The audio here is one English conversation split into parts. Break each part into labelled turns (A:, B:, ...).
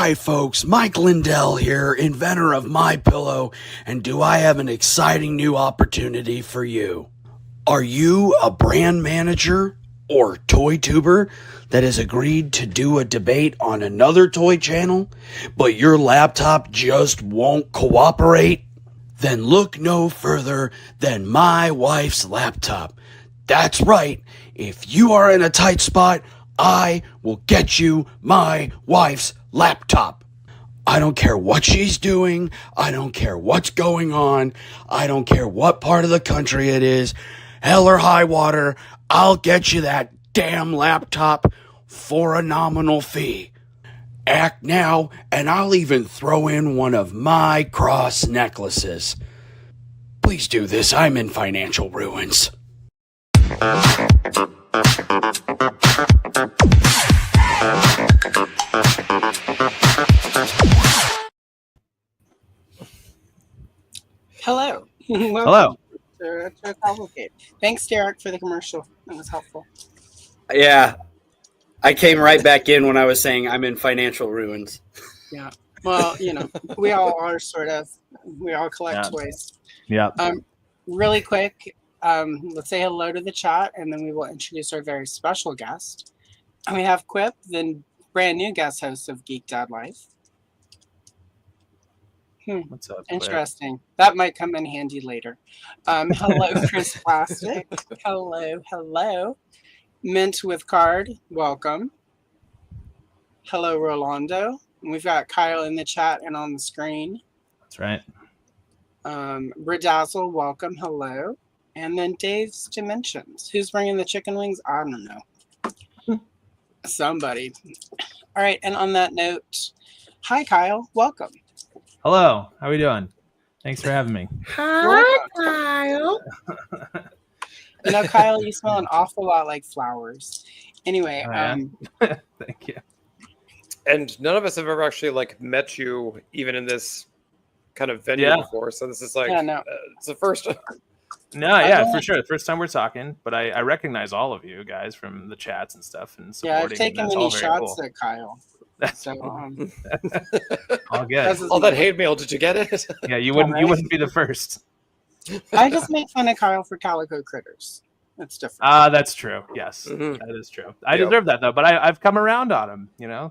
A: Hi folks, Mike Lindell here, inventor of MyPillow, and do I have an exciting new opportunity for you? Are you a brand manager or toy tuber that has agreed to do a debate on another toy channel, but your laptop just won't cooperate? Then look no further than my wife's laptop. That's right, if you are in a tight spot, I will get you my wife's laptop. I don't care what she's doing. I don't care what's going on. I don't care what part of the country it is. Hell or high water, I'll get you that damn laptop for a nominal fee. Act now, and I'll even throw in one of my cross necklaces. Please do this. I'm in financial ruins.
B: Hello.
C: Hello.
B: To Cavalcade. Thanks, Derek, for the commercial. That was helpful.
A: Yeah, I came right back in when I was saying I'm in financial ruins.
B: Yeah. Well, we all are sort of. We all collect toys.
C: Yeah.
B: Really quick, let's say hello to the chat, and then we will introduce our very special guest. We have Quip, the brand new guest host of Geek Dad Life.
C: What's up?
B: Interesting. That might come in handy later. Hello, Chris Plastic. Hello. Mint with Card. Welcome. Hello, Rolando. And we've got Kyle in the chat and on the screen.
C: That's right.
B: Redazzle, welcome. Hello. And then Dave's Dimensions. Who's bringing the chicken wings? I don't know. Somebody. All right. And on that note, hi, Kyle. Welcome.
C: Hello. How are we doing? Thanks for having me.
B: Hi, Kyle. Kyle, you smell an awful lot like flowers. Anyway,
C: thank you.
D: And none of us have ever actually met you even in this kind of venue before. So this is it's the first.
C: For sure. The first time we're talking, but I recognize all of you guys from the chats and stuff and supporting.
B: Yeah, I've taken many shots at Kyle.
C: That's
B: all
C: good.
D: All that hate mail, did you get it?
C: Yeah, you wouldn't be the first.
B: I just make fun of Kyle for Calico Critters. That's different.
C: That's true. Yes, that is true. I deserve that though, but I've come around on them.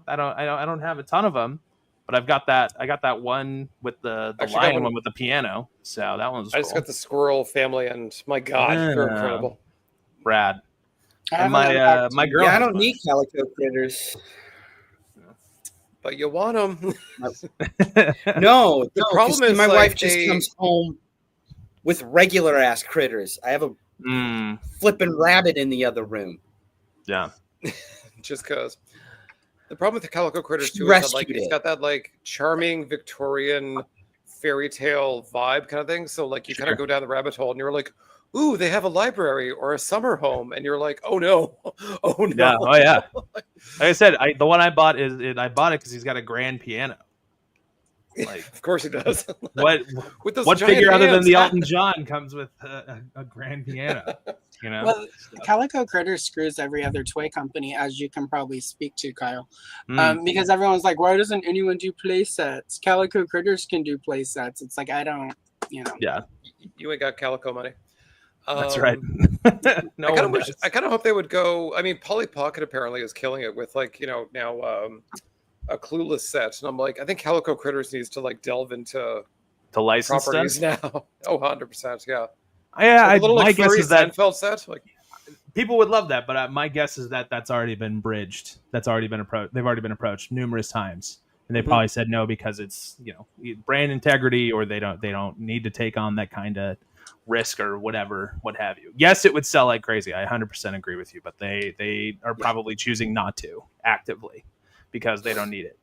C: I don't have a ton of them, but I've got that. I got that one with the lion one with the piano. So that one's.
D: I just got the squirrel family, and my God, they're incredible.
C: Rad. And my girl.
E: Yeah, I don't need Calico Critters.
D: But you want them.
E: No, the problem is my wife just comes home with regular ass critters. I have a flipping rabbit in the other room.
C: Yeah.
D: Just because. The problem with the Calico Critters too is that it's got that charming Victorian fairy tale vibe kind of thing. So you kind of go down the rabbit hole and you're like, ooh, they have a library or a summer home, and you're like, oh no.
C: Yeah. Oh yeah. Like I said, the one I bought I bought it because he's got a grand piano.
D: Of course he does.
C: What figure other than the Elton John comes with a grand piano?
B: Well, Calico Critters screws every other toy company, as you can probably speak to, Kyle. Because everyone's like, why doesn't anyone do play sets? Calico Critters can do play sets. It's like, I don't,
C: Yeah.
D: You ain't got Calico money.
C: That's right.
D: No, I kind of hope they would go. I mean, Polly Pocket apparently is killing it with now a Clueless set, and I'm like, I think Calico Critters needs to delve into
C: license
D: properties
C: stuff?
D: now. 100%, yeah.
C: Yeah,
D: a little
C: my guess is that
D: Seinfeld set.
C: People would love that, but my guess is that that's already been bridged. That's already been approached. They've already been approached numerous times, and they probably said no because it's brand integrity, or they don't need to take on that kind of risk or whatever, what have you. Yes, it would sell like crazy. I 100% agree with you, but they are probably choosing not to actively because they don't need it.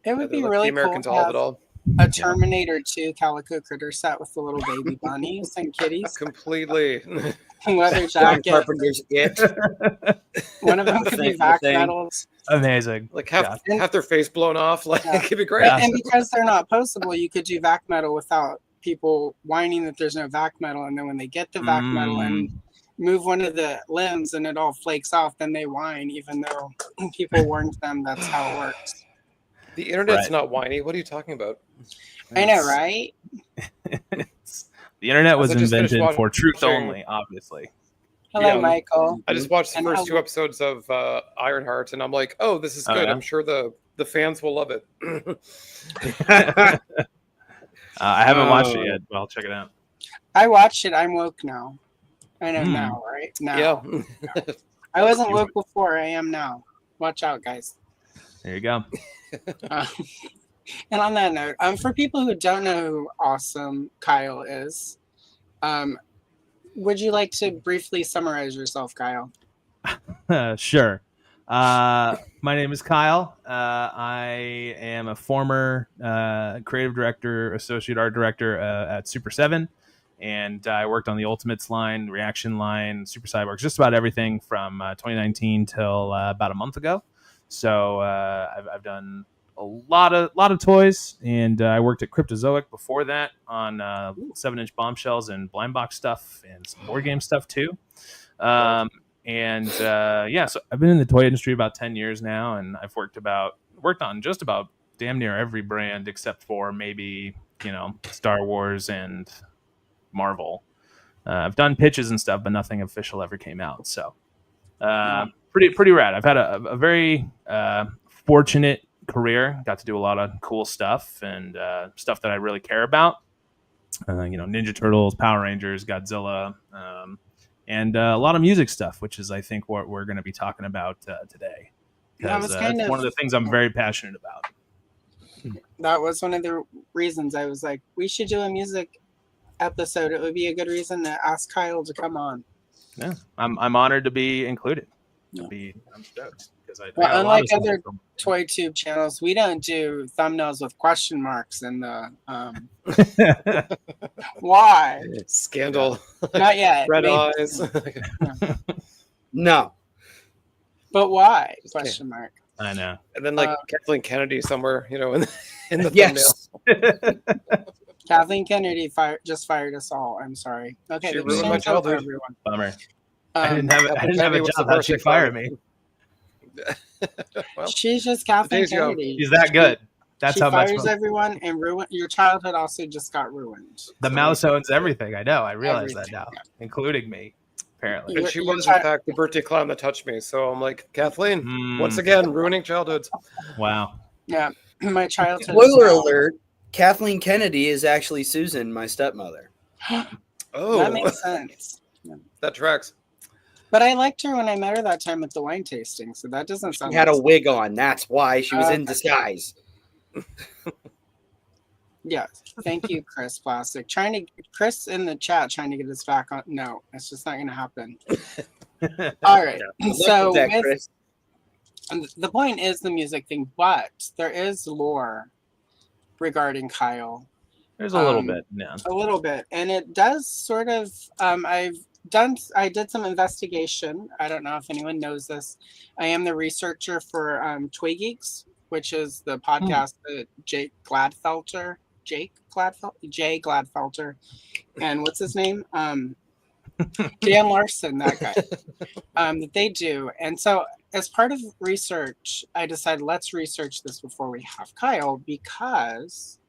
B: It would be really
D: Americans
B: cool
D: all of it all.
B: A Terminator 2 Calico Critter set with the little baby bunnies and kitties.
D: Completely.
B: Leather jacket.
E: Carpenter's It.
B: One of them could be vac metals.
C: Amazing.
D: Have their face blown off. It could be great.
B: And because they're not postable, you could do vac metal without people whining that there's no vac metal. And then when they get the vac metal and move one of the limbs and it all flakes off, then they whine, even though people warned them that's how it works.
D: The internet's not whiny. What are you talking about?
B: I know, right?
C: The internet was
D: I just finished
C: invented for truth
D: watching-
C: only, obviously.
B: Hello,
D: Yeah.
B: Michael.
D: I just watched the
B: And
D: first
B: how-
D: 2 episodes of Ironheart, and I'm like, oh, this is
C: Oh,
D: good.
C: yeah?
D: I'm sure the fans will love it.
C: I haven't watched it yet, but I'll check it out.
B: I watched it. I'm woke now. I know
C: Hmm.
B: now, right? Now.
D: Yeah.
B: I wasn't woke before. I am now. Watch out, guys.
C: There you go.
B: And on that note, for people who don't know who awesome Kyle is, would you like to briefly summarize yourself, Kyle?
C: Sure. My name is Kyle. I am a former creative director, associate art director at Super 7. And I worked on the Ultimates line, Reaction line, Super Cyborgs, just about everything from 2019 till about a month ago. So I've done a lot of toys, and I worked at Cryptozoic before that on 7-inch bombshells and blind box stuff and some board game stuff too. So I've been in the toy industry about 10 years now, and I've worked on just about damn near every brand except for maybe Star Wars and Marvel. I've done pitches and stuff, but nothing official ever came out. So pretty rad. I've had a very fortunate career. Got to do a lot of cool stuff and stuff that I really care about. Ninja Turtles, Power Rangers, Godzilla, and a lot of music stuff, which is I think what we're going to be talking about today. Because that's one of the things I'm very passionate about.
B: That was one of the reasons I was like, we should do a music episode. It would be a good reason to ask Kyle to come on.
C: Yeah, I'm honored to be included.
B: Yeah.
C: I'm stoked because
B: unlike other toy tube channels, we don't do thumbnails with question marks in the why
D: Scandal.
B: not yet.
D: Red
B: Maybe.
D: eyes.
E: No.
B: But why question mark?
C: I know.
D: And then Kathleen Kennedy somewhere, in the
E: Yes.
D: thumbnail.
B: Kathleen Kennedy just fired us all. I'm sorry. Okay,
D: She ruined my childhood.
B: Everyone.
C: Bummer. I didn't have a
D: was the
C: job. How'd
D: first
C: she
D: they
C: fire
D: fired.
C: me?
D: Well,
B: She's just Kathleen
D: days ago.
B: Kennedy.
C: She's that good. That's
B: she
C: how much
B: fires everyone and ruin your childhood. Also, just got ruined.
C: the mouse owns everything. I know. I realize that
B: Everything,
C: now, including me, apparently.
D: and she
B: Your
D: was, in fact, the birthday clown that touched me. So I'm like, Kathleen, once again, ruining childhoods.
C: Wow.
B: Yeah, my childhood.
E: Spoiler alert: Kathleen Kennedy is actually Susan, my stepmother.
D: Oh,
B: That makes sense.
D: that tracks.
B: But I liked her when I met her that time at the wine tasting, so that doesn't sound.
E: She had a
B: like
E: wig on. That's why she was in disguise.
B: Yeah, thank you, Chris Plastic. Chris in the chat trying to get us back on. No, it's just not going to happen. All right, so the point is the music thing, but there is lore regarding Kyle.
C: There's a little bit, yeah.
B: A little bit, and it does sort of. I did some investigation. I don't know if anyone knows this. I am the researcher for Toy Geeks, which is the podcast that Jay Gladfelter, and what's his name? Dan Larson, that guy. That they do. And so as part of research, I decided let's research this before we have Kyle, because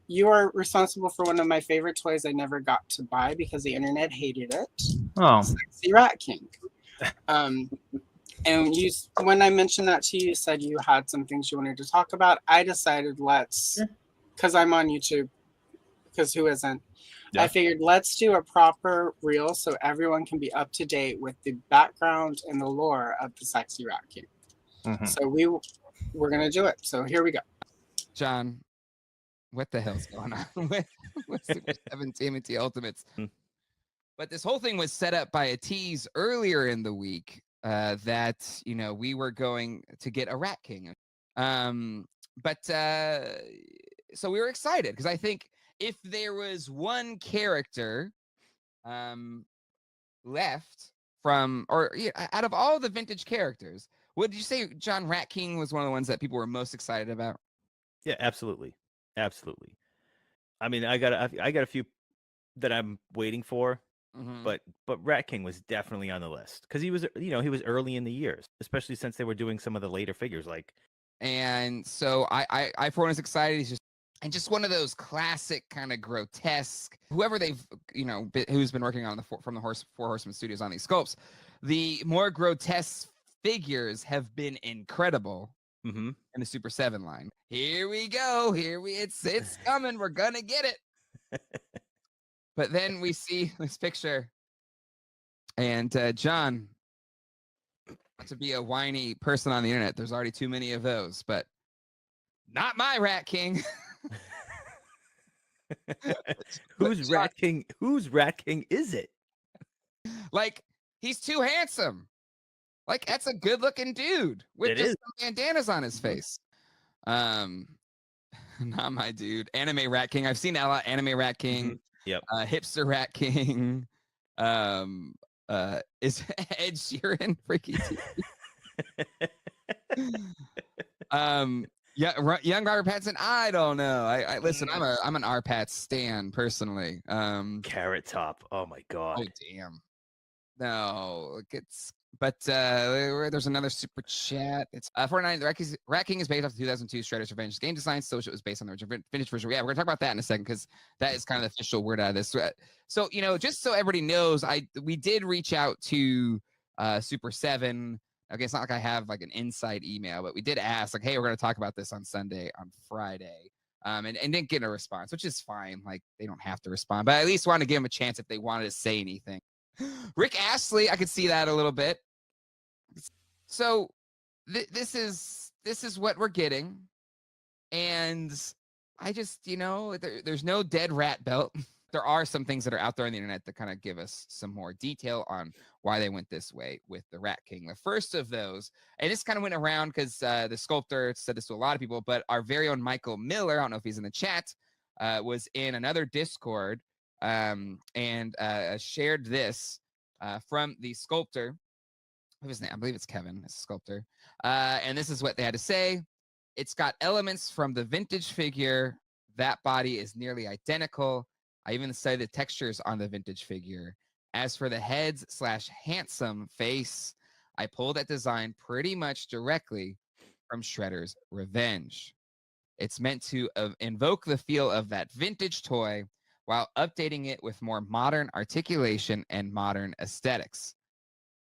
B: you are responsible for one of my favorite toys I never got to buy because the internet hated it.
C: Oh.
B: Sexy Rat King. And when I mentioned that to you, you said you had some things you wanted to talk about. I decided because I'm on YouTube, because who isn't? Yeah. I figured let's do a proper reel so everyone can be up to date with the background and the lore of the Sexy Rat King. Mm-hmm. So we're gonna do it. So here we go.
F: John, what the hell's going on with Super 7 TMNT Ultimates? But this whole thing was set up by a tease earlier in the week that we were going to get a Rat King. So we were excited because I think if there was one character left from, out of all the vintage characters, would you say, John, Rat King was one of the ones that people were most excited about?
G: Yeah, absolutely. I mean, I got a few that I'm waiting for, but Rat King was definitely on the list because he was early in the years, especially since they were doing some of the later figures like
F: And so I for one is excited. He's just one of those classic kind of grotesque. Whoever they've who's been working on Four Horsemen Studios on these sculpts, the more grotesque figures have been incredible in the Super 7 line. Here we go. It's coming. We're gonna get it. But then we see this picture, and John, not to be a whiny person on the internet, there's already too many of those, but not my Rat King.
G: Whose Rat King is it?
F: Like, he's too handsome. Like, that's a good looking dude with just some bandanas on his face. Not my dude. Anime Rat King. I've seen a lot. Anime Rat King.
G: Yep.
F: Hipster Rat King. Is Ed Sheeran freaky yeah, young Robert Pattinson. I don't know. I listen. I'm an R Pat stan personally.
G: Carrot Top. Oh my god.
F: Oh damn. No, but there's another super chat. It's 49. The Rat King is based off the 2002 Shredder's Revenge game design. So it was based on the original vintage version. Yeah, we're gonna talk about that in a second because that is kind of the official word out of this. So just so everybody knows, we did reach out to Super 7. Okay, it's not like I have like an inside email, but we did ask like, hey, we're gonna talk about this on Friday. And didn't get a response, which is fine. Like they don't have to respond, but I at least wanted to give them a chance if they wanted to say anything. Rick Astley, I could see that a little bit. So this is what we're getting, and I just there's no dead rat belt. There are some things that are out there on the internet that kind of give us some more detail on why they went this way with the Rat King. The first of those, and this kind of went around because the sculptor said this to a lot of people, but our very own Michael Miller, I don't know if he's in the chat, was in another Discord and shared this from the sculptor. His name, I believe it's Kevin, the sculptor. And this is what they had to say. It's got elements from the vintage figure. That body is nearly identical. I even studied the textures on the vintage figure. As for the heads/handsome face, I pulled that design pretty much directly from Shredder's Revenge. It's meant to invoke the feel of that vintage toy while updating it with more modern articulation and modern aesthetics.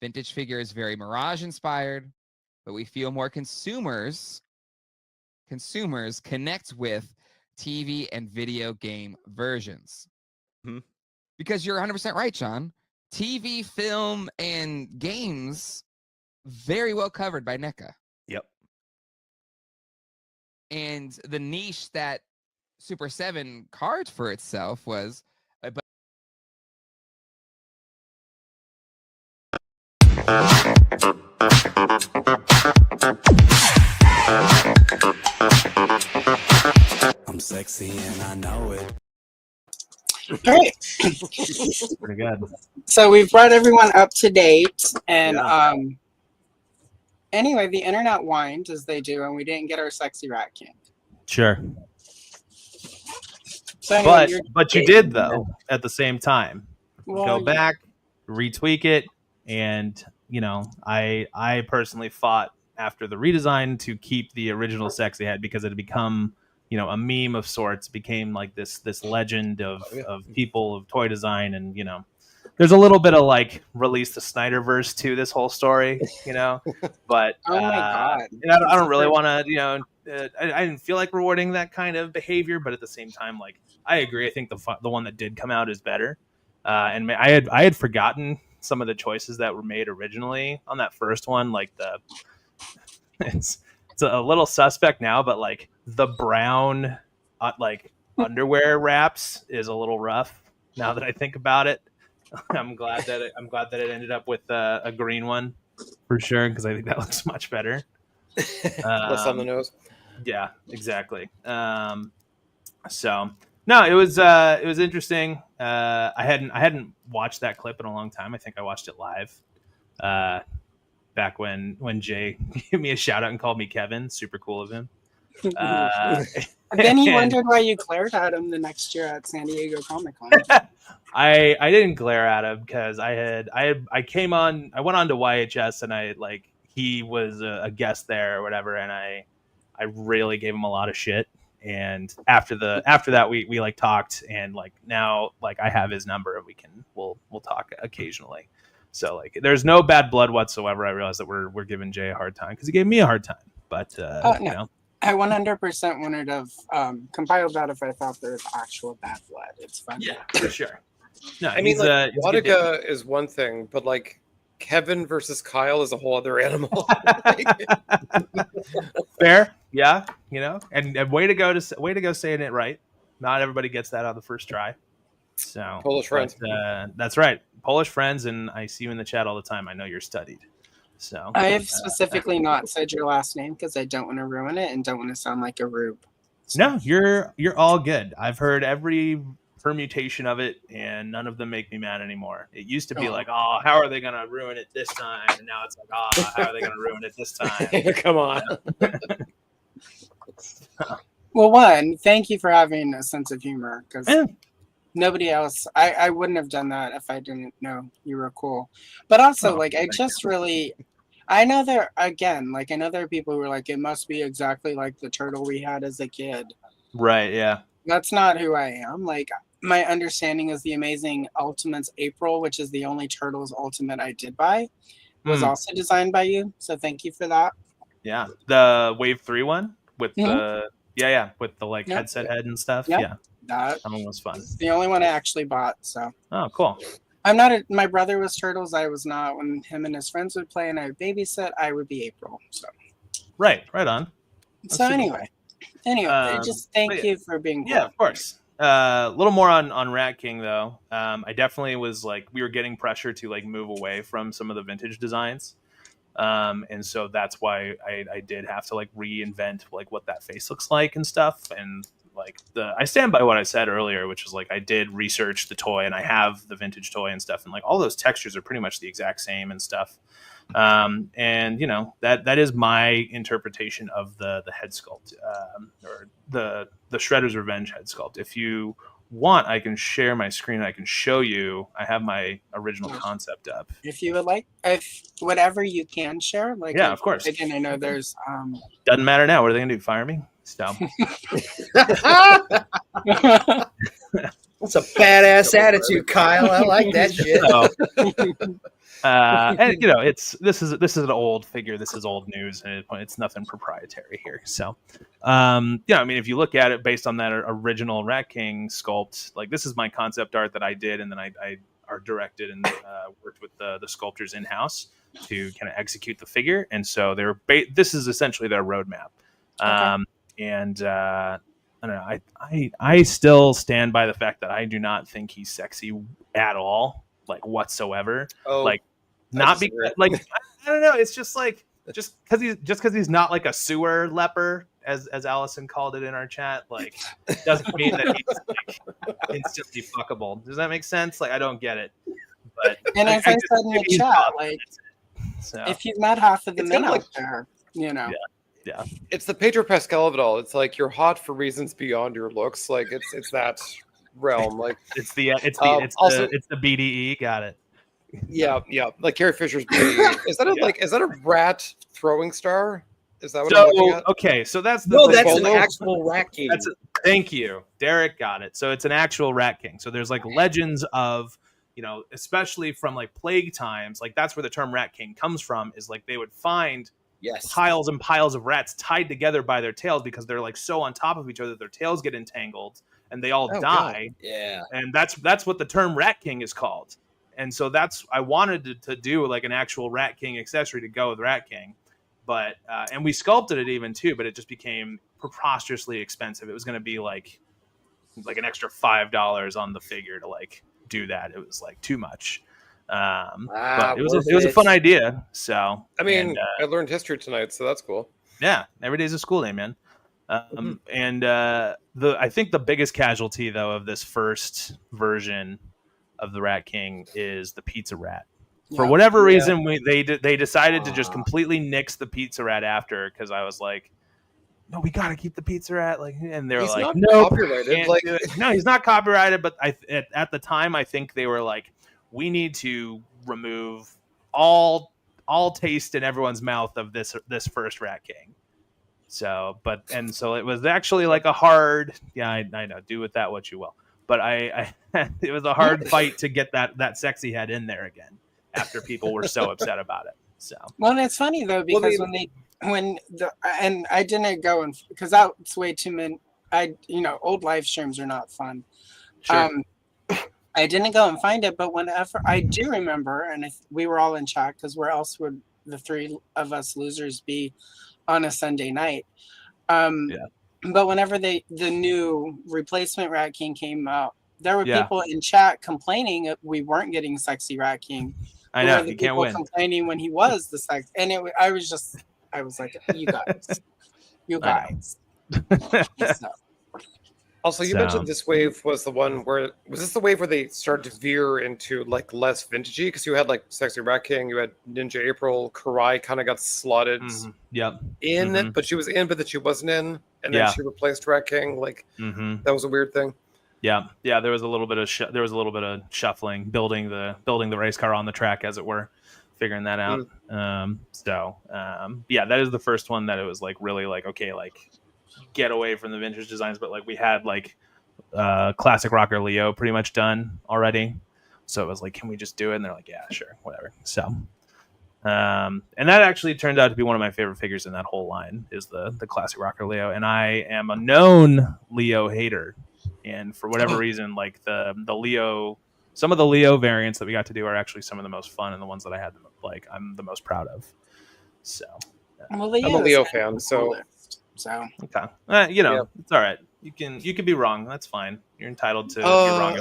F: Vintage figure is very Mirage inspired, but we feel more consumers connect with TV and video game versions. Because you're 100% right, John. TV, film, and games very well covered by NECA.
G: Yep.
F: And the niche that Super 7 carved for itself was
A: I'm sexy and I know it.
B: All right.
C: Pretty good.
B: So we've brought everyone up to date, and anyway, the internet whined as they do, and we didn't get our sexy Rat King.
C: Sure.
B: So anyway,
C: but you did though at the same time.
B: Well,
C: Go back, retweak it, and I personally fought after the redesign to keep the original sexy head because it had become a meme of sorts. Became like this legend of people of toy design, and there's a little bit of like release the Snyderverse to this whole story, but
B: oh my god,
C: I don't really want to I didn't feel like rewarding that kind of behavior, but at the same time, like I agree. I think the one that did come out is better, and I had forgotten some of the choices that were made originally on that first one, like it's a little suspect now, but like the brown like underwear wraps is a little rough now that I think about it. I'm glad that it ended up with a green one for sure, because I think that looks much better.
D: Less on the nose.
C: Yeah, exactly. So no, it was interesting. I hadn't watched that clip in a long time. I think I watched it live back when Jay gave me a shout out and called me Kevin. Super cool of him.
B: Then he wondered why you glared at him the next year at San Diego Comic-Con.
C: I didn't glare at him because I went on to YHS and he was a guest there or whatever, and I really gave him a lot of shit. And after that, we like talked, and like now, like I have his number, and we'll talk occasionally. So like, there's no bad blood whatsoever. I realize that we're giving Jay a hard time because he gave me a hard time, but
B: no.
C: you know,
B: I 100% wouldn't have compiled that if I thought there was actual bad blood. It's fun.
C: Yeah, for sure. No,
D: I mean, like, Wlodyga is one thing, but like Kevin versus Kyle is a whole other animal.
C: Fair, yeah, you know, and way to go saying it right. Not everybody gets that on the first try. So
D: Polish friends.
C: That's right, Polish friends, and I see you in the chat all the time. I know you're studied. So
B: I have specifically not said your last name because I don't want to ruin it and don't want to sound like a rube. So.
C: No, you're all good. I've heard every permutation of it, and none of them make me mad anymore. It used to be like, oh, how are they going to ruin it this time? And now it's like, oh, how are they going to ruin it this time?
D: Come on.
B: Well, one, thank you for having a sense of humor, because nobody else, I wouldn't have done that if I didn't know you were cool. But also, like, I just really, I know there, again, like, I know there are people who are like, it must be exactly like the turtle we had as a kid.
C: Right, yeah.
B: That's not who I am. Like, my understanding is the Amazing Ultimates April, which is the only Turtles Ultimate I did buy, was also designed by you. So thank you for that.
C: Yeah. The Wave 3 one with the, with the like headset head and stuff.
B: Yep.
C: Yeah.
B: That
C: one was fun.
B: It's the only one I actually bought. So.
C: Oh, cool.
B: I'm not, my brother was Turtles. I was not. When him and his friends would play and I would babysit, I would be April. So.
C: Right on.
B: That's so anyway, just thank you for being cool.
C: Yeah, of course. A little more on Rat King though. I definitely was like, we were getting pressure to like move away from some of the vintage designs. And so that's why I did have to like reinvent like what that face looks like and stuff. And like I stand by what I said earlier, which is like, I did research the toy and I have the vintage toy and stuff. And like all those textures are pretty much the exact same and stuff. And you know, that is my interpretation of the head sculpt, or the Shredder's Revenge head sculpt. If you want, I can share my screen. I can show you. I have my original concept up.
B: If you would like, if whatever you can share, like
C: of course.
B: Again, I know there's
C: doesn't matter now. What are they gonna do? Fire me? So.
E: That's a badass attitude, Kyle. I like that shit.
C: And you know, this is an old figure. This is old news, and it's nothing proprietary here. So, I mean, if you look at it based on that original Rat King sculpt, like this is my concept art that I did, and then I art directed and worked with the sculptors in house to kind of execute the figure. And so this is essentially their roadmap. And I don't know. I still stand by the fact that I do not think he's sexy at all, like whatsoever. Like not because like I don't know. It's just like just because he's not like a sewer leper, as Allison called it in our chat. Like doesn't mean that he's like instantly fuckable. Does that make sense? Like I don't get it. But
B: and as I said in the chat, like if he's not half of the men out there, you know.
C: Yeah.
D: It's the Pedro Pascal of it all. It's like you're hot for reasons beyond your looks. Like it's that realm. Like
C: it's the BDE. Got it.
D: Yeah. Like Carrie Fisher's BDE. Is that a rat throwing star? Is that what
C: I'm
D: looking at?
C: Okay, so that's
E: an actual Rat King.
C: Thank you, Derek. Got it. So it's an actual Rat King. So there's like legends of, you know, especially from like plague times. Like that's where the term Rat King comes from. Is like they would find.
E: Yes.
C: Piles and piles of rats tied together by their tails because they're like so on top of each other, their tails get entangled and they all die.
E: God. Yeah.
C: And that's what the term Rat King is called. And so I wanted to do like an actual Rat King accessory to go with Rat King. But, and we sculpted it even too, but it just became preposterously expensive. It was going to be like an extra $5 on the figure to like do that. It was like too much. But it was a fun idea. So
D: I mean, I learned history tonight, so that's cool.
C: Yeah, every day's a school day, man. And I think the biggest casualty though of this first version of the Rat King is the Pizza Rat. For whatever reason, they decided to just completely nix the Pizza Rat after, because I was like, no, we got to keep the Pizza Rat. Like, and they're like, no, no, he's not copyrighted. But at the time, I think they were like, we need to remove all taste in everyone's mouth of this first Rat King. So it was actually like a hard, I know, do with that what you will. But I it was a hard fight to get that sexy head in there again after people were so upset about it. So
B: well, it's funny though because and I didn't go and because that's way too many. Old live streams are not fun.
C: sure.
B: I didn't go and find it, but whenever I do remember, and we were all in chat because where else would the three of us losers be on a Sunday night? But whenever the new replacement Rat King came out, there were people in chat complaining that we weren't getting sexy Rat King.
C: I know you can't win.
B: Complaining when he was the sex, and I was like, you guys. So.
D: Also, you mentioned this wave was the one where this the wave where they started to veer into like less vintagey because you had like Sexy Rat King, you had Ninja April, Karai kind of got slotted in, but she was in, but that she wasn't in, and then she replaced Rat King. Like that was a weird thing. Yeah.
C: There was a little bit of shuffling, building the race car on the track, as it were, figuring that out. That is the first one that it was like really like okay, like get away from the vintage designs, but like we had like classic rocker Leo pretty much done already, so it was like, can we just do it? And they're like, yeah, sure, whatever. So and that actually turned out to be one of my favorite figures in that whole line is the classic rocker Leo, and I am a known Leo hater, and for whatever reason, like the Leo, some of the Leo variants that we got to do are actually some of the most fun and the ones that I had like I'm the most proud of. So
D: I'm a Leo fan, so
C: okay, it's all right. You can be wrong. That's fine. You're entitled to be wrong.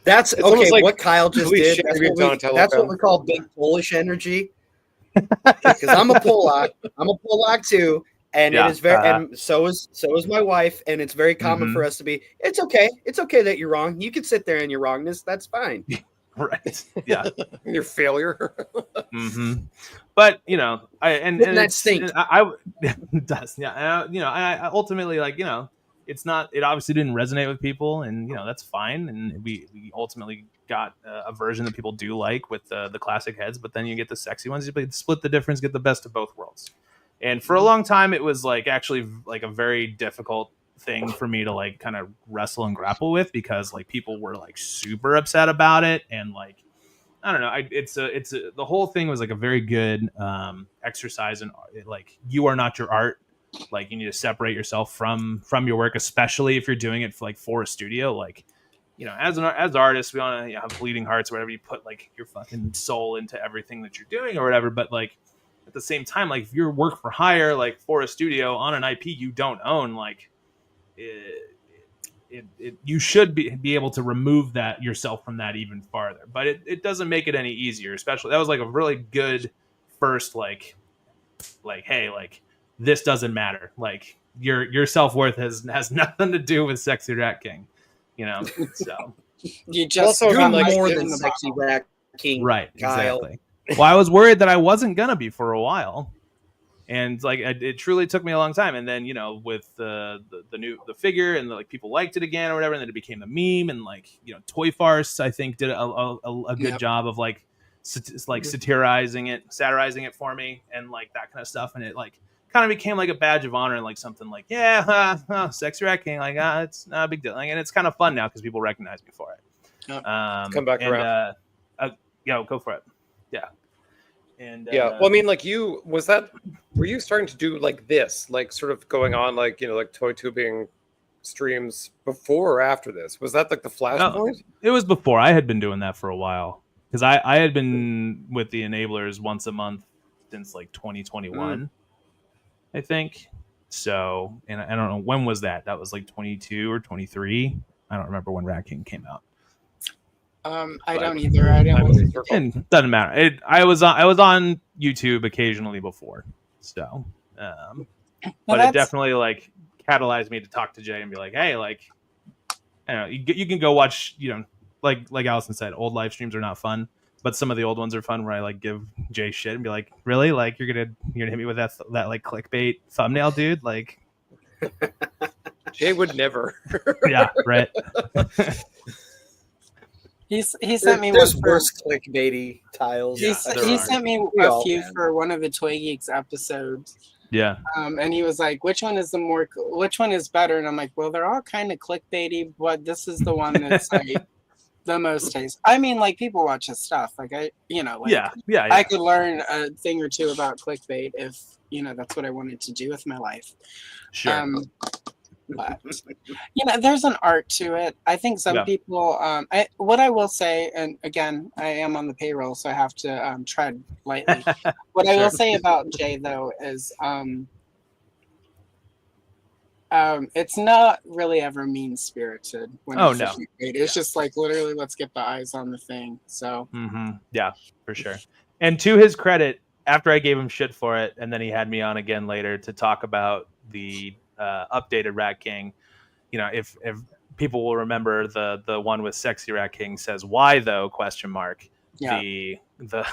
E: That's
D: it's
E: okay.
D: like
E: what Kyle just did. That's what we call big Polish energy. Because I'm a Polak. I'm a Polak too, and it is very. And so is my wife, and it's very common for us to be. It's okay. It's okay that you're wrong. You can sit there in your wrongness. That's fine.
C: Right. Yeah.
D: Your failure.
C: But that
E: stinks.
C: It does. Yeah. I ultimately it's not. It obviously didn't resonate with people, and that's fine. And we ultimately got a version that people do like with the classic heads. But then you get the sexy ones. You split the difference, get the best of both worlds. And for a long time, it was like actually like a very difficult thing for me to like kind of wrestle and grapple with because like people were like super upset about it, and like I don't know, the whole thing was like a very good exercise in like you are not your art. Like you need to separate yourself from your work, especially if you're doing it for a studio. Like as artists, we want to have bleeding hearts or whatever. You put like your fucking soul into everything that you're doing or whatever, but like at the same time, like if you're work for hire like for a studio on an IP you don't own, like you should be able to remove that yourself from that even farther, but it doesn't make it any easier. Especially that was like a really good first like hey, like this doesn't matter, like your self-worth has nothing to do with Sexy Rat King, so
B: you just
E: also you're more than Sexy Rat King,
C: right?
E: Kyle.
C: Exactly. Well, I was worried that I wasn't gonna be for a while. And like it truly took me a long time, and then with the figure and like people liked it again or whatever, and then it became a meme, and like Toy Farce I think did a good job of like satirizing it for me and like that kind of stuff, and it like kind of became like a badge of honor and like something like Sexy Rat King, like it's not a big deal, like, and it's kind of fun now because people recognize me for it.
D: Come back around.
C: Go for it. Yeah. And
D: well, I mean, like were you starting to do like this, like sort of going on like like toy tubing streams before or after this? Was that like the flashpoint?
C: It was before. I had been doing that for a while because I had been with the Enablers once a month since like 2021, I think. So, and I don't know when was that. That was like 22 or 23. I don't remember when Rat King came out.
B: I don't either. I don't.
C: It doesn't matter. I was on YouTube occasionally before, so but it definitely like catalyzed me to talk to Jay and be like, hey, like, I don't know, you can go watch, like Allison said, old live streams are not fun, but some of the old ones are fun where I like give Jay shit and be like, really, like you're gonna hit me with that like clickbait thumbnail, dude, like.
D: Jay would never.
C: Yeah, right.
B: He sent me
E: There's worse clickbaity tiles.
B: He sent me a few for one of the Toy Geeks episodes.
C: Yeah.
B: And he was like, which one is better? And I'm like, well, they're all kind of clickbaity, but this is the one that's like the most taste. I mean, like, people watch his stuff. Like, I could learn a thing or two about clickbait if, that's what I wanted to do with my life.
C: Sure.
B: But, there's an art to it. I think some people, what I will say, and again, I am on the payroll, so I have to tread lightly. What I will say about Jay, though, is it's not really ever mean-spirited. It's just like, literally, let's get the eyes on the thing. So
C: yeah, for sure. And to his credit, after I gave him shit for it, and then he had me on again later to talk about the updated Rat King. If people will remember the one with Sexy Rat King says "Why though?" ?
B: Yeah.
D: I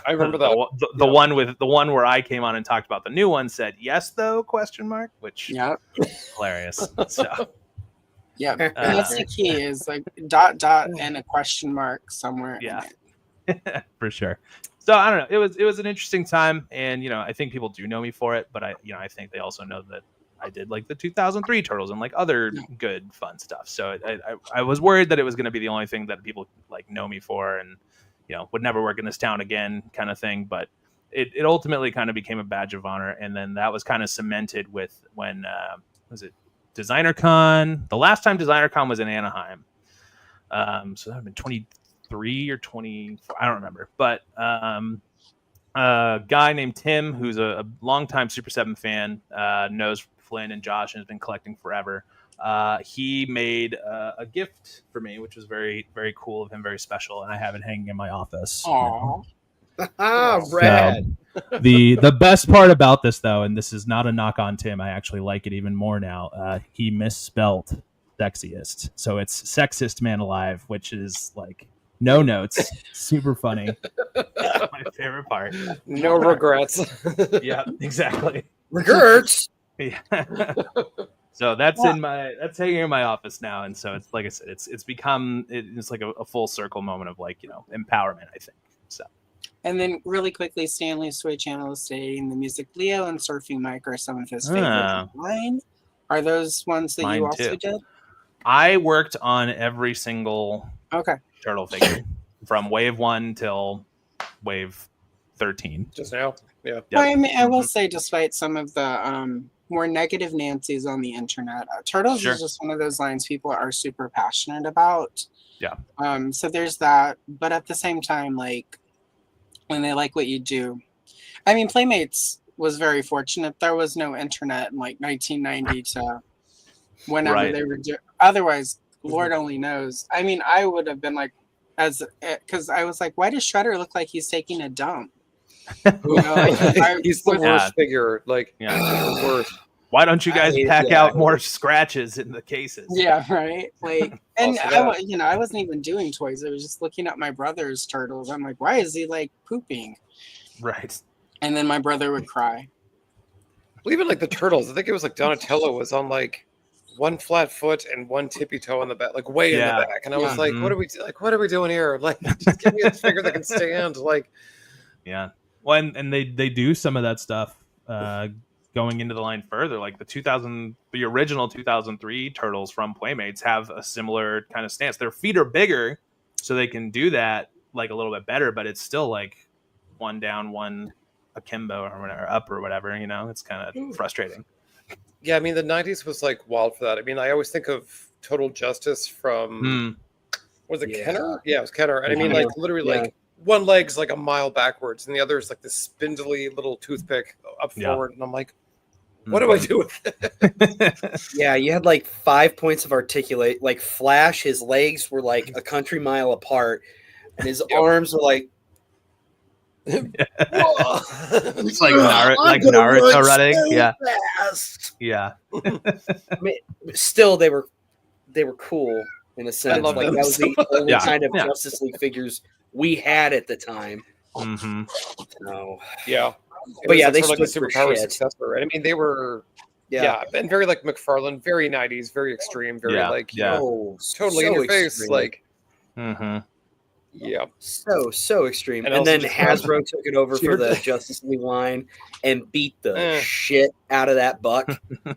D: remember that
C: the one where I came on and talked about the new one said "Yes though?" ? Which hilarious. So
B: yeah, and that's the key is like ... and a question mark somewhere.
C: Yeah, for sure. So I don't know. It was an interesting time, and I think people do know me for it, but I think they also know that I did like the 2003 Turtles and like other good fun stuff. So I was worried that it was going to be the only thing that people like know me for, and would never work in this town again, kind of thing. But it ultimately kind of became a badge of honor, and then that was kind of cemented with when was it Designer Con? The last time Designer Con was in Anaheim, so that would have been 23 or 24. I don't remember, but a guy named Tim, who's a longtime Super 7 fan, knows Flynn and Josh and has been collecting forever. He made a gift for me, which was very, very cool of him, very special, and I have it hanging in my office.
B: Aww.
E: Rad.
C: The best part about this, though, and this is not a knock on Tim, I actually like it even more now. He misspelt sexiest, so it's Sexist Man Alive, which is like no notes, super funny. My favorite part.
D: No regrets.
C: Yeah, exactly.
E: Regrets.
C: Yeah. So that's hanging in my office now, and so it's like I said, it's become it's like a full circle moment of like empowerment, I think. So.
B: And then really quickly, Stanley's Toy Channel is stating the music Leo and Surfing Mike are some of his favorite. Mine are those ones that you also did?
C: I worked on every single turtle figure from wave 1 till wave 13.
D: Just now, yeah.
B: Well, I mean, I will say, despite some of the more negative Nancy's on the internet, Turtles is just one of those lines people are super passionate about.
C: Yeah.
B: So there's that, but at the same time, like when they like what you do, I mean, Playmates was very fortunate. There was no internet in like 1990 to whenever they were doing. Otherwise, Lord only knows. I mean, I would have been like, because I was like, why does Shredder look like he's taking a dump?
D: He's the worst figure. Like, the worst.
C: Why don't you guys pack out more scratches in the cases?
B: Yeah, right. Like, and I wasn't even doing toys. I was just looking at my brother's turtles. I'm like, why is he like pooping?
C: Right.
B: And then my brother would cry.
D: Well, even like the turtles, I think it was like Donatello was on like one flat foot and one tippy toe on the back, like way in the back. And I was like, what are we doing here? Like, just give me a figure that can stand. Like,
C: yeah. Well, and they do some of that stuff going into the line further. Like the original 2003 Turtles from Playmates have a similar kind of stance. Their feet are bigger, so they can do that like a little bit better, but it's still like one down, one akimbo or whatever, up or whatever. It's kind of frustrating.
D: Yeah, I mean, the 90s was like wild for that. I mean, I always think of Total Justice from, was it Kenner? Yeah, it was Kenner. And I mean, like, literally, like, one leg's like a mile backwards, and the other is like this spindly little toothpick up forward. And I'm like, what do I do with it?
E: Yeah, you had like 5 points of articulate. Like, Flash, his legs were like a country mile apart, and his arms were like,
C: it's like Naruto running. Yeah.
E: Fast.
C: Yeah.
E: I mean, still, they were cool in a sense. Like that was the only kind of Justice League figures we had at the time.
C: Mm-hmm.
E: So,
D: yeah.
E: But yeah, they
D: stood
E: like
D: a superpower successor. And I mean, they were and very like McFarlane, very 90s, very extreme, very totally so in your face. Like, Yeah.
E: So extreme.
D: And
E: And then
D: also just
E: Hasbro took it over for the Justice League line and beat the shit out of that buck.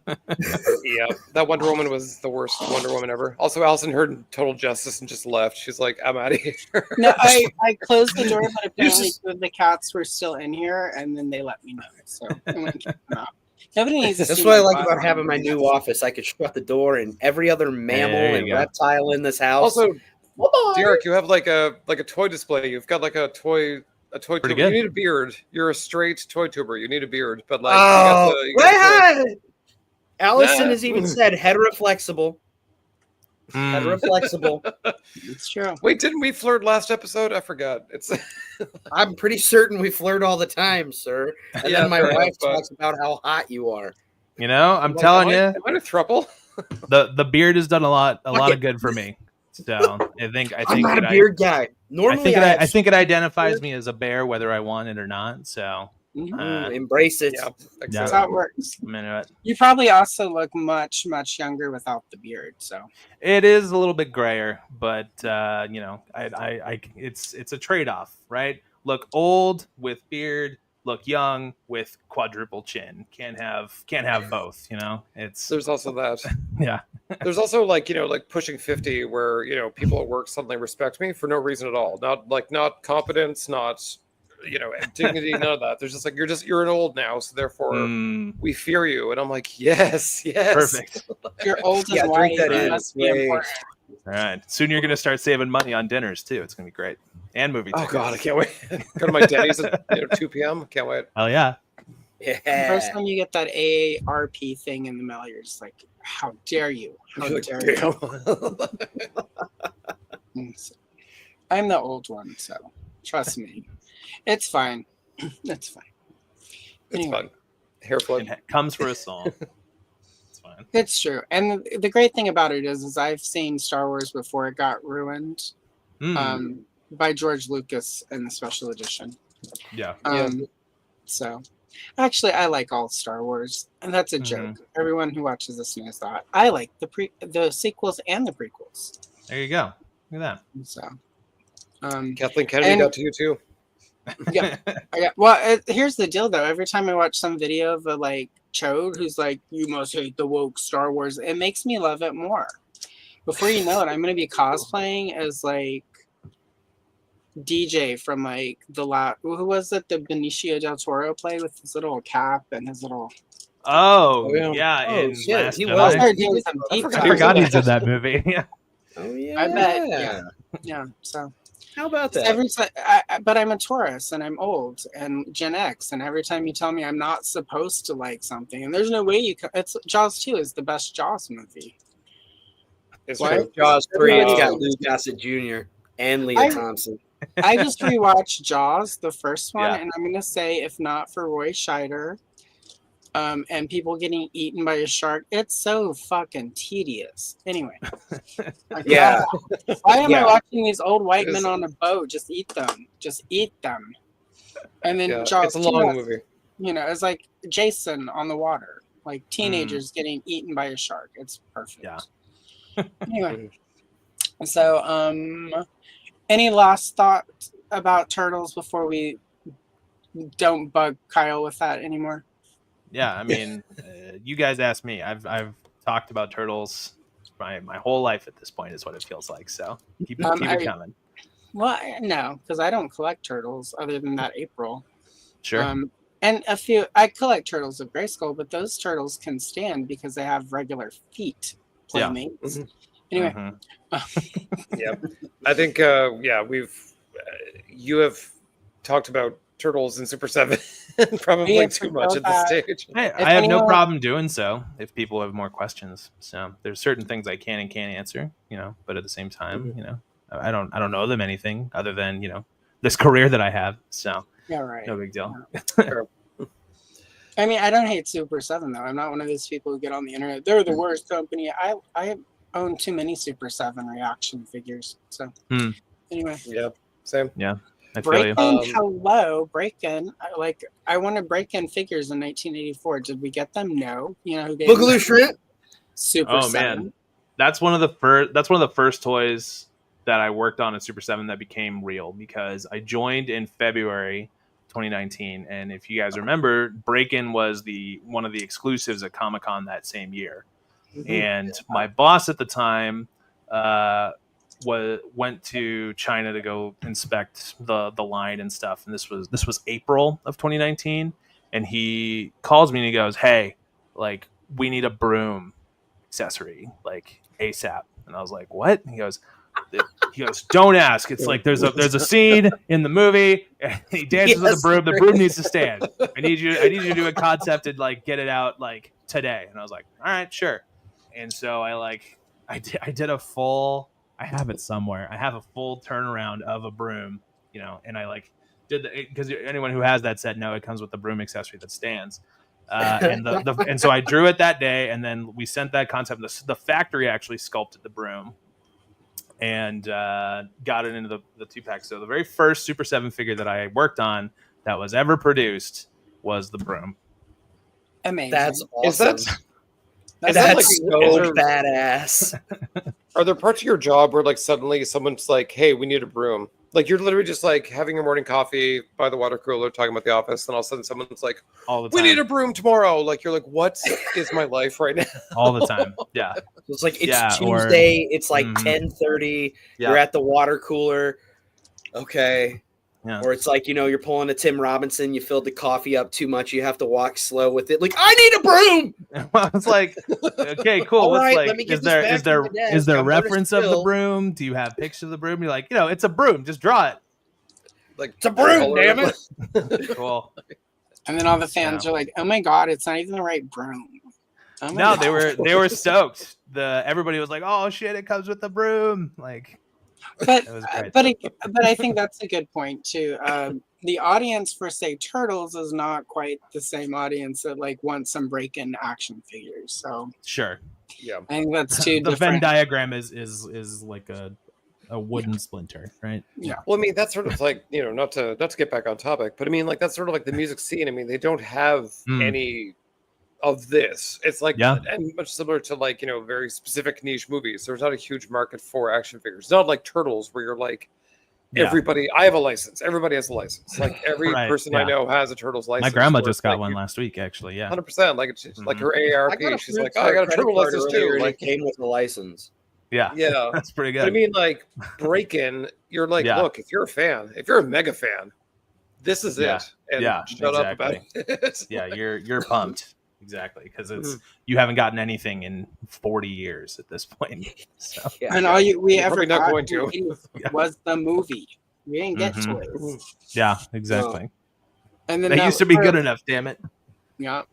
D: Yeah, that Wonder Woman was the worst Wonder Woman ever. Also, Allison heard Total Justice and just left. She's like, I'm out of here.
B: No, I closed the door, but apparently two of the cats were still in here, and then they let me know. So I went and kicked them out. Nobody needs to
E: That's
B: see
E: what I
B: my
E: like
B: butt.
E: about having my new office. I could shut the door and every other mammal
C: There you
E: and
C: go.
E: reptile in this house.
D: Also, Derek, you have like a toy display. You've got like a toy tuber.
C: Pretty
D: You
C: good.
D: need a beard. You're a straight toy tuber. You need a beard. But like,
E: oh,
D: you got the
E: Allison
D: Nah.
E: has even said heteroflexible.
C: Mm.
E: Heteroflexible.
B: It's true.
D: Wait, didn't we flirt last episode? I forgot. It's
E: I'm pretty certain we flirt all the time, sir. And
D: Yeah,
E: then my
D: fair
E: wife
D: enough, but-
E: talks about how hot you are.
C: You know, I'm
D: like,
C: telling you,
D: am I a throuple?
C: the beard has done a lot
E: it.
C: of good for me. So I think
E: I'm not a beard guy. Normally,
C: I think it identifies me as a bear, whether I want it or not. So
E: embrace it.
D: Yeah,
B: That's how it works.
C: I'm into it.
B: You probably also look much, much younger without the beard. So
C: It is a little bit grayer, but you know, it's a trade off, right? Look old with beard, look young with quadruple chin. Can't have both. You know,
D: There's also that.
C: yeah.
D: There's also like, you know, like pushing 50 where, you know, people at work suddenly respect me for no reason at all. Not competence, not, you know, dignity, none of that. There's just like, you're an old now, so therefore we fear you. And I'm like, yes.
C: Perfect.
B: you're old and
E: Yeah,
B: white.
E: drink that
B: It
E: in.
B: must be
E: Way.
B: important.
C: All right. Soon you're gonna start saving money on dinners too. It's gonna be great. And movie
D: Oh
C: tickets.
D: God, I can't wait. Go to my Denny's at 2 p.m. Can't wait.
C: Hell yeah.
B: The
E: Yeah.
B: first time you get that AARP thing in the mail, you're just like, how dare you? How
D: You're like,
B: dare you?
D: damn.
B: I'm the old one, so trust me. It's fine. It's fine.
D: It's
B: Anyway.
D: fun. Hair flip.
C: It comes for us all. It's fine.
B: It's true. And the great thing about it is I've seen Star Wars before it got ruined by George Lucas in the special edition.
C: Yeah.
B: So actually I like all Star Wars, and that's a joke. Everyone who watches this knows that. I like the sequels and the prequels.
C: There you go. Look at
B: So
D: Kathleen Kennedy
B: and-
D: got to you too.
B: yeah. Well, here's the deal though. Every time I watch some video of a like Chode who's like, you must hate the woke Star Wars, it makes me love it more. Before you know it, I'm gonna be cosplaying as like DJ from like who was it, the Benicio del Toro play with his little cap and his little
C: Oh,
D: yeah.
C: yeah.
E: Oh,
C: In
E: shit,
C: Last
E: he
C: Jedi.
E: was.
B: I'll start doing some deep
C: I
B: dives.
C: forgot he did that movie. Yeah.
E: Oh, yeah.
B: I bet. Yeah. So
E: How about that?
B: but I'm a Taurus and I'm old and Gen X, and every time you tell me I'm not supposed to like something, and there's no way you can. It's Jaws 2 is the best Jaws movie.
D: It's
B: Why?
D: true.
E: Jaws 3, it's got
B: Everybody-
E: Lou Gossett Jr. and Leah Thompson.
B: I just rewatched Jaws, the first one,
C: Yeah.
B: and I'm gonna say if not for Roy Scheider, and people getting eaten by a shark, it's so fucking tedious. Anyway, like,
E: Yeah.
B: why am I
E: Yeah.
B: watching these old white
D: It is-
B: men on a boat? Just eat them. Just eat them. And then
D: Yeah,
B: Jaws
D: it's a
B: 2,
D: long movie.
B: you know, it's like Jason on the water, like teenagers getting eaten by a shark. It's perfect.
C: Yeah.
B: Anyway, so any last thought about turtles before we don't bug Kyle with that anymore?
C: Yeah, I mean, you guys asked me. I've talked about turtles my whole life at this point is what it feels like. So keep it coming.
B: Well, no, because I don't collect turtles other than that April.
C: Sure.
B: And a few, I collect turtles of Grayskull, but those turtles can stand because they have regular feet.
C: Yeah.
B: Playmates. Anyway,
D: Yeah, I think you have talked about turtles in Super 7 probably
B: Yeah,
D: too much at this stage.
C: I have no problem doing so if people have more questions. So there's certain things I can and can't answer, you know, but at the same time, you know, I don't know them anything other than, you know, this career that I have. So
B: yeah, right.
C: no big deal.
B: I mean, I don't hate Super 7 though. I'm not one of those people who get on the internet. They're the worst company. I own too many Super 7 reaction figures. So anyway.
D: Yeah, same.
C: Yeah, I feel you.
B: Hello, Break-In. I wanted Break-In figures in 1984. Did we get them? No. You know who gave
E: Boogaloo
B: them?
E: Shrimp?
B: Super
C: Oh
B: 7.
C: man, that's one of the first toys that I worked on at Super 7 that became real, because I joined in February 2019, and if you guys remember, Break-In was one of the exclusives at Comic-Con that same year. And my boss at the time went to China to go inspect the line and stuff, and this was April of 2019, and he calls me and he goes, "Hey, like, we need a broom accessory, like, ASAP." And I was like, "What?" And he goes, "Don't ask. It's like there's a scene in the movie, and he dances with the broom. The broom needs to stand. I need you to do a concept and like get it out like today." And I was like, "All right, sure." And so I did a full. I have it somewhere. I have a full turnaround of a broom, and I like did because anyone who has that set know it comes with the broom accessory that stands. And so I drew it that day, and then we sent that concept. The factory actually sculpted the broom and got it into the 2-pack. So the very first Super 7 figure that I worked on that was ever produced was the broom.
B: Amazing.
E: That's awesome. That's
D: like,
E: so badass.
D: Are there parts of your job where like suddenly someone's like, "Hey, we need a broom"? Like you're literally just like having your morning coffee by the water cooler, talking about the office, and all of a sudden someone's like,
C: all the time,
D: "We need a broom tomorrow." Like you're like, "What is my life right now?"
C: All the time, yeah.
E: It's like it's Tuesday. It's like 10:30. Yeah. You're at the water cooler. Okay. Yeah. Or it's like, you're pulling a Tim Robinson, you filled the coffee up too much, you have to walk slow with it. Like, I need a broom.
C: Well, it's like, okay, cool. What's
E: right,
C: like,
E: let me get
C: is there reference of the broom? Do you have pictures of the broom? You're like, it's a broom. Just draw it.
D: Like,
E: it's a broom, damn it.
C: Cool.
B: And then all the fans are like, "Oh my god, it's not even the right broom."
C: No, they were stoked. Everybody was like, "Oh shit, it comes with the broom!" Like.
B: But I think that's a good point too. The audience for say Turtles is not quite the same audience that like wants some Break-In action figures. So
C: sure,
D: yeah,
B: I think that's too.
C: The
B: different.
C: Venn diagram is like a wooden splinter, right?
B: Yeah.
D: Well, I mean that's sort of like not to get back on topic, but I mean like that's sort of like the music scene. I mean they don't have any of this. It's like and much similar to like very specific niche movies. There's not a huge market for action figures. It's not like Turtles where you're like everybody. I have a license. Everybody has a license. Like every person I know has a Turtles license.
C: My grandma just got one last week, actually. Yeah,
D: 100%. Like it's like her AARP. She's like, I got a Turtle license too.
E: Like it came with a license.
C: Yeah, that's pretty good.
D: But I mean, like Break-In, you're like, look, if you're a fan, if you're a mega fan, this is it. And shut up about it.
C: Yeah, you're pumped. Exactly, because it's you haven't gotten anything in 40 years at this point. So.
B: And all we ever got was the movie. We didn't get toys.
C: Yeah, exactly.
B: And then
C: they used to be good enough. Damn it.
B: Yeah.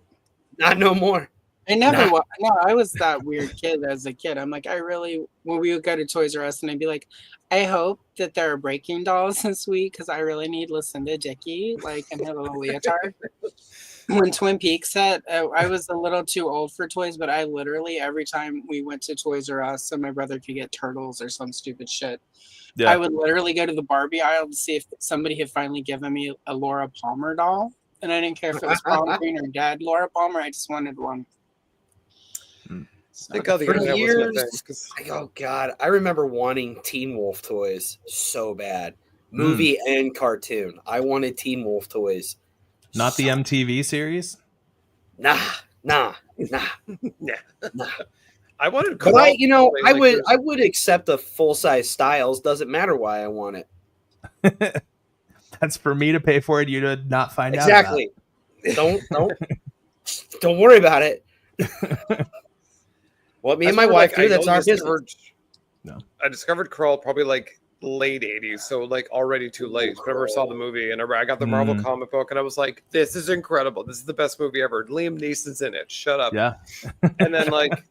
E: Not no more.
B: I never. No, I was that weird kid as a kid. I'm like, when we would go to Toys R Us, and I'd be like, I hope that there are Breaking dolls this week because I really need Lucinda Dickey, like in her little leotard. When Twin Peaks hit, I was a little too old for toys, but I literally every time we went to Toys R Us so my brother could get Turtles or some stupid shit, I would literally go to the Barbie aisle to see if somebody had finally given me a Laura Palmer doll, and I didn't care if it was Palmer Green or Dad Laura Palmer. I just wanted one.
D: Thank God the internet wasn't a thing.
E: Oh God, I remember wanting Teen Wolf toys so bad, movie and cartoon. I wanted Teen Wolf toys.
C: Not the MTV series?
E: Nah.
D: I wanted,
E: but I would accept a full size Styles. Doesn't matter why I want it.
C: That's for me to pay for it. You to not find out.
E: Exactly. Don't worry about it. What me and my wife do, that's our business.
D: I discovered Crawl probably like late 80s, so like already too late. I never saw the movie, and I got the Marvel comic book, and I was like, this is incredible. This is the best movie ever. Liam Neeson's in it. Shut up.
C: Yeah.
D: And then like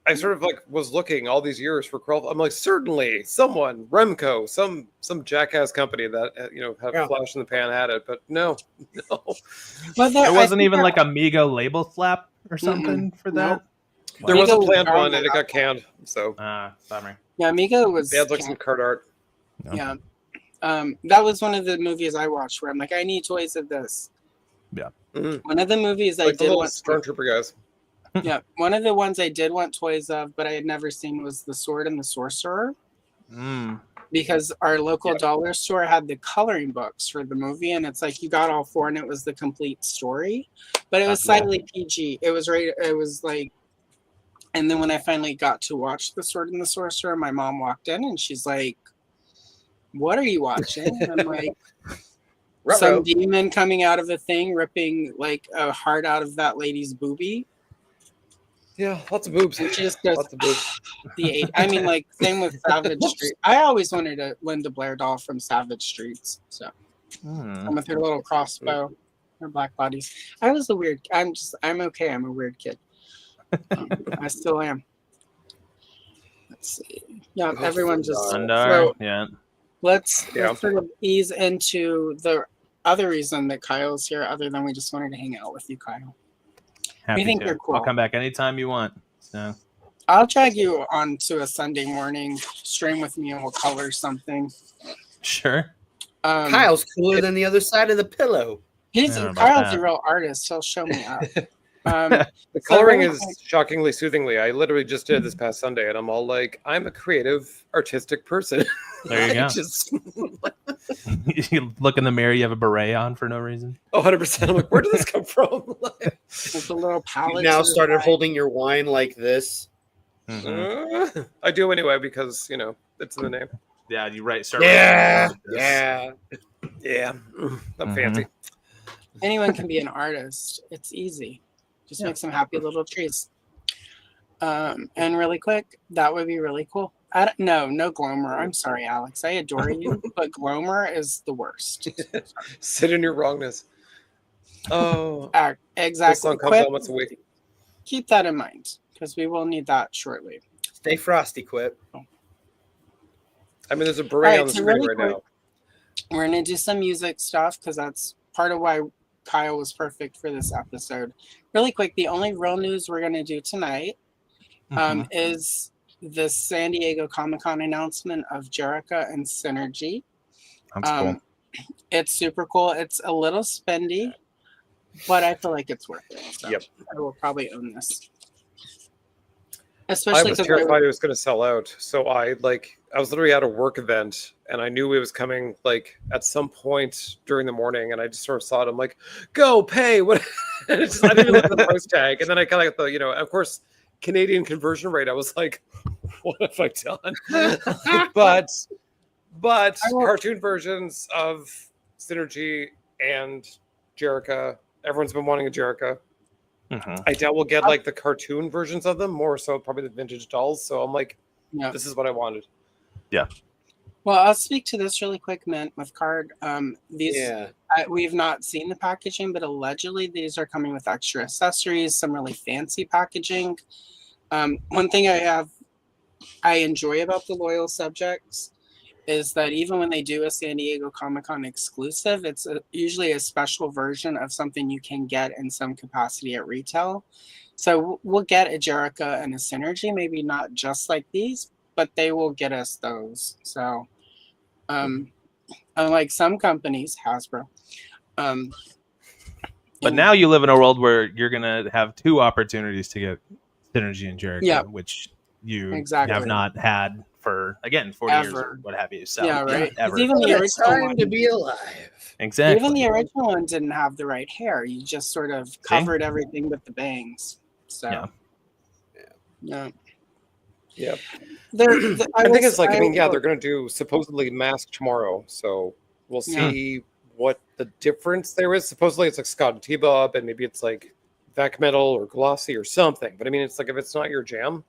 D: I sort of like was looking all these years for Crawl. I'm like, certainly someone, Remco, some jackass company that had flash in the pan had it, but no.
C: Well, there wasn't even like a Mego label flap or something for that.
D: Nope. There was a planned one, and it got canned. So
C: bummer.
B: Yeah, Amigo was.
D: They had like some card art.
B: Yeah, that was one of the movies I watched where I'm like, I need toys of this.
C: Yeah.
B: One of the movies I did want.
D: Stormtrooper guys.
B: Yeah, one of the ones I did want toys of, but I had never seen was The Sword and the Sorcerer. because our local dollar store had the coloring books for the movie, and it's like you got all 4 and it was the complete story, but it was slightly PG. It was like, and then when I finally got to watch The Sword and the Sorcerer, my mom walked in and she's like, "What are you watching?" And I'm like, some demon coming out of a thing, ripping like a heart out of that lady's boobie.
D: Yeah, lots of boobs.
B: And she just goes,
D: lots of boobs.
B: I mean, like, same with Savage Street. I always wanted a Linda Blair doll from Savage Streets. So, and with her little crossbow, her black bodies. I was a weird. I'm okay. I'm a weird kid. I still am. Let's see. Yeah, everyone just. So let's sort of ease into the other reason that Kyle's here, other than we just wanted to hang out with you, Kyle.
C: Happy
B: we think
C: to.
B: you're cool.
C: I'll come back anytime you want. So
B: I'll drag you onto a Sunday morning stream with me and we'll color something.
C: Sure.
E: Kyle's cooler than the other side of the pillow.
B: Kyle's a real artist. He'll show me up.
D: The coloring is shockingly soothingly. I literally just did this past Sunday, and I'm all like, I'm a creative, artistic person.
C: There you go. You look in the mirror, you have a beret on for no reason.
D: 100%. I'm like, where did this come from?
B: With a little palette.
E: You now started holding your wine like this.
D: I do anyway because it's in the name.
C: Yeah, you right.
E: Yeah.
D: I'm fancy.
B: Anyone can be an artist. It's easy. Just make some happy little trees. And really quick, that would be really cool. No Glomer. I'm sorry, Alex. I adore you, but Glomer is the worst.
D: Sit in your wrongness. Oh,
B: exactly.
D: This song comes on once a week.
B: Keep that in mind because we will need that shortly.
E: Stay frosty, Quip.
D: I mean, there's a beret on the screen right now.
B: We're gonna do some music stuff because that's part of why Kyle was perfect for this episode. Really quick, the only real news we're going to do tonight is the San Diego Comic-Con announcement of Jerica and Synergy.
C: That's cool.
B: It's super cool. It's a little spendy, but I feel like it's worth it. So I will probably own this. Especially
D: I was terrified it was going to sell out. So I was literally at a work event and I knew it was coming at some point during the morning, and I just sort of saw it. I'm like, go pay. What? I didn't even look at the price tag. And then I kind of got the, of course, Canadian conversion rate. I was like, what have I done? but cartoon versions of Synergy and Jerica. Everyone's been wanting a Jerica. I doubt we'll get the cartoon versions of them, more so probably the vintage dolls. So I'm like, this is what I wanted.
C: Yeah.
B: Well, I'll speak to this really quick, Mint, with card. We've not seen the packaging, but allegedly these are coming with extra accessories, some really fancy packaging. One thing I enjoy about the loyal subjects is that even when they do a San Diego Comic-Con exclusive, it's usually a special version of something you can get in some capacity at retail. So we'll get a Jerica and a Synergy, maybe not just like these, but they will get us those. So unlike some companies, Hasbro.
C: But now you live in a world where you're going to have 2 opportunities to get Synergy and Jerica, which you have not had for, again, 40 years or what have you. So,
B: right.
C: Ever.
B: Even the original one,
E: to be alive.
C: Exactly.
B: Even the original one didn't have the right hair. You just sort of covered everything with the bangs. So, yeah.
D: I think it's they're going to do supposedly Mask tomorrow. So we'll see what the difference there is. Supposedly it's Scott and T-Bob, and maybe it's Vac Metal or Glossy or something. But I mean, it's if it's not your jam,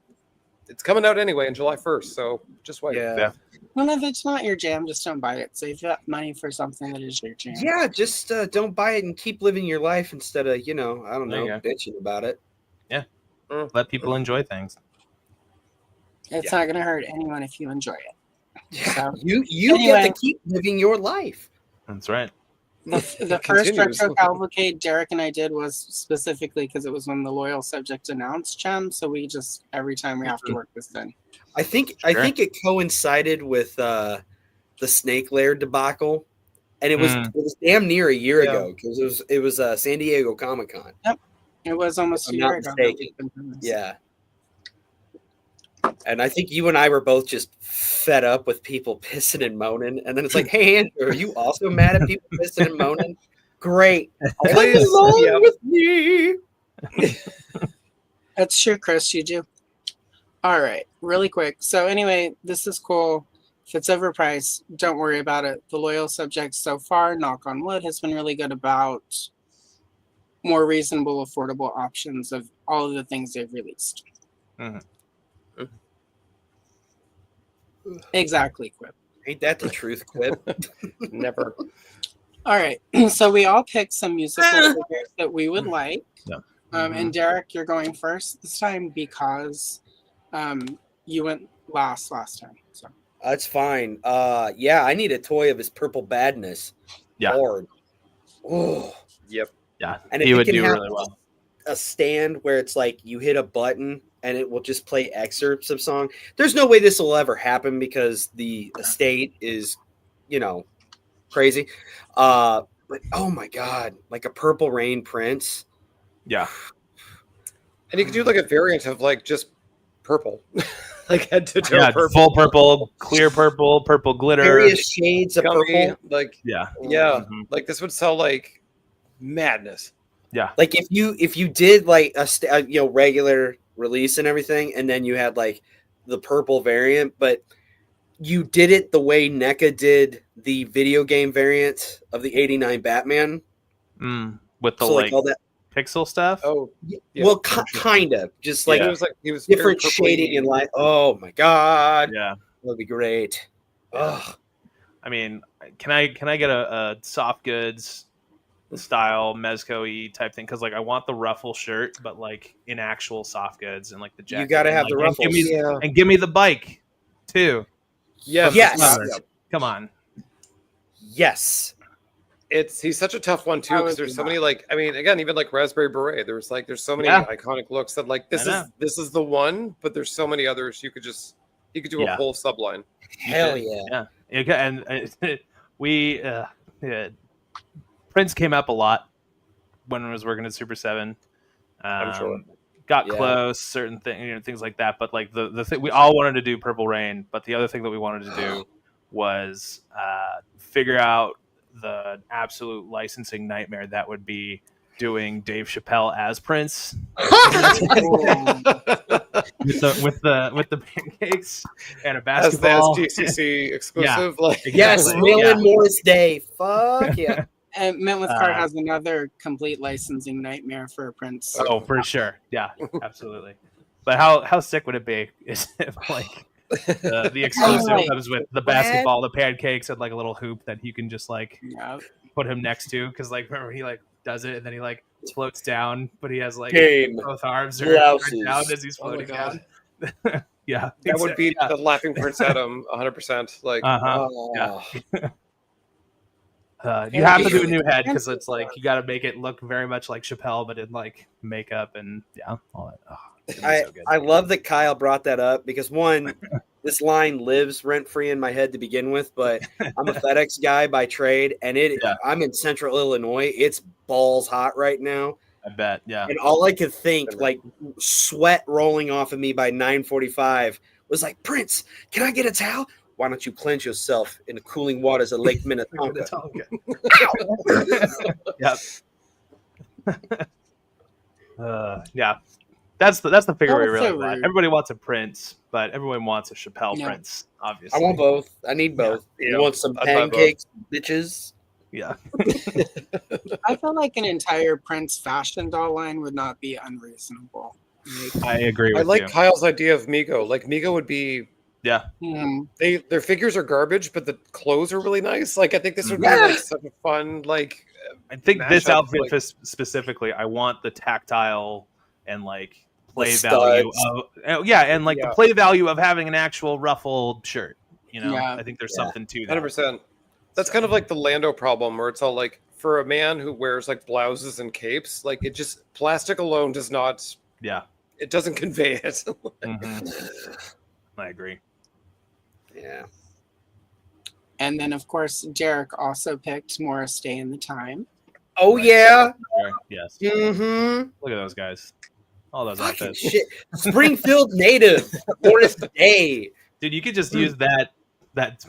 D: it's coming out anyway on July 1st. So just wait.
E: Yeah.
B: Well, if it's not your jam, just don't buy it. Save that money for something that is your jam.
E: Yeah, just don't buy it and keep living your life instead of, bitching about it.
C: Yeah. Let people enjoy things.
B: It's not going to hurt anyone if you enjoy it.
E: Yeah, so, you get to keep living your life.
C: That's right.
B: The first retro cavalcade Derek and I did was specifically because it was when the loyal subject announced Chem. So we just every time we have to work this in.
E: I think it coincided with the Snake Lair debacle, and it was damn near a year ago because it was San Diego Comic-Con.
B: Yep, it was almost a year ago.
E: Yeah. And I think you and I were both just fed up with people pissing and moaning. And then it's like, hey, Andrew, are you also mad at people pissing and moaning? Great. Come along with me.
B: That's true, Chris. You do. All right, really quick. So anyway, this is cool. If it's overpriced, don't worry about it. The loyal subjects so far, knock on wood, has been really good about more reasonable, affordable options of all of the things they've released.
C: Mm-hmm.
B: Exactly, Quip.
E: Ain't that the truth, Quip?
D: Never.
B: All right, so we all picked some musical figures that we would like.
C: Yeah.
B: And Derek, you're going first this time because you went last time. So
E: That's fine. Yeah, I need a toy of his purple badness.
C: Yeah.
E: Lord. Oh.
D: Yep.
C: Yeah.
E: And if
C: he would
E: can
C: do
E: have
C: really well.
E: a stand where it's like you hit a button and it will just play excerpts of song. There's no way this will ever happen because the estate is, crazy. But oh my God, like a Purple Rain Prince.
C: Yeah.
D: And you could do like a variant of like just purple, like head to toe purple,
C: full purple, clear purple, purple glitter,
E: various shades of
D: gummy,
E: purple.
D: like
C: yeah.
D: Like this would sell like madness.
C: Yeah.
E: Like if you did like a regular release and everything, and then you had like the purple variant, but you did it the way NECA did the video game variant of the '89 Batman.
C: With the all that pixel stuff.
D: Oh,
E: yeah. Well, kind of just like
D: he was
E: different shading and like. Oh my God.
C: Yeah,
E: that'd be great. Ugh.
C: I mean, can I get a soft goods style Mezco-y type thing? Because like I want the ruffle shirt, but like in actual soft goods and like the jacket.
E: You got to have the ruffles.
C: And give me the bike too.
E: Yes.
C: Come on.
E: Yes.
D: He's such a tough one too because there's so many again even like Raspberry Beret there's so many iconic looks that like this is the one, but there's so many others you could do a whole subline.
E: Hell yeah.
C: And we Prince came up a lot when I was working at Super 7.
D: I'm sure
C: got close, certain things, things like that. But like the thing we all wanted to do Purple Rain, but the other thing that we wanted to do was figure out the absolute licensing nightmare that would be doing Dave Chappelle as Prince with the pancakes and a basketball.
D: As the SDCC exclusive,
E: yes, Millen Morris Day. Fuck yeah.
B: And Mint with Card has another complete licensing nightmare for Prince.
C: Oh, for sure. Yeah, absolutely. But how sick would it be if like the exclusive comes with the basketball, the pancakes, and like a little hoop that you can just like put him next to? Because like remember he like does it and then he like floats down, but he has like both arms are down as he's floating down. Yeah,
D: that would be the laughing Prince Adam 100%. Like,
C: you have to do a new head because it's like you got to make it look very much like Chappelle, but in like makeup and all that. Oh,
E: I love that Kyle brought that up because one, this line lives rent free in my head to begin with, but I'm a FedEx guy by trade, and I'm in Central Illinois. It's balls hot right now.
C: I bet, yeah.
E: And all I could think, like sweat rolling off of me by 9:45, was like, Prince, can I get a towel? Why don't you cleanse yourself in the cooling waters of Lake Minnetonka?
C: Yep. Yeah. That's the figure we really want. Everybody wants a Prince, but everyone wants a Chappelle Prince, obviously.
E: I want both. I need both. You want some pancakes, bitches?
C: Yeah.
B: I feel like an entire Prince fashion doll line would not be unreasonable.
C: I agree with you.
D: I like Kyle's idea of Migo. Like Migo would be their figures are garbage, but the clothes are really nice. Like I think this would be like such a fun like
C: I think this outfit specifically, I want the tactile and like play value of the play value of having an actual ruffled shirt. I think there's something to that.
D: 100%. That's kind of like the Lando problem, where it's all like for a man who wears like blouses and capes, like it just plastic alone does not.
C: Yeah,
D: it doesn't convey it.
C: Mm-hmm. I agree.
E: Yeah.
B: And then of course Derek also picked Morris Day in the Time.
E: Oh yeah.
C: Yes.
E: Mm-hmm.
C: Look at those guys. All those
E: Fucking
C: outfits.
E: shit. Springfield native. Morris Day.
C: Dude, you could just use that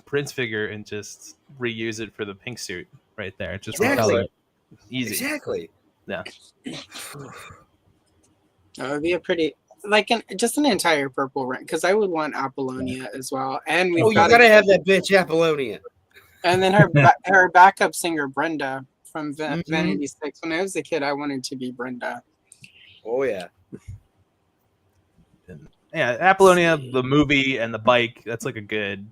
C: Prince figure and just reuse it for the pink suit right there. Just recolor it. Easy.
E: Exactly.
C: Yeah.
B: That would be a pretty just an entire purple ring because I would want Apollonia as well. And
E: you gotta have that bitch Apollonia.
B: And then her backup singer Brenda from Vanity 6. When I was a kid, I wanted to be Brenda.
E: Oh yeah.
C: Yeah, Apollonia, the movie, and the bike. That's like a good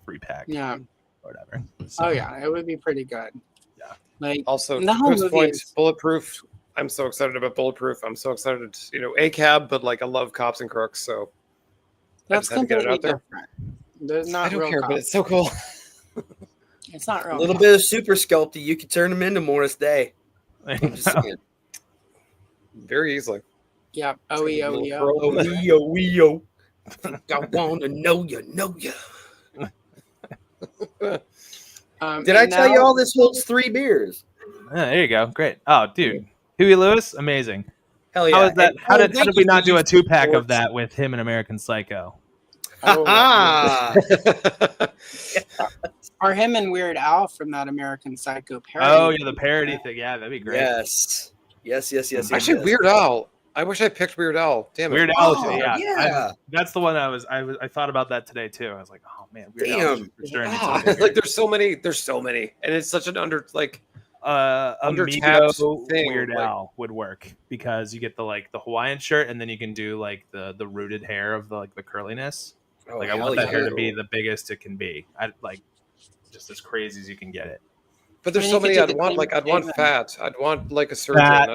C: free pack.
B: Yeah.
C: Or whatever. So,
B: oh yeah, it would be pretty good.
C: Yeah.
B: Like
D: also
B: the whole movie
D: point,
B: is...
D: Bulletproof. I'm so excited about Bulletproof. I'm so excited. A cab, but like I love cops and crooks, so
B: that's completely different. There's not.
D: I don't
B: real
D: care,
B: cops.
D: but it's so cool.
B: It's not real.
E: A little bit of super sculpty, you could turn them into Morris Day.
D: Very easily.
B: Yeah.
E: Oh, I wanna know you. Did I tell you all this holds 3 beers?
C: There you go. Great. Oh, dude. Huey Lewis, amazing.
E: Hell yeah.
C: How is that? How did we not do a 2-pack of that with him and American Psycho?
B: Or him and Weird Al from that American Psycho parody.
C: Oh, yeah, the parody thing. Yeah, that'd be great.
E: Yes.
D: Actually, Weird Al. I wish I picked Weird Al. Damn it.
C: Weird Al. Yeah. That's the one I thought about that today too. I was like, oh man, Weird Al.
D: Like there's so many, and it's such an undertapped thing.
C: Weird Al would work because you get the Hawaiian shirt and then you can do like the rooted hair of the curliness.
E: Oh,
C: I want that hair to be the biggest it can be. I'd like just as crazy as you can get it.
D: But there's so many I'd want fat. I'd want like a surgeon.
C: I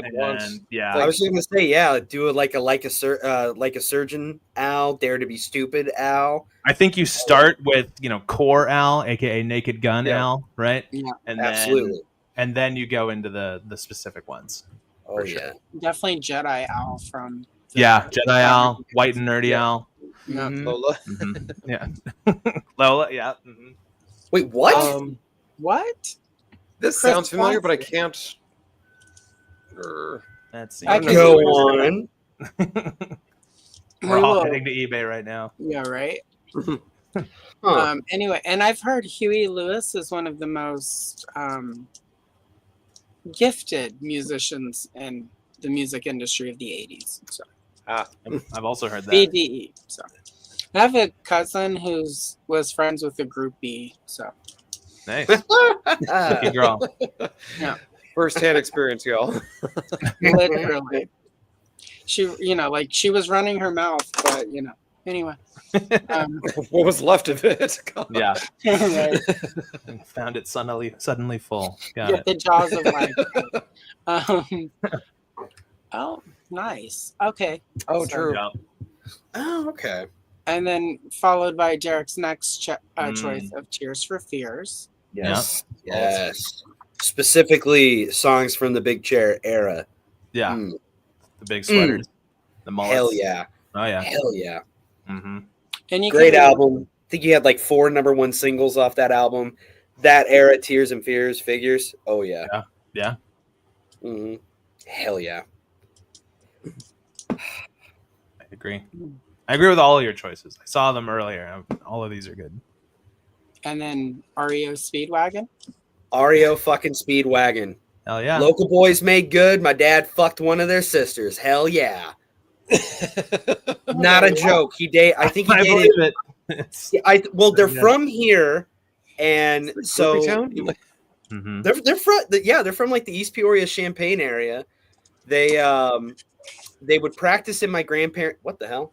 E: was just gonna say, do it like a surgeon Al, Dare to Be Stupid Al.
C: I think you start with Core Al, aka Naked Gun Al, right?
B: Yeah,
E: absolutely.
C: And then you go into the specific ones.
E: Oh yeah,
B: definitely Jedi Al from.
C: Jedi Al, White and Nerdy Al.
B: Yeah.
D: Lola.
C: Yeah, Lola. Yeah.
E: Wait, what?
B: What?
D: This sounds familiar, but I can't.
C: That's
E: I can go on.
C: We're all heading to eBay right now.
B: Yeah, right. Anyway, and I've heard Huey Lewis is one of the most gifted musicians in the music industry of the 80s. So.
C: I've also heard that.
B: BDE. So I have a cousin was friends with a groupie. So.
C: Nice. Good girl.
B: Yeah.
D: First-hand experience, y'all.
B: Literally. She was running her mouth, but anyway.
D: What was left of it? God.
C: Yeah.
B: Right.
C: Found it suddenly full.
B: Get the jaws of life. Oh, nice. Okay.
D: Oh, true.
C: Yeah.
E: Oh, okay.
B: And then followed by Derek's next choice of Tears for Fears.
E: Yes. Yeah. Yes. Specifically, songs from the Big Chair era.
C: Yeah. The big sweaters. The mullets.
E: Hell yeah.
C: Oh, yeah.
E: Hell yeah.
C: Mm-hmm.
B: And
E: great album. I think you had like 4 #1 singles off that album. That era, Tears and Fears, Figures. Oh, yeah.
C: Yeah.
E: Mm-hmm. Hell yeah.
C: I agree. I agree with all of your choices. I saw them earlier. All of these are good.
B: And then REO Speedwagon.
E: REO fucking Speedwagon.
C: Hell yeah.
E: Local boys made good. My dad fucked one of their sisters. Hell yeah. Not a joke. I think he dated. They're from here, and so
C: mm-hmm.
E: they're from like the East Peoria Champaign area. They would practice in my grandparents. What the hell?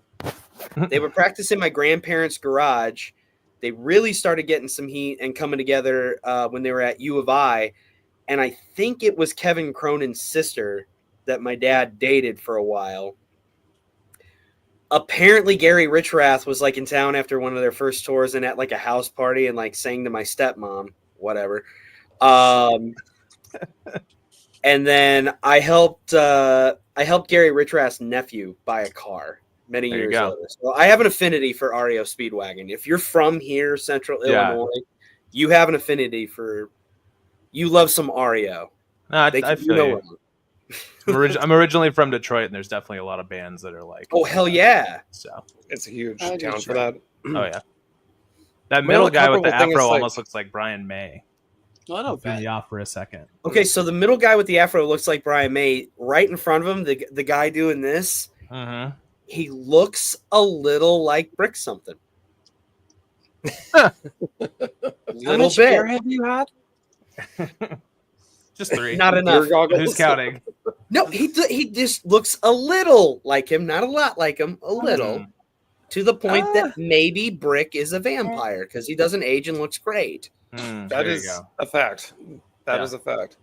E: They would practice in my grandparents' garage. They really started getting some heat and coming together when they were at U of I. And I think it was Kevin Cronin's sister that my dad dated for a while. Apparently, Gary Richrath was like in town after one of their first tours and at like a house party and like sang to my stepmom, whatever. And then I helped Gary Richrath's nephew buy a car many years later. So I have an affinity for REO Speedwagon. If you're from here, Central Illinois, you have an affinity for. You love some REO.
C: No, I feel you. I'm originally from Detroit, and there's definitely a lot of bands that are like.
E: Oh hell yeah!
C: So
D: it's a huge town for that.
C: Oh yeah. That middle guy with the afro almost looks like Brian May.
B: A little bit.
C: Threw me off for a second.
E: Okay, so the middle guy with the afro looks like Brian May. Right in front of him, the guy doing this, he looks a little like Brick something.
B: How much beer have you had?
C: Just 3.
E: Not enough.
C: Who's counting?
E: No, he just looks a little like him, not a lot like him, a little. To the point that maybe Brick is a vampire because he doesn't age and looks great.
D: That is a fact. That is a fact.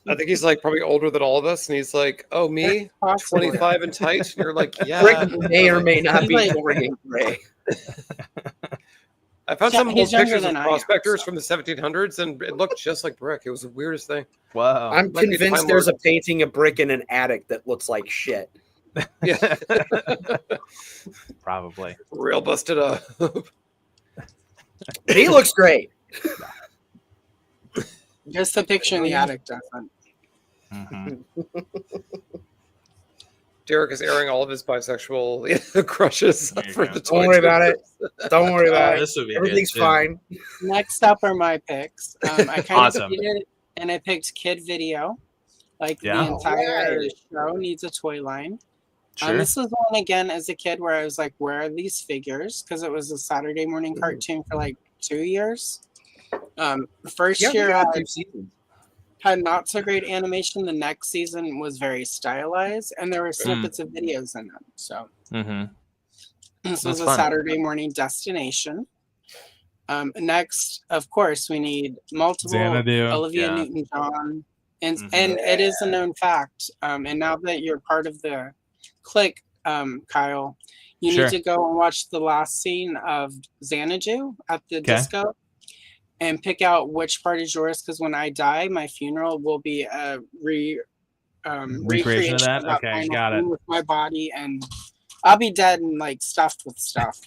D: I think he's like probably older than all of us, and he's like, "Oh, me, 25 and tight." And you're like, "Yeah."
E: Brick may or may not be Dorian Gray.
D: I found some old pictures of prospectors from the 1700s, and it looked just like Brick. It was the weirdest thing.
C: Wow.
E: I'm convinced there's a painting of Brick in an attic that looks like shit.
D: Yeah.
C: Probably.
D: Real busted up.
E: He looks great.
B: Just the picture in the attic doesn't.
D: Derek is airing all of his bisexual crushes for the
E: Don't worry about it. Don't worry about it. Everything's fine.
B: Next up are my picks. I kind of cheated, and I picked Kid Video. Like the entire show needs a toy line.
C: Sure.
B: This was one again as a kid where I was like, where are these figures? Because it was a Saturday morning cartoon for like 2 years. First year had not so great animation. The next season was very stylized, and there were snippets of videos in them. So this was a Saturday morning destination. Next, of course, we need multiple Olivia Newton-John, and it is a known fact. And now that you're part of the clique, Kyle, you need to go and watch the last scene of Xanadu at the disco and pick out which part is yours, because when I die, my funeral will be a recreation of that.
C: Okay, got it.
B: With my body, and I'll be dead and like stuffed with stuff.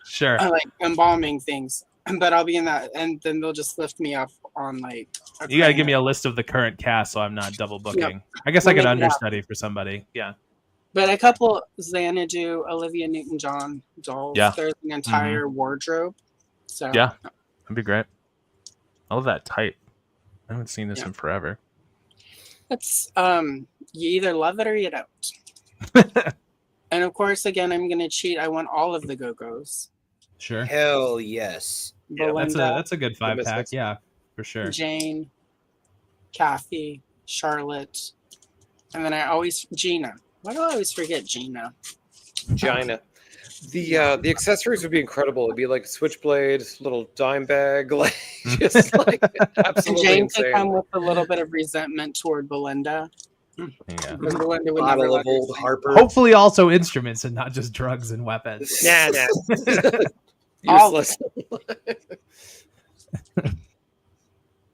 C: Sure.
B: Like embalming things, but I'll be in that, and then they'll just lift me up on like.
C: You gotta give me a list of the current cast, so I'm not double booking. Yep. I guess I could understudy for somebody. Yeah.
B: But a couple Xanadu, Olivia Newton-John dolls.
C: Yeah.
B: There's an entire wardrobe. So
C: yeah, that'd be great. I love that type. I haven't seen this in forever.
B: It's you either love it or you don't. And of course, again, I'm gonna cheat. I want all of the Go-Go's.
C: Sure.
E: Hell yes.
B: Belinda,
C: that's a good 5-pack. Yeah, for sure.
B: Jane, Kathy, Charlotte, and then Gina. Why do I always forget Gina?
D: Gina. The accessories would be incredible. It'd be like a switchblade, little dime bag, like just like absolutely
B: Jane
D: insane.
B: could come with a little bit of resentment toward Belinda.
C: Yeah.
B: Belinda would never let
E: old Harper.
C: Hopefully, also instruments and not just drugs and weapons.
D: Nah. Useless.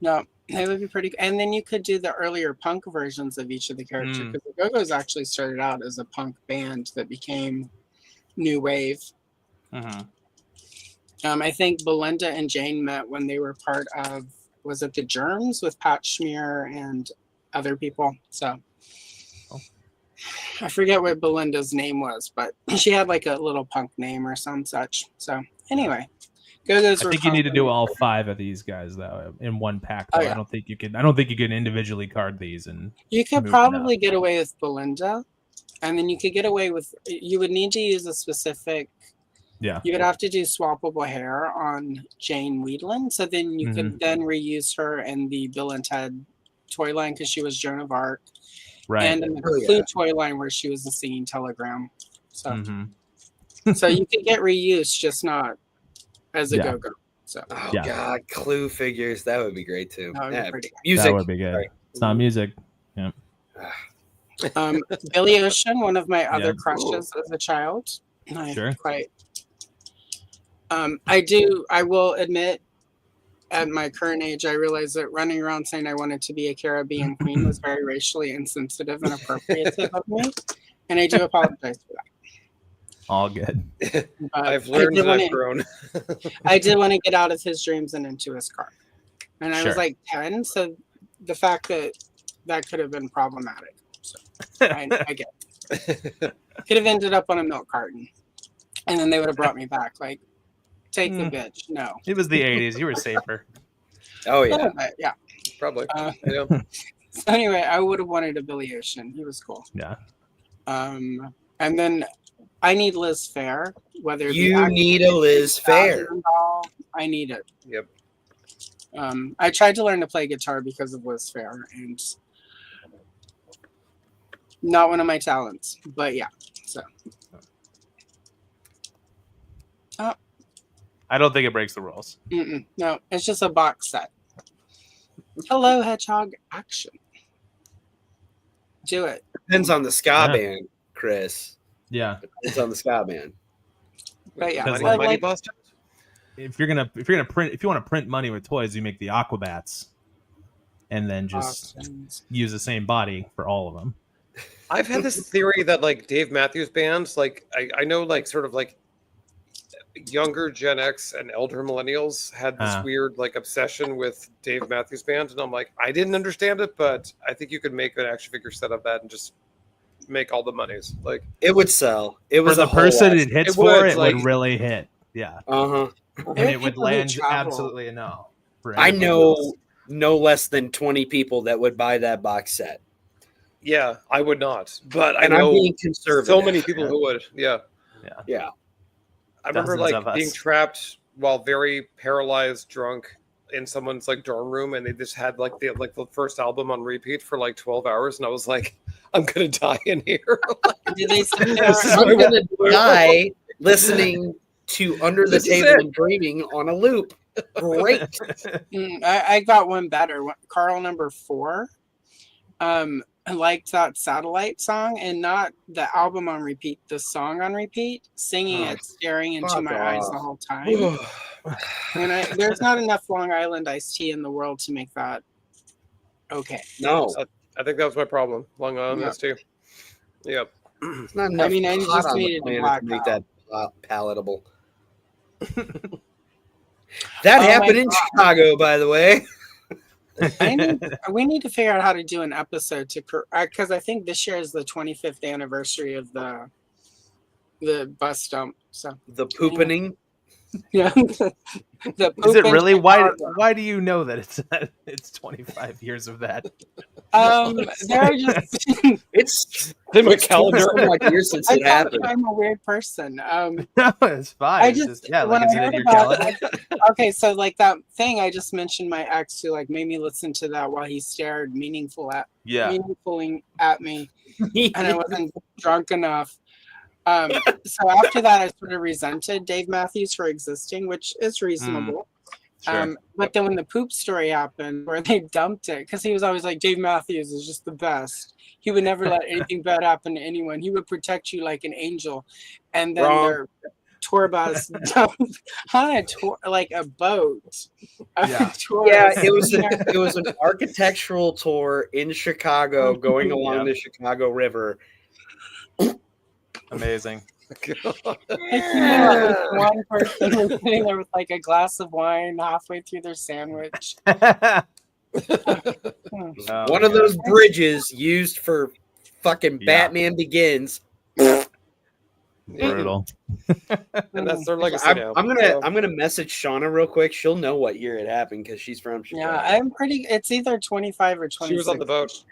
B: No, they would be pretty. And then you could do the earlier punk versions of each of the characters, because the Go-Go's actually started out as a punk band that became new wave. I think Belinda and Jane met when they were part of, was it the Germs with Pat Schmier and other people? So I forget what Belinda's name was, but she had like a little punk name or some such. So anyway, Go-Go's.
C: I think you need to do all 5 of these guys though in one pack. Though. I don't think you can individually card these, and
B: you could probably get away with Belinda. And then you could get away with, you would need to use a specific, you would have to do swappable hair on Jane Weedland. So then you could then reuse her in the Bill and Ted toy line because she was Joan of Arc.
C: Right.
B: And in the Clue toy line where she was the singing telegram. So, so you could get reused, just not as a Go-Go. So.
E: Oh, God, Clue figures. That would be great too.
B: That would be pretty good.
E: Music.
C: That would be good. Sorry. It's not music. Yeah.
B: Billy Ocean, one of my other crushes as a child. I will admit, at my current age, I realize that running around saying I wanted to be a Caribbean queen was very racially insensitive and appropriative of me, and I do apologize for that.
C: All good.
D: I've learned and I've grown.
B: I did want to get out of his dreams and into his car, and I was like 10, so the fact that that could have been problematic. So I get it. Could have ended up on a milk carton, and then they would have brought me back. Like, take the bitch. No,
C: It was the 80s. You were safer.
E: Oh yeah,
B: yeah,
D: Probably. Yeah.
B: So anyway, I would have wanted a Billy Ocean. He was cool.
C: Yeah.
B: And then I need Liz Fair. Whether
E: you need a Liz Fair.
B: I need it.
D: Yep.
B: I tried to learn to play guitar because of Liz Fair, and not one of my talents. But yeah, so.
C: I don't think it breaks the rules.
B: No, it's just a box set. Hello, Hedgehog Action. Do it.
E: Depends on the ska band, Chris.
C: Yeah.
E: Depends on the ska band.
B: But yeah,
D: money busters?
C: If you want to print money with toys, you make the Aquabats, and then just use the same body for all of them.
D: I've had this theory that like Dave Matthews bands, like I know like sort of like younger Gen X and elder millennials had this weird like obsession with Dave Matthews Band, and I'm like, I didn't understand it, but I think you could make an action figure set of that and just make all the monies. Like
E: it would sell. It was
C: for the person it hits for. It would really hit. Yeah. And it would land absolutely no.
E: I know no less than 20 people that would buy that box set.
D: Yeah, I would not, but
E: and
D: I know
E: I'm being conservative.
D: So many people who would. Yeah. I remember
C: Dozens
D: like being trapped while very paralyzed, drunk in someone's like dorm room, and they just had like the first album on repeat for like 12 hours, and I was like, I'm gonna die in here.
B: Did they say
E: I'm gonna die listening to Under the Table and Dreaming on a loop. Great.
B: I got one better. Carl number 4. I liked that Satellite song, and not the album on repeat, the song on repeat, singing it, staring into my eyes the whole time. And there's not enough Long Island iced tea in the world to make that okay.
E: No.
D: I think that was my problem. Long Island iced tea. Yep.
E: It's not enough.
B: I mean, I just needed to
E: make that palatable. That happened in Chicago, by the way.
B: We need to figure out how to do an episode because I think this year is the 25th anniversary of the bus dump. So
E: the poopening.
B: Yeah.
C: Is it really? Why do you know that it's 25 years of that?
B: They're just
E: it's in my calendar. So much years since it happened.
B: I'm a weird person.
C: No, it's fine. It's just, like it's in your calendar.
B: Okay, so like that thing I just mentioned, my ex who like made me listen to that while he stared meaningfully at me, and I wasn't drunk enough. So after that, I sort of resented Dave Matthews for existing, which is reasonable. Sure. But then when the poop story happened, where they dumped it, because he was always like, Dave Matthews is just the best. He would never let anything bad happen to anyone. He would protect you like an angel. And then their tour bus dumped on like a boat.
E: It was an architectural tour in Chicago going along the Chicago River.
C: Amazing.
B: One person was sitting there with like a glass of wine halfway through their sandwich.
E: One of those bridges used for fucking Batman Begins.
C: Brutal.
D: And that's their legacy now.
E: I'm gonna message Shauna real quick. She'll know what year it happened because she's from Chicago.
B: Yeah, it's either 25 or 26.
D: She was on the boat.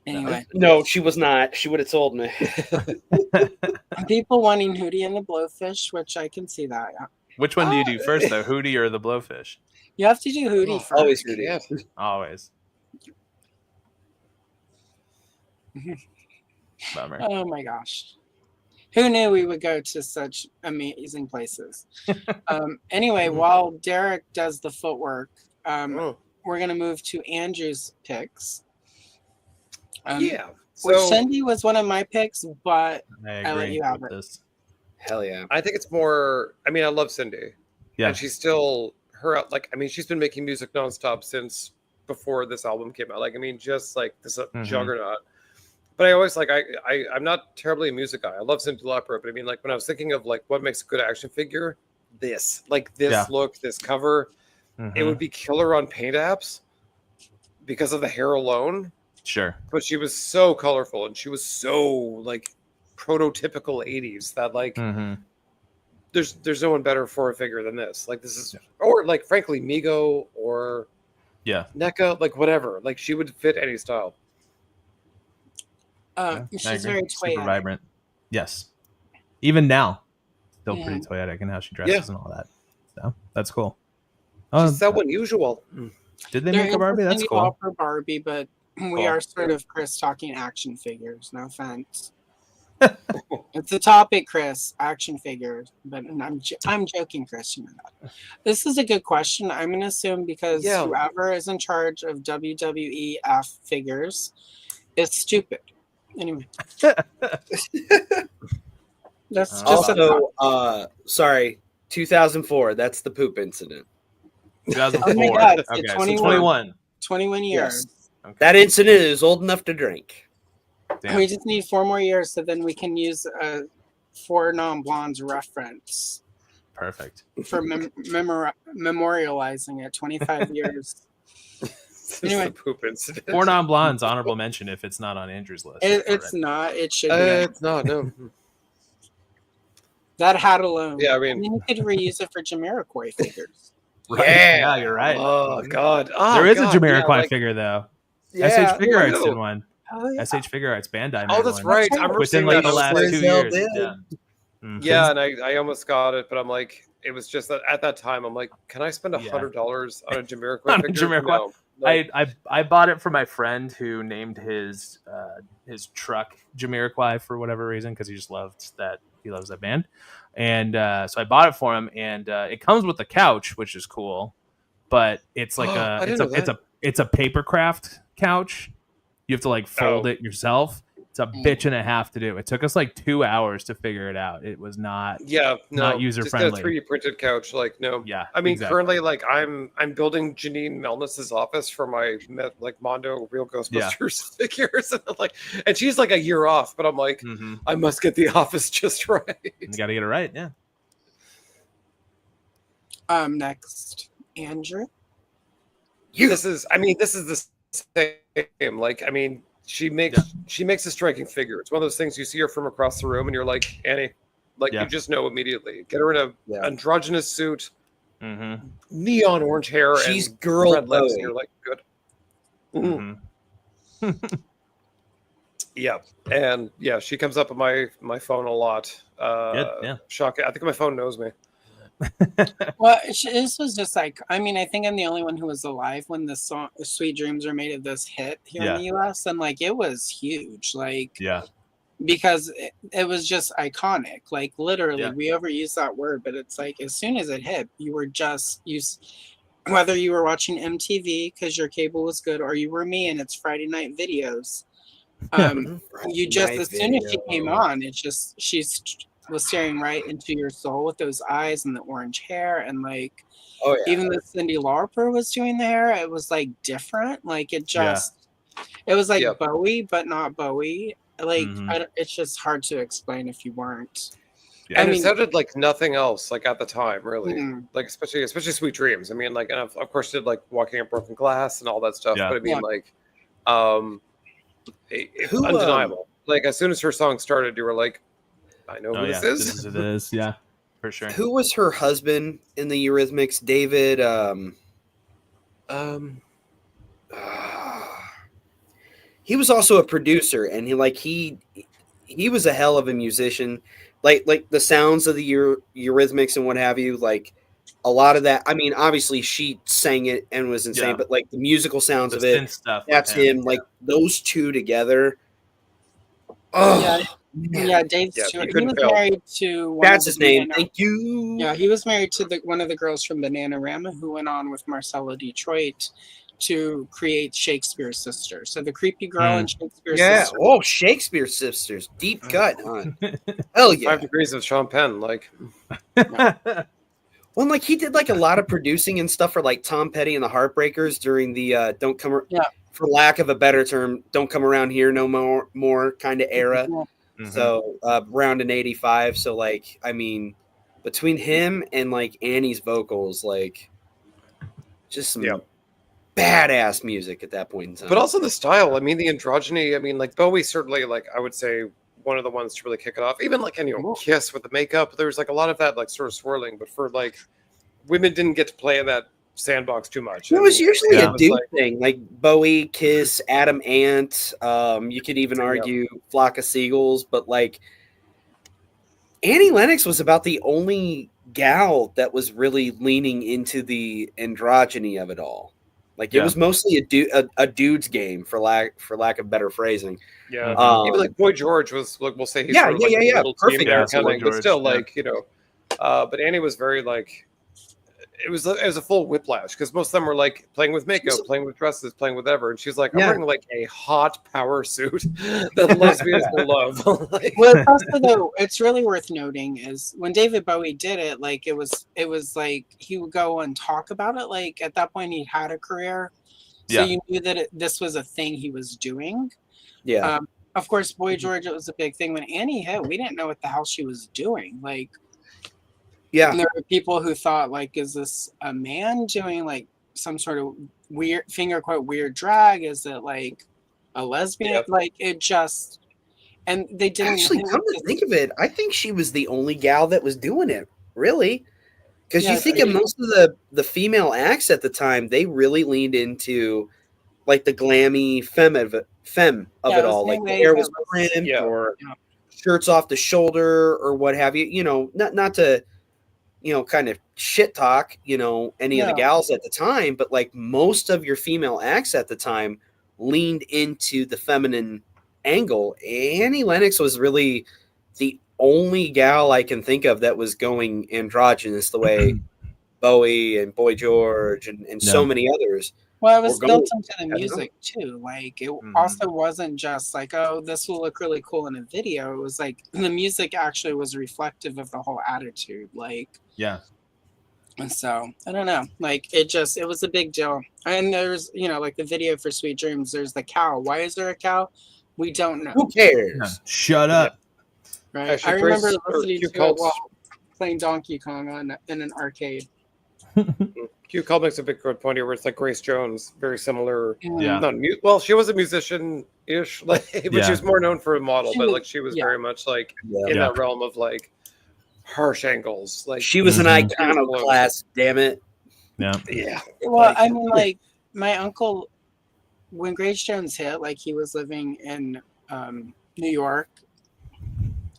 B: Anyway.
E: No, she was not. She would have told me.
B: People wanting Hootie and the Blowfish, which I can see that. Yeah.
C: Which one do you do first, though? Hootie or the Blowfish?
B: You have to do Hootie first.
E: Always Hootie.
D: Yeah.
C: Always. Bummer.
B: Oh my gosh. Who knew we would go to such amazing places? Anyway, while Derek does the footwork, we're going to move to Andrew's picks. Which Cindy was one of my picks, but I let you have it.
C: This.
E: Hell yeah.
D: I think it's more, I mean, I love Cindy.
C: Yeah.
D: And she's still, she's been making music nonstop since before this album came out. Like, I mean, just like this juggernaut. But I always I'm not terribly a music guy. I love Cyndi Lauper, but I mean, like when I was thinking of like what makes a good action figure, this look, this cover, it would be killer on paint apps because of the hair alone.
C: Sure.
D: But she was so colorful and she was so like prototypical 80s that like there's no one better for a figure than this. Like this is or like frankly Migo or NECA, like whatever. Like she would fit any style.
B: She's very
C: super vibrant. Yes. Even now. Still pretty toyetic in how she dresses and all that. So that's cool.
D: She's so unusual.
C: Did they make a Barbie? That's cool.
B: For Barbie, but we are sort of, Chris, talking action figures. No offense. It's a topic, Chris. Action figures, but I'm joking, Chris. You know that. This is a good question. I'm going to assume because whoever is in charge of WWEF figures is stupid. Anyway, that's just
E: also sorry. 2004. That's the poop incident.
C: 2004.
B: Oh my God,
C: okay, 21.
B: 21 years.
E: Yes. Okay. That incident is old enough to drink.
B: Damn. We just need 4 more years, so then we can use a 4 non-blondes reference.
C: Perfect.
B: For memorializing it 25 years.
D: Anyway, poop incident.
C: 4 non-blondes, honorable mention if it's not on Andrew's list.
B: It's not. It should be.
D: It's not. No.
B: That hat alone.
D: Yeah, I mean,
B: and then you could reuse it for Jamiroquai figures.
C: Right. Yeah, you're right.
D: Oh God,
C: there is a Jamiroquai figure though.
E: Yeah,
C: SH Figure Arts did one. SH Figure Arts Bandai.
D: Oh, that's right. I remember
C: within like the last 2 years.
D: Yeah, and I almost got it, but I'm like, it was just that at that time, I'm like, can I spend $100 on a Jamiroquai figure? No.
C: I bought it for my friend who named his truck Jamiroquai for whatever reason because he just loves that band, and so I bought it for him, and it comes with a couch, which is cool, but it's like it's a papercraft couch. You have to like fold it yourself. It's a bitch and a half to do. It took us like 2 hours to figure it out. It was not not user friendly.
D: Just a 3D printed couch, like no.
C: Yeah,
D: I mean currently like I'm building Janine Melnis's office for my like Mondo Real Ghostbusters figures, and she's like a year off, but I'm like I must get the office just right.
C: You got to get it right, yeah.
B: Next, Andrew.
D: This is the same. Like I mean. She makes a striking figure. It's one of those things you see her from across the room, and you're like, Annie, like you just know immediately. Get her in a androgynous suit, neon orange hair,
E: she's
D: and
E: girl
D: red lips, and you're like, good. Yeah, and she comes up on my phone a lot. Shocking. I think my phone knows me.
B: Well, this was just like, I mean, I think I'm the only one who was alive when the song Sweet Dreams Are Made of This hit here in the US, and like it was huge, like because it was just iconic, like literally we overuse that word, but it's like as soon as it hit, you were just whether you were watching MTV because your cable was good, or you were me and it's Friday night videos. You just as soon as she came on, it's just was staring right into your soul with those eyes and the orange hair, and like even the Cyndi Lauper was doing the hair, it was like different, like it just it was like Bowie but not Bowie, like it's just hard to explain if you weren't.
D: And it sounded like nothing else like at the time, really. Like especially Sweet Dreams. I mean, like, and of course did like Walking on Broken Glass and all that stuff, but I mean like it's undeniable. Like as soon as her song started, you were like, I know who this is.
C: This is who it is. Yeah, for sure.
E: Who was her husband in the Eurythmics? David. He was also a producer, and he was a hell of a musician. Like the sounds of the Eurythmics and what have you. Like a lot of that. I mean, obviously she sang it and was insane, but like the musical sounds of it.
C: Stuff
E: that's him. Like those two together. Oh.
B: Yeah, Dave Stewart. He was married to.
E: That's his name. Thank you.
B: Yeah, he was married to one of the girls from Bananarama, who went on with Marcella Detroit to create Shakespeare Sisters. So the creepy girl and Shakespeare Sisters.
E: Yeah. Oh, Shakespeare Sisters. Deep cut, huh? Hell yeah.
D: 5 Degrees of Sean Penn, like.
E: Well, like he did like a lot of producing and stuff for like Tom Petty and the Heartbreakers during the for lack of a better term, Don't Come Around Here No More kind of era. So around in 85. So like, I mean, between him and like Annie's vocals, like just some badass music at that point in time.
D: But also the style. I mean, the androgyny. I mean, like Bowie certainly, like I would say, one of the ones to really kick it off. Even like Kiss with the makeup. There was like a lot of that like sort of swirling. But for like women didn't get to play in that sandbox too much.
E: It was usually a dude thing, like Bowie, Kiss, Adam Ant. You could even argue Flock of Seagulls, but like Annie Lennox was about the only gal that was really leaning into the androgyny of it all. Like it was mostly a dude's game, for lack of better phrasing.
D: Yeah, even like Boy George was like, we'll say he's sort of like a little perfect, but still like but Annie was very like. It was a full whiplash because most of them were like playing with makeup, playing with dresses, playing with whatever, and she's like, I'm wearing like a hot power suit that lesbians will love.
B: Well, also though, it's really worth noting is when David Bowie did it, like it was like he would go and talk about it. Like at that point, he had a career, so you knew that this was a thing he was doing.
E: Yeah.
B: Of course, Boy George, it was a big thing when Annie hit. We didn't know what the hell she was doing. Like.
E: Yeah,
B: and there were people who thought, like, is this a man doing like some sort of weird finger quote weird drag? Is it like a lesbian? Like it just, and they didn't
E: actually come to think of it. I think she was the only gal that was doing it, really, because you think of most of the female acts at the time, they really leaned into like the glammy femme of it all, like the hair was crimped or shirts off the shoulder or what have you. You know, not to. Kind of shit talk, any of the gals at the time, but like most of your female acts at the time leaned into the feminine angle. Annie Lennox was really the only gal I can think of that was going androgynous the way Bowie and Boy George and so many others.
B: Well, it was built into the music too. Like it also wasn't just like, oh, this will look really cool in a video. It was like the music actually was reflective of the whole attitude. Like, and so I don't know. Like it was a big deal. And there's, like the video for Sweet Dreams, there's the cow. Why is there a cow? We don't know.
E: Who cares?
C: Shut up.
B: Right. Actually, I remember listening to it while playing Donkey Kong in an arcade.
D: Q Call makes a big good point here where it's like Grace Jones, very similar. Well, she was a musician-ish, like, but she was more known for a model, but like she was very much like in that realm of like harsh angles. Like
E: she was an iconoclast, damn it.
D: Yeah.
B: Well, I mean, like my uncle, when Grace Jones hit, like he was living in New York,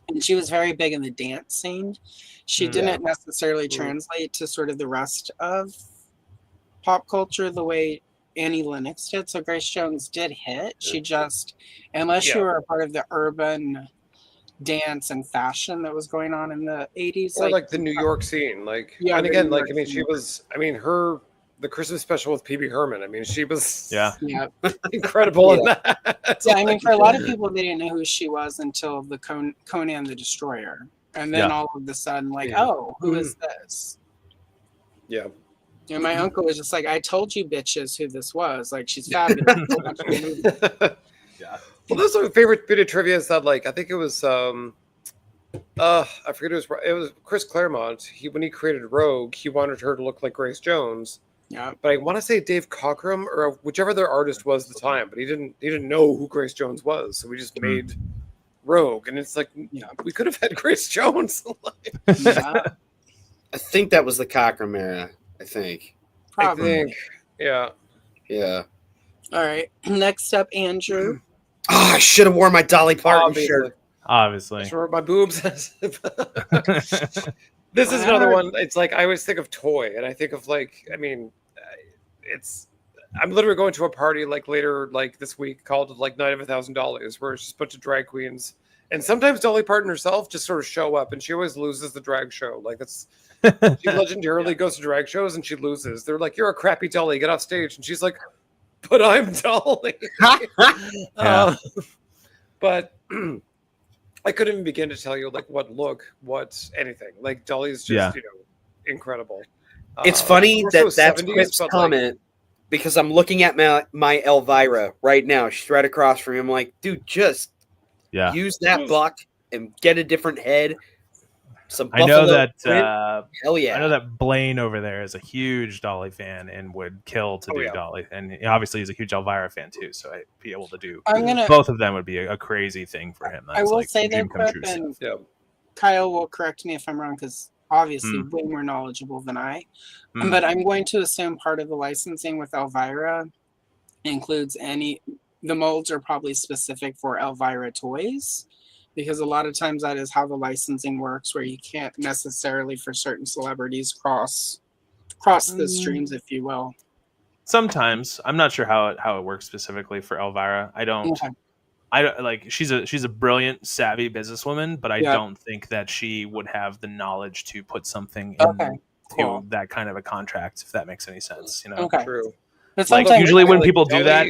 B: and she was very big in the dance scene. She didn't necessarily translate to sort of the rest of pop culture the way Annie Lennox did. So Grace Jones did hit. She just, unless you were a part of the urban dance and fashion that was going on in the 80s.
D: Or like the New York scene. Like, and again, like, I mean, she was, the Christmas special with PB Herman. I mean, she was incredible in that.
B: Yeah, I mean, for a lot of people, they didn't know who she was until the Conan the Destroyer. And then all of a sudden, like, oh, who is this?
D: Yeah.
B: And my uncle was just like, I told you bitches who this was. Like, she's fabulous.
D: Well, those are my favorite bit of trivia is that, like, I think it was, I forget it was Chris Claremont. When he created Rogue, he wanted her to look like Grace Jones.
B: Yeah.
D: But I want to say Dave Cockrum or whichever their artist was at the time, but he didn't know who Grace Jones was. So we just made Rogue, and it's like, we could have had Grace Jones.
E: I think that was the Cockrum era. I think.
B: Probably.
D: Yeah.
B: All right. Next up, Andrew.
E: Oh, I should have worn my Dolly Parton shirt.
C: Obviously.
D: I should my boobs. This is another one. It's like I always think of toy, and I think of like, I mean, I'm literally going to a party like later, like this week, called like Night of $1,000, where it's just a bunch of drag queens, and sometimes Dolly Parton herself just sort of show up, and she always loses the drag show. Like that's she legendarily goes to drag shows and she loses. They're like, "You're a crappy Dolly, get off stage," and she's like, "But I'm Dolly." But I couldn't even begin to tell you like what anything. Like Dolly's just incredible.
E: It's funny that's Quip's comment because I'm looking at my Elvira right now. She's right across from me. I'm like, dude, just use that buck and get a different head. Some
C: I know
E: buffalo
C: that.
E: hell yeah.
C: I know that Blaine over there is a huge Dolly fan and would kill to do Dolly, and obviously he's a huge Elvira fan too. So I'd be able to do both of them would be a crazy thing for him. That's
B: I will
C: like
B: say
C: dream
B: though,
C: come true
B: and
C: stuff.
B: Kyle will correct me if I'm wrong because obviously way more knowledgeable than I. But I'm going to assume part of the licensing with Elvira includes the molds are probably specific for Elvira toys, because a lot of times that is how the licensing works, where you can't necessarily for certain celebrities cross the streams, if you will.
C: Sometimes I'm not sure how it works specifically for Elvira. I don't like she's a brilliant, savvy businesswoman, but I don't think that she would have the knowledge to put something into that kind of a contract, if that makes any sense. You know,
D: True.
B: But
C: like usually when people do that,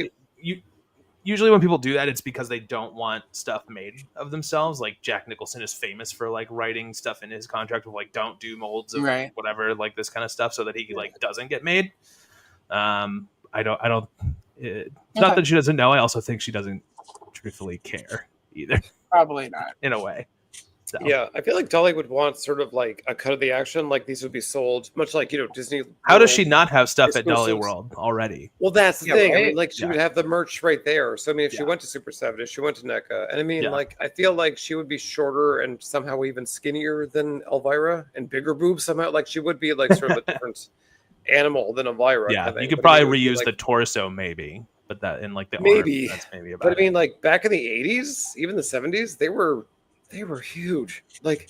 C: usually when people do that, it's because they don't want stuff made of themselves. Like Jack Nicholson is famous for like writing stuff in his contract of like don't do molds of whatever, like this kind of stuff, so that he like doesn't get made. I don't. It's not that she doesn't know. I also think she doesn't truthfully care either.
B: Probably not.
C: In a way. So.
D: Yeah, I feel like Dolly would want sort of like a cut of the action. Like these would be sold, much like Disney.
C: How does she not have stuff at Dolly World already?
D: Well, that's the thing. Right? I mean, like she would have the merch right there. So I mean, if she went to Super 7, if she went to NECA, and I mean, like I feel like she would be shorter and somehow even skinnier than Elvira and bigger boobs somehow. Like she would be like sort of a different animal than Elvira.
C: Yeah, you could probably reuse the torso maybe, but that in like the arm, that's maybe about.
D: But I mean, like back in the 80s, even the 70s, they were huge. Like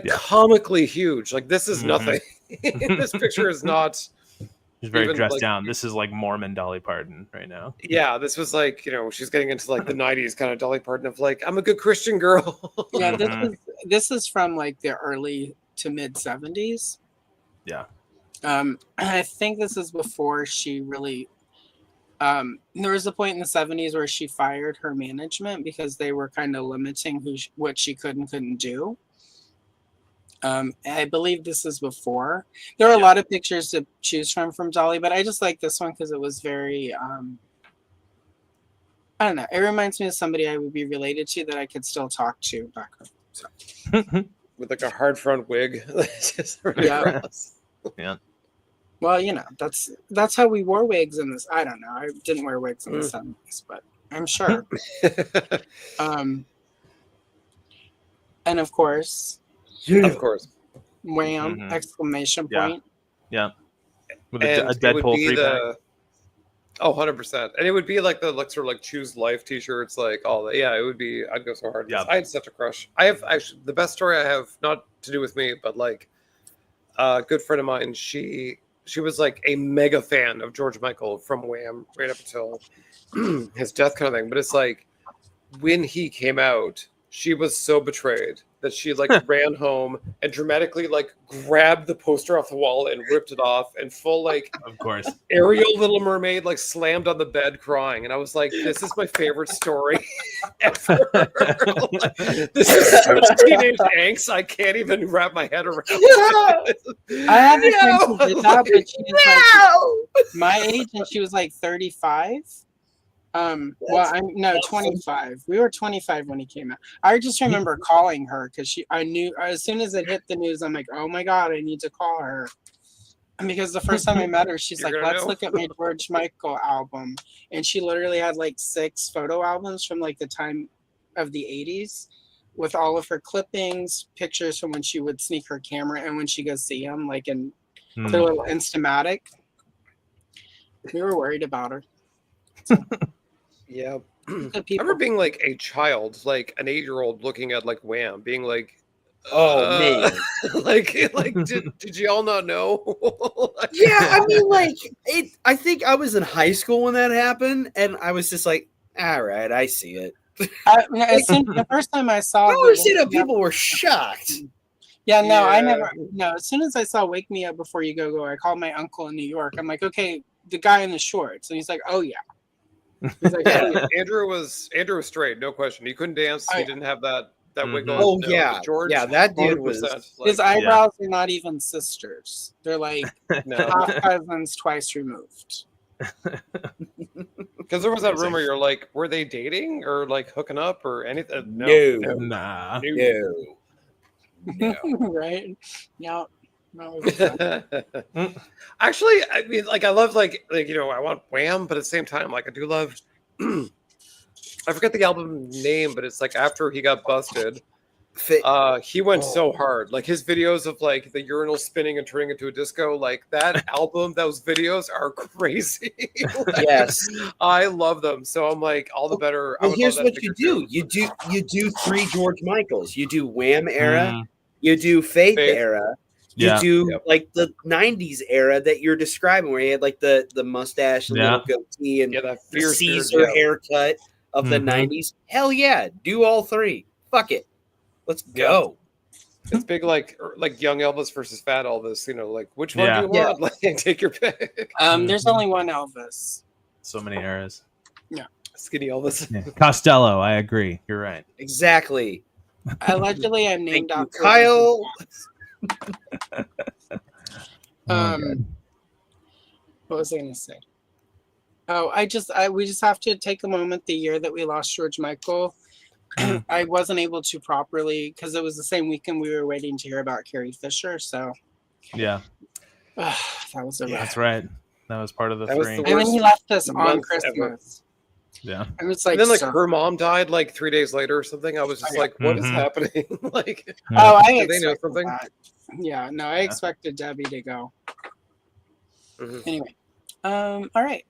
D: comically huge. Like this is nothing. This picture is not.
C: She's very dressed down. This is like Mormon Dolly Parton right now.
D: Yeah, this was like she's getting into like the 90s kind of Dolly Parton of like I'm a good Christian girl.
B: Yeah, this is from like the early to mid 70s.
C: Yeah.
B: I think this is before she really. There was a point in the 70s where she fired her management because they were kind of limiting what she could and couldn't do. I believe this is before. There are a lot of pictures to choose from Dolly, but I just like this one because it was very. I don't know. It reminds me of somebody I would be related to that I could still talk to back home. So.
D: With like a hard front wig.
C: Yeah.
B: Well, that's how we wore wigs in this. I don't know. I didn't wear wigs in the 70s, but I'm sure. And of course, wham! Exclamation point.
C: Yeah. With a Deadpool 3-pack.
D: 100%. And it would be like the sort of like choose life t-shirts, like all that. Yeah, it would be. I'd go so hard. Yeah. I had such a crush. I have actually the best story I have, not to do with me, but like a good friend of mine. She was like a mega fan of George Michael from Wham right up until his death kind of thing. But it's like when he came out, she was so betrayed that she like ran home and dramatically like grabbed the poster off the wall and ripped it off and full like
C: of course
D: Ariel Little Mermaid like slammed on the bed crying. And I was like, this is my favorite story ever. Like, this is such teenage angst. I can't even wrap my head around it.
B: I have a friend who did that, but she was like my age and she was like 35. Well, I'm 25. We were 25 when he came out. I just remember calling her because I knew as soon as it hit the news, I'm like, oh my God, I need to call her. And because the first time I met her, she's like, let's look at my George Michael album. And she literally had like 6 photo albums from like the time of the 80s with all of her clippings, pictures from when she would sneak her camera and when she goes see him, like in their little Instamatic. We were worried about her. So.
D: Yeah. I remember being like a child, like an 8-year-old looking at like Wham, being like,
E: oh man.
D: like did you all not know?
E: Yeah, I mean like I think I was in high school when that happened and I was just like, all right, I see it.
B: The first time I saw
E: I always see that people were shocked.
B: Yeah, no, I never. No, as soon as I saw "Wake Me Up Before You Go Go," I called my uncle in New York. I'm like, okay, the guy in the shorts, and he's like, oh yeah.
D: He's like, Andrew was straight, no question. He couldn't dance. He didn't have that wig on.
E: Oh yeah,
D: George.
E: Yeah, that dude was.
B: His eyebrows are not even sisters. They're like half cousins twice removed.
D: Because there was that rumor, you're like, were they dating or like hooking up or anything?
E: No.
C: Nah.
E: No. No.
B: Right? Yeah. No,
D: Actually, I mean, like I love like I want Wham, but at the same time, like I do love. I forget the album name, but it's like after he got busted. He went so hard. Like his videos of like the urinal spinning and turning into a disco, like that album, those videos are crazy. Like,
E: yes,
D: I love them. So I'm like, all the better.
E: Well, here's what you do. You do 3 George Michaels. You do Wham era, you do Faith era, you do like the 90s era that you're describing, where he had like the mustache and little goatee and
D: that
E: the Caesar haircut of the 90s. Hell yeah, do all 3. Fuck it. Let's go.
D: It's big, like young Elvis versus fat Elvis. Like which one do you want? Like, take your pick.
B: There's only one Elvis.
C: So many eras.
B: Yeah,
D: skinny Elvis.
C: Costello. I agree. You're right.
E: Exactly.
B: Allegedly, I'm named after
E: Kyle.
B: What was I going to say? Oh, we just have to take a moment. The year that we lost George Michael. I wasn't able to properly because it was the same weekend we were waiting to hear about Carrie Fisher. So
C: that
B: was a rough.
C: That's right. That was part of the 3.
B: And then he left us on Christmas.
C: Ever. Yeah.
B: And it's like,
D: and then her mom died like 3 days later or something. I was just like, what is happening? Like,
B: I
D: they know something.
B: That. Yeah, no, I expected Debbie to go. Anyway, all right,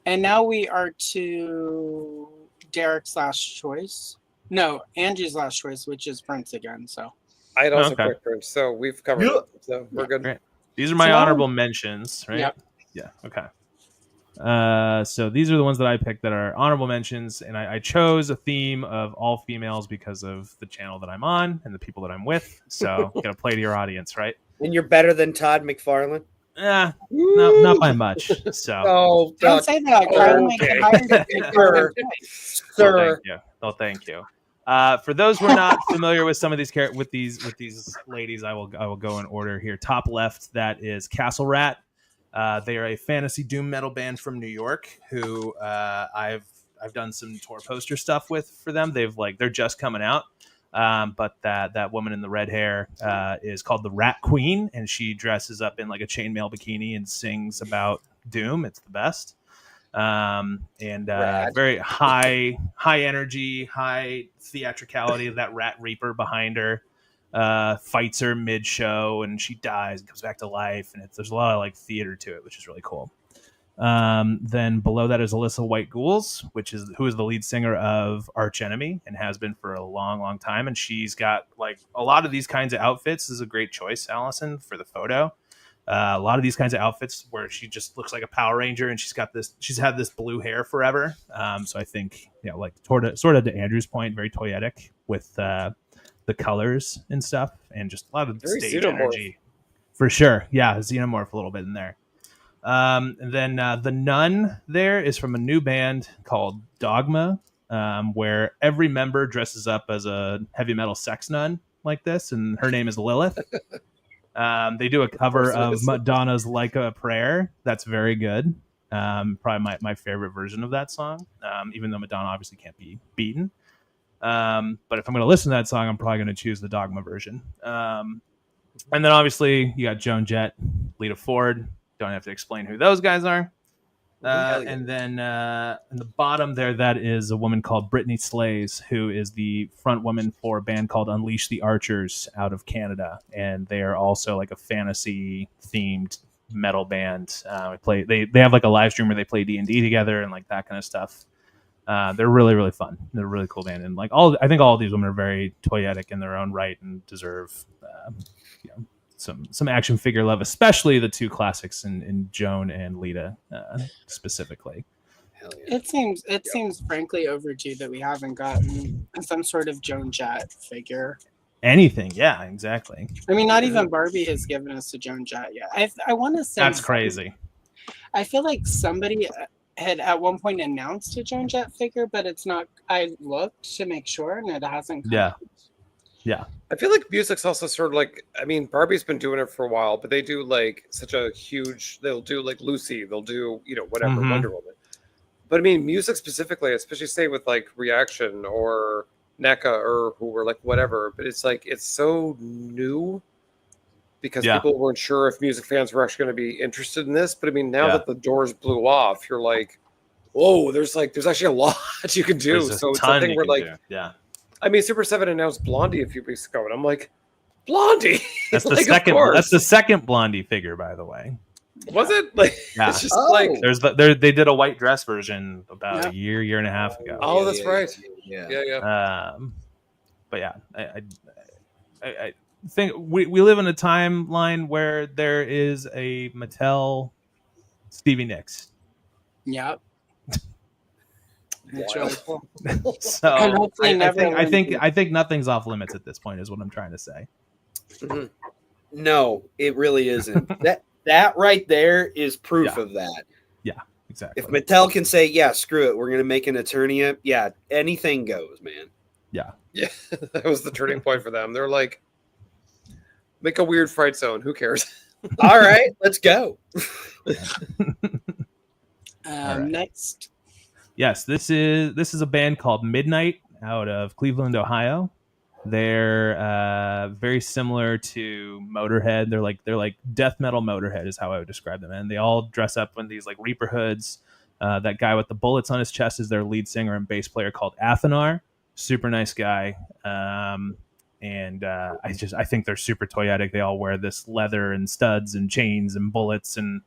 B: and now we are to Derek's last choice. No, Angie's last choice, which is Prince again. So
D: I'd also pick Prince. So we've covered it. So we're good.
C: Great. These are my honorable mentions, right?
B: Yep.
C: Yeah. Okay. So these are the ones that I picked that are honorable mentions, and I chose a theme of all females because of the channel that I'm on and the people that I'm with. So you gotta play to your audience, right?
E: And you're better than Todd McFarlane?
C: Yeah, not by much. So
B: don't say that.
E: Sir.
C: Well, thank you. For those who are not familiar with some of these with these ladies, I will go in order here. Top left, that is Castle Rat. They are a fantasy doom metal band from New York who I've done some tour poster stuff with for them. They're just coming out. But that woman in the red hair is called the Rat Queen, and she dresses up in like a chainmail bikini and sings about doom. It's the best. Very high energy, high theatricality of that Rat Reaper behind her. Fights her mid-show, and she dies and comes back to life, and there's a lot of like theater to it, which is really cool. Then below that is Alyssa White Ghouls, who is the lead singer of Arch Enemy and has been for a long time, and she's got like a lot of these kinds of outfits. This is a great choice, Allison, for the photo. A lot of these kinds of outfits where she just looks like a Power Ranger, and she's had this blue hair forever. So I think, like sort of to Andrew's point, very toyetic with the colors and stuff, and just a lot of
D: very
C: stage
D: xenomorph.
C: energy for sure. Yeah, xenomorph a little bit in there. And then the Nun there is from a new band called Dogma, where every member dresses up as a heavy metal sex nun like this, and her name is Lilith. They do a cover of Madonna's Like a Prayer. That's very good. Probably my favorite version of that song, even though Madonna obviously can't be beaten. But if I'm going to listen to that song, I'm probably going to choose the Dogma version. And then obviously you got Joan Jett, Lita Ford. Don't have to explain who those guys are. And then in the bottom there, that is a woman called Brittany Slays, who is the front woman for a band called Unleash the Archers out of Canada. And they are also like a fantasy themed metal band. They have like a live stream where they play D&D together and like that kind of stuff. They're really, really fun. They're a really cool band. And like I think all of these women are very toyetic in their own right and deserve, some action figure love, especially the two classics in Joan and Lita specifically.
E: Hell yeah.
B: It seems frankly overdue that we haven't gotten some sort of Joan Jett figure.
C: Anything, yeah, exactly.
B: I mean, not even Barbie has given us a Joan Jett yet. I want to say
C: that's crazy.
B: I feel like somebody had at one point announced a Joan Jett figure, but it's not. I looked to make sure, and it hasn't come.
C: Yeah.
D: I feel like music's also sort of like, I mean, Barbie's been doing it for a while, but they do like such a huge, they'll do like Lucy, they'll do, whatever, Wonder Woman. But I mean, music specifically, especially say with like Reaction or NECA or who were like whatever, but it's like it's so new because people weren't sure if music fans were actually going to be interested in this. But I mean, now that the doors blew off, you're like, whoa, there's actually a lot you can do. So it's something where like, I mean, Super 7 announced Blondie a few weeks ago, and I'm like, Blondie.
C: That's the
D: like,
C: second. That's the second Blondie figure, by the way.
D: Was it? Like, it's just like
C: they did a white dress version about a year and a half ago.
D: Oh, that's right. Yeah.
C: But yeah, I think we live in a timeline where there is a Mattel Stevie Nicks.
B: Yep. That's really cool.
C: So I think nothing's off limits at this point, is what I'm trying to say.
E: Mm-hmm. No, it really isn't. That right there is proof of that.
C: Yeah, exactly.
E: If Mattel can say, yeah, screw it, we're going to make an Eternia, anything goes, man.
C: Yeah.
D: Yeah, that was the turning point for them. They're like, make a weird Fright Zone. Who cares?
E: All right, let's go.
B: Next.
C: Yes, this is a band called Midnight out of Cleveland, Ohio. They're very similar to Motorhead. They're like death metal Motorhead is how I would describe them. And they all dress up in these like Reaper hoods. That guy with the bullets on his chest is their lead singer and bass player called Athanar. Super nice guy. And I think they're super toyetic. They all wear this leather and studs and chains and bullets, and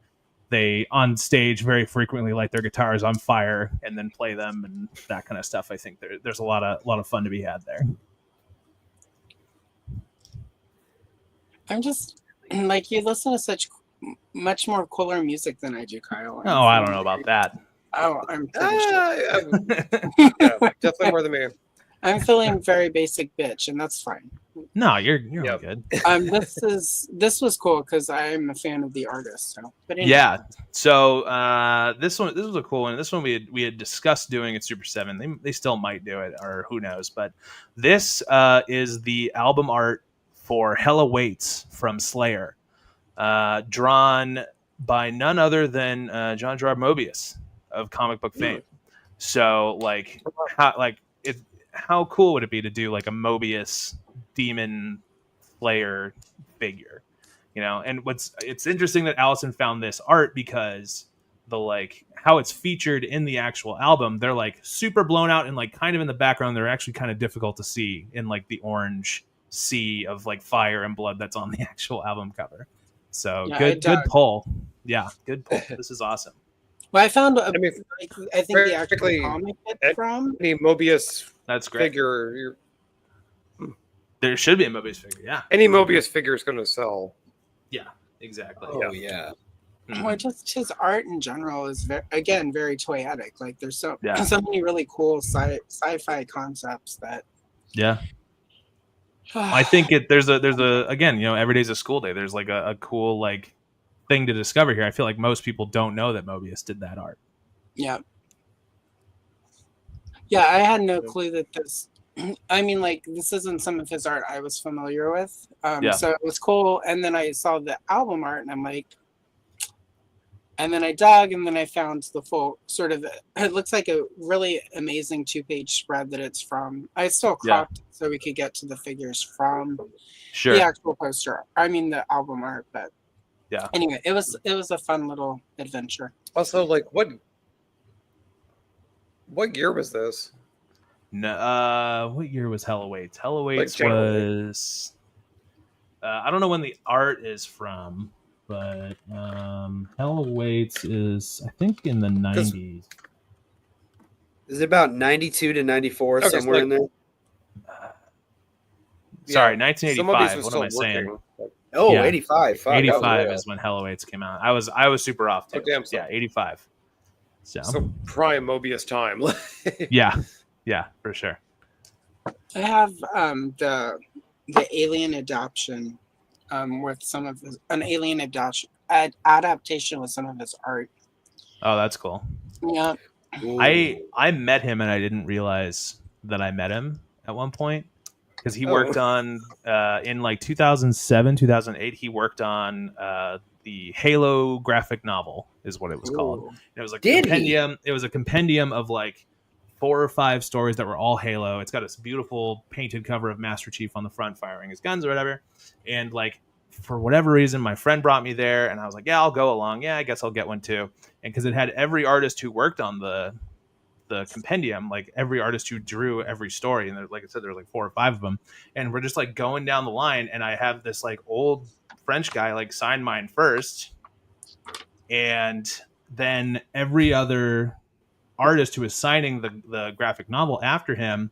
C: they on stage very frequently light their guitars on fire and then play them and that kind of stuff. I think there's a lot of fun to be had there.
B: I'm just like, you listen to such much more cooler music than I do, Kyle.
C: I don't know about that.
B: Oh, I'm pretty sure.
D: Definitely more than me.
B: I'm feeling very basic bitch, and that's fine.
C: No, you're all good.
B: This was cool because I'm a fan of the artist. So, but anyway.
C: Yeah. So this was a cool one. This one we had discussed doing at Super 7. They still might do it, or who knows. But this is the album art for Hell Awaits from Slayer, drawn by none other than John Gerard Mobius of comic book fame. So how cool would it be to do like a Mobius demon Slayer figure, and it's interesting that Allison found this art because the how it's featured in the actual album, they're like super blown out and like kind of in the background. They're actually kind of difficult to see in like the orange sea of like fire and blood that's on the actual album cover. So good pull. Yeah, good pull. This is awesome.
B: Well, I found I think the actual comic from
D: any Mobius
C: that's great
D: figure.
C: There should be a Mobius figure. Yeah,
D: any Mobius figure is going to sell.
C: Yeah, exactly.
E: Oh yeah.
B: Well, just his art in general is very toyetic. Like there's so many really cool sci-fi concepts that.
C: Yeah. I think there's a again, every day's a school day. There's like a cool like thing to discover here. I feel like most people don't know that Mobius did that art.
B: Yeah. Yeah, I had no clue that this. I mean, like, this isn't some of his art I was familiar with. So it was cool. And then I saw the album art, and I'm like, and then I dug, and then I found the full sort of. It looks like a really amazing 2-page spread that it's from. I still cropped it so we could get to the figures from the actual poster. I mean, the album art, but.
C: Yeah.
B: Anyway, it was a fun little adventure.
D: Also, like what year was this?
C: No, what year was Hell Awaits? Hell Awaits was I don't know when the art is from, but Hell Awaits is I think in the 90s.
E: Is it about 92 to 94 somewhere in there?
C: Sorry, 1985. What am I saying?
E: Oh, yeah. 85. Fuck,
C: 85 is when Hell Awaits came out. I was super off too.
D: Damn,
C: yeah, 85.
D: So prime Mobius time.
C: yeah, for sure.
B: I have the Alien adoption with some of an Alien adaptation with some of his art.
C: Oh, that's cool.
B: Yeah.
E: Ooh.
C: I met him and I didn't realize that I met him at one point. Because he worked on in like 2007, 2008. He worked on the Halo graphic novel, is what it was called. And it was like a compendium. It was a compendium of like 4 or 5 stories that were all Halo. It's got this beautiful painted cover of Master Chief on the front firing his guns or whatever. And like, for whatever reason, my friend brought me there, and I was like, yeah, I'll go along. Yeah, I guess I'll get one too. And because it had every artist who worked on the compendium, like every artist who drew every story, and like I said, there's like 4 or 5 of them, and we're just like going down the line, and I have this like old French guy like sign mine first, and then every other artist who was signing the graphic novel after him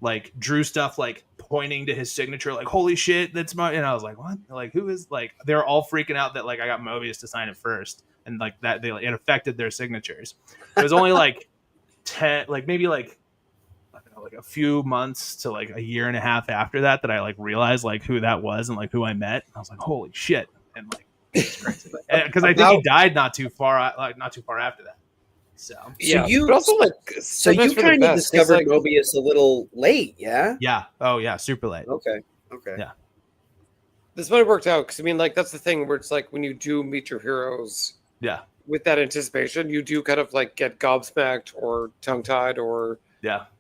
C: like drew stuff like pointing to his signature, like holy shit, that's my. And I was like, what? Like, who is, like, they're all freaking out that like I got Mobius to sign it first, and like that they like, it affected their signatures. It was only like 10, like maybe like I don't know, like a few months to like a year and a half after that I like realized like who that was and like who I met. I was like, holy shit. And like, it's crazy because I think he died not too far after that. So
E: yeah,
D: you but also like
E: so you kind of discovered like, Mobius a little late, yeah?
C: Yeah. Oh yeah, super late.
E: Okay.
C: Yeah.
D: This might have worked out because I mean, like, that's the thing where it's like when you do meet your heroes,
C: yeah, with
D: that anticipation, you do kind of like get gobsmacked or tongue-tied or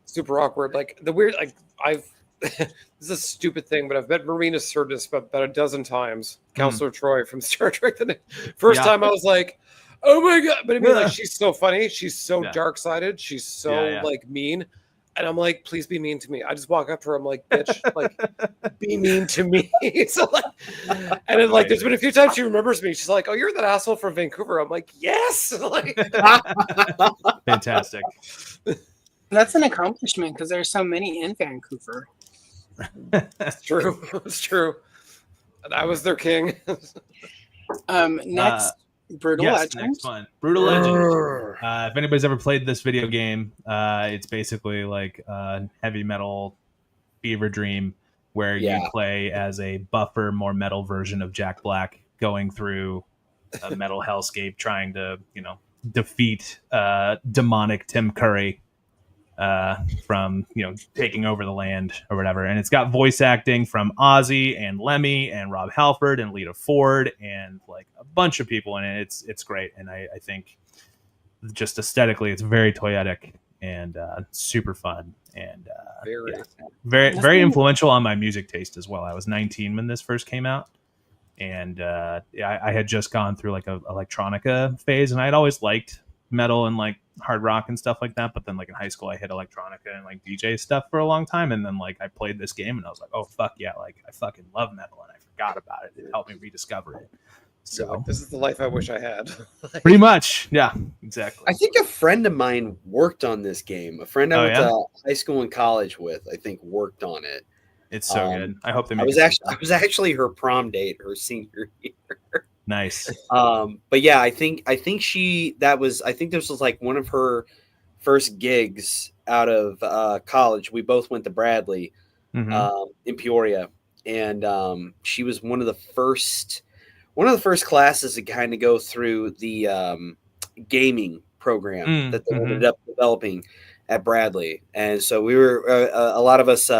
D: super awkward. Like the weird, like I've this is a stupid thing, but I've met Marina Sirtis about a dozen times. Counselor Troy from Star Trek. The first time I was like, oh my god! But I mean, like, she's so funny. She's so dark-sided. She's so like mean. And I'm like, please be mean to me. I just walk up to her. I'm like, bitch, like, be mean to me. So like, and then like, there's been a few times she remembers me. She's like, oh, you're that asshole from Vancouver. I'm like, yes. Like,
C: fantastic.
B: That's an accomplishment because there's so many in Vancouver.
D: It's true. It's true. And I was their king.
B: Next. Brutal Legend.
C: Next one. Brutal Legend. If anybody's ever played this video game, it's basically like a heavy metal fever dream where you play as a buffer, more metal version of Jack Black going through a metal hellscape trying to, defeat demonic Tim Curry from, taking over the land or whatever. And it's got voice acting from Ozzy and Lemmy and Rob Halford and Lita Ford and like a bunch of people in it. It's great. And I think just aesthetically, it's very toyetic and super fun and very influential on my music taste as well. I was 19 when this first came out. And I had just gone through like a electronica phase, and I had always liked metal and like hard rock and stuff like that, but then like in high school I hit electronica and like DJ stuff for a long time, and then like I played this game and I was like, oh fuck yeah, like I fucking love metal, and I forgot about it. It helped me rediscover it. So
D: like, this is the life I wish I had.
C: Pretty much, yeah, exactly.
E: I think a friend of mine worked on this game. A friend I went to high school and college with, I think, worked on it.
C: It's so good. I hope they make
E: I was actually her prom date her senior year.
C: Nice.
E: But yeah, I think this was like one of her first gigs out of college. We both went to Bradley in Peoria, and she was one of the first classes to kind of go through the gaming program that they ended up developing at Bradley. And so we were a lot of us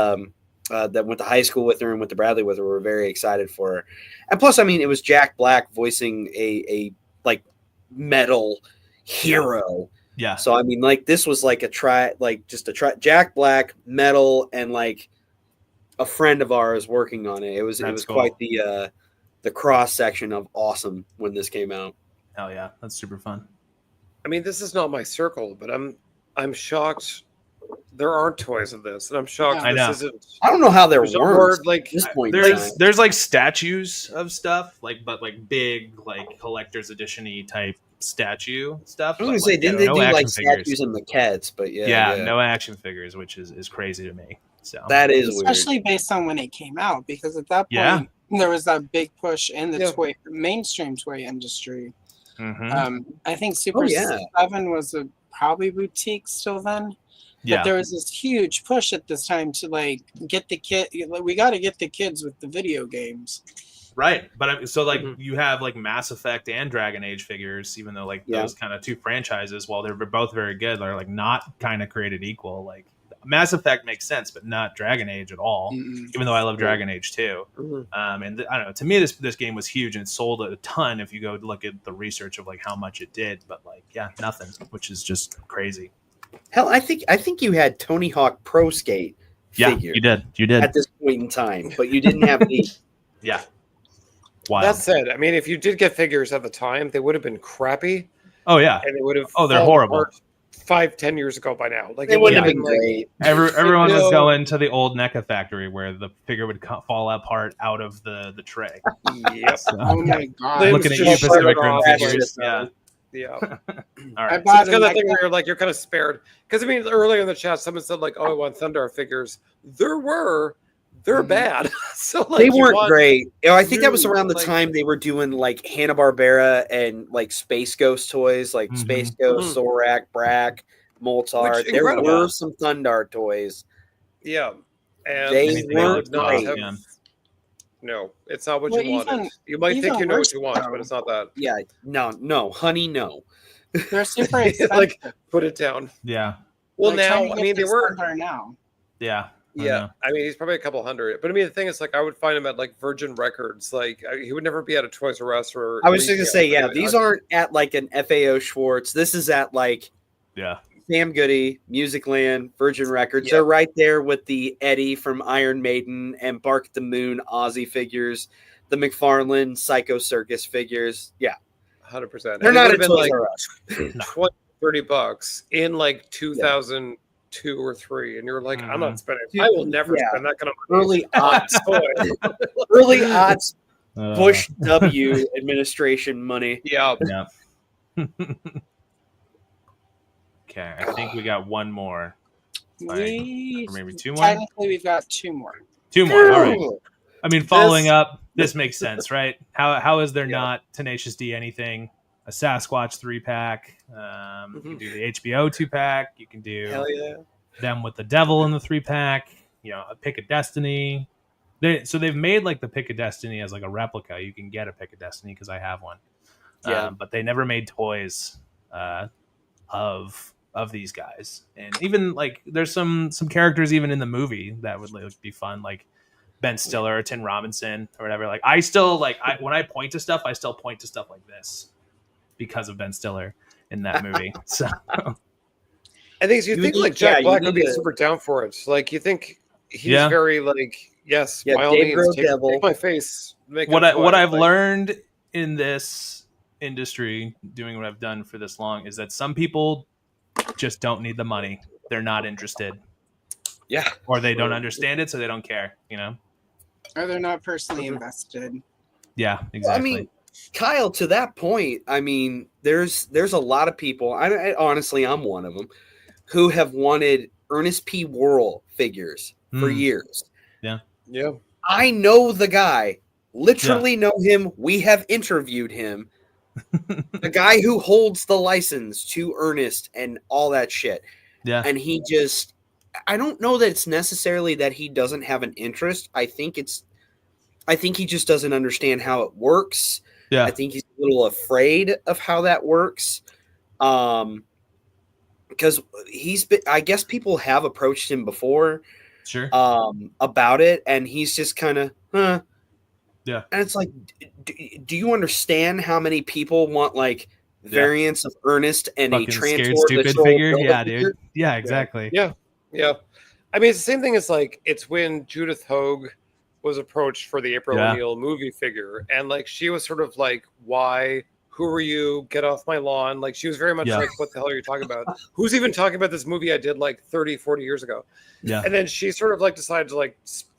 E: that went to high school with her and went to Bradley with her were very excited for her. And plus, I mean, it was Jack Black voicing a like metal hero.
C: Yeah.
E: So I mean, like, this was like Jack Black, metal, and like a friend of ours working on it. It was cool. Quite the cross section of awesome when this came out.
C: Hell yeah, that's super fun.
D: I mean, this is not my circle, but I'm shocked there aren't toys of this, and I'm shocked this isn't.
E: I don't know how there weren't.
D: Like
E: this point,
C: there's like statues of stuff, like but like big like collector's edition-y type statue stuff.
E: I was gonna say, didn't they do like statues and maquettes? But
C: no action figures, which is crazy to me. So
E: that is
B: especially
E: weird.
B: Based on when it came out, because at that point there was that big push in the mainstream toy industry. I think Super 7 was probably boutique still then. But there was this huge push at this time to like get the kid. We got to get the kids with the video games,
C: right? But so like you have like Mass Effect and Dragon Age figures, even though like those kind of two franchises, while they're both very good, they're like not kind of created equal. Like Mass Effect makes sense, but not Dragon Age at all. Even though I love Dragon Age too. And I don't know. To me, this game was huge and it sold a ton. If you go look at the research of like how much it did, but like nothing, which is just crazy.
E: Hell, I think you had Tony Hawk Pro Skate figure.
C: You did
E: at this point in time, but you didn't have the.
C: Yeah. Wild.
D: That said, I mean, if you did get figures at the time, they would have been crappy.
C: Oh yeah,
D: and they would have.
C: Oh, they're horrible.
D: 5-10 years ago by now. Like
E: it would have been great.
C: Everyone was going to the old NECA factory where the figure would fall apart out of the tray.
D: Yep.
C: So,
B: Oh my god!
C: Looking at you, Pacific Rim figures. Yeah.
D: Yeah.
C: All right.
B: I
D: So
B: bought
D: it's kind
B: a
D: of thing
B: NECA.
D: where you're kind of spared. Because I mean, earlier in the chat, someone said like, "Oh, I want Thundar figures." They're bad. So like,
E: they weren't great. I think that was
D: new,
E: around the
D: like-
E: time they were doing like Hanna-Barbera and like Space Ghost toys, like Space Ghost, Zorak, Brack, Moltar.
D: Which,
E: There
D: incredible.
E: were some Thundar toys.
D: Yeah, and
E: They
C: Anything
E: weren't
C: else?
D: not
E: great.
D: have.
C: Yeah.
D: No, it's not what
B: Well,
D: you wanted.
B: even-
D: You might think
B: even
D: you know what
B: worse
D: you want,
B: though.
D: but it's not that.
E: Yeah, no, honey, no.
B: They're super expensive.
D: Like, put it down.
C: Yeah.
D: Well,
B: Like,
D: now
B: trying to
D: I
B: get
D: mean they
B: this
D: were.
B: Thundar now.
C: Yeah.
D: Yeah, I mean he's probably a couple hundred. But I mean the thing is, like, I would find him at like Virgin Records. Like he would never be at a Toys R Us or.
E: I was just gonna say,
D: retail.
E: yeah, these aren't at like an FAO Schwartz. This is at like
C: Yeah.
E: Sam Goody, Musicland, Virgin Records.
D: Yeah.
E: They're right there with the Eddie from Iron Maiden and Bark at the Moon Ozzy figures, the McFarlane Psycho Circus figures. Yeah,
D: 100%.
E: they're not at
D: been
E: Toys
D: like
E: R Us.
D: $20-$30 in like 2002 or 3, and you're like, I'm not spending. I will never
E: Yeah.
D: spend that kind of money.
E: Early
D: on
E: odds,
D: toy.
E: early odds,
C: Uh,
E: Bush W administration money.
D: Yeah.
C: Yeah. Okay, I think we got one more.
B: We
C: Or maybe two more?
B: technically we've got two more.
C: Two more. All right. I mean, following
D: This-
C: up, this makes sense, right? How is there
D: Yeah.
C: not Tenacious D anything? A Sasquatch 3-pack. You can do the HBO 2-pack. You can do
D: Hell yeah.
C: them with the devil in the 3-pack. You know, a Pick of Destiny. They've made like the Pick of Destiny as like a replica. You can get a Pick of Destiny because I have one.
E: Yeah.
C: But they never made toys of these guys. And even like there's some characters even in the movie that would like be fun, like Ben Stiller or Tim Robinson or whatever. Like I still like when I point to stuff, I still point to stuff like this because of Ben Stiller in that movie. So
D: I think you think like Jack Black would be super down for it. Like you think he's very like yes,
E: Yeah,
D: by all
E: Dave
D: means,
E: Grohl
D: take my face. Make
C: what
D: it
C: I've
D: like,
C: learned in this industry, doing what I've done for this long, is that some people just don't need the money. They're not interested.
E: Yeah.
C: Or they don't understand it, so they don't care, you know?
B: Or they're not personally invested.
C: Yeah, exactly.
E: Well, I mean, Kyle, to that point, I mean, there's a lot of people. I honestly, I'm one of them who have wanted Ernest P. Worrell figures for years.
C: Yeah.
D: Yeah.
E: I know the guy. Literally know him. We have interviewed him. The guy who holds the license to Ernest and all that shit.
C: Yeah.
E: And he just, I don't know that it's necessarily that he doesn't have an interest. I think he just doesn't understand how it works.
C: Yeah.
E: I think he's a little afraid of how that works. Because I guess people have approached him before.
C: Sure.
E: About it, and he's just kind of, huh.
C: Yeah.
E: And it's like, do you understand how many people want like variants of Ernest and
C: Fucking
E: a
C: Scared
E: Transport
C: Stupid figure? Yeah, dude. Yeah, exactly.
D: Yeah. I mean, it's the same thing as like it's when Judith Hogue was approached for the April O'Neil movie figure, and like she was sort of like, "Why? Who are you? Get off my lawn!" Like she was very much like, "What the hell are you talking about? Who's even talking about this movie I did like 30, 40 years ago?"
C: Yeah.
D: And then she sort of like decided to like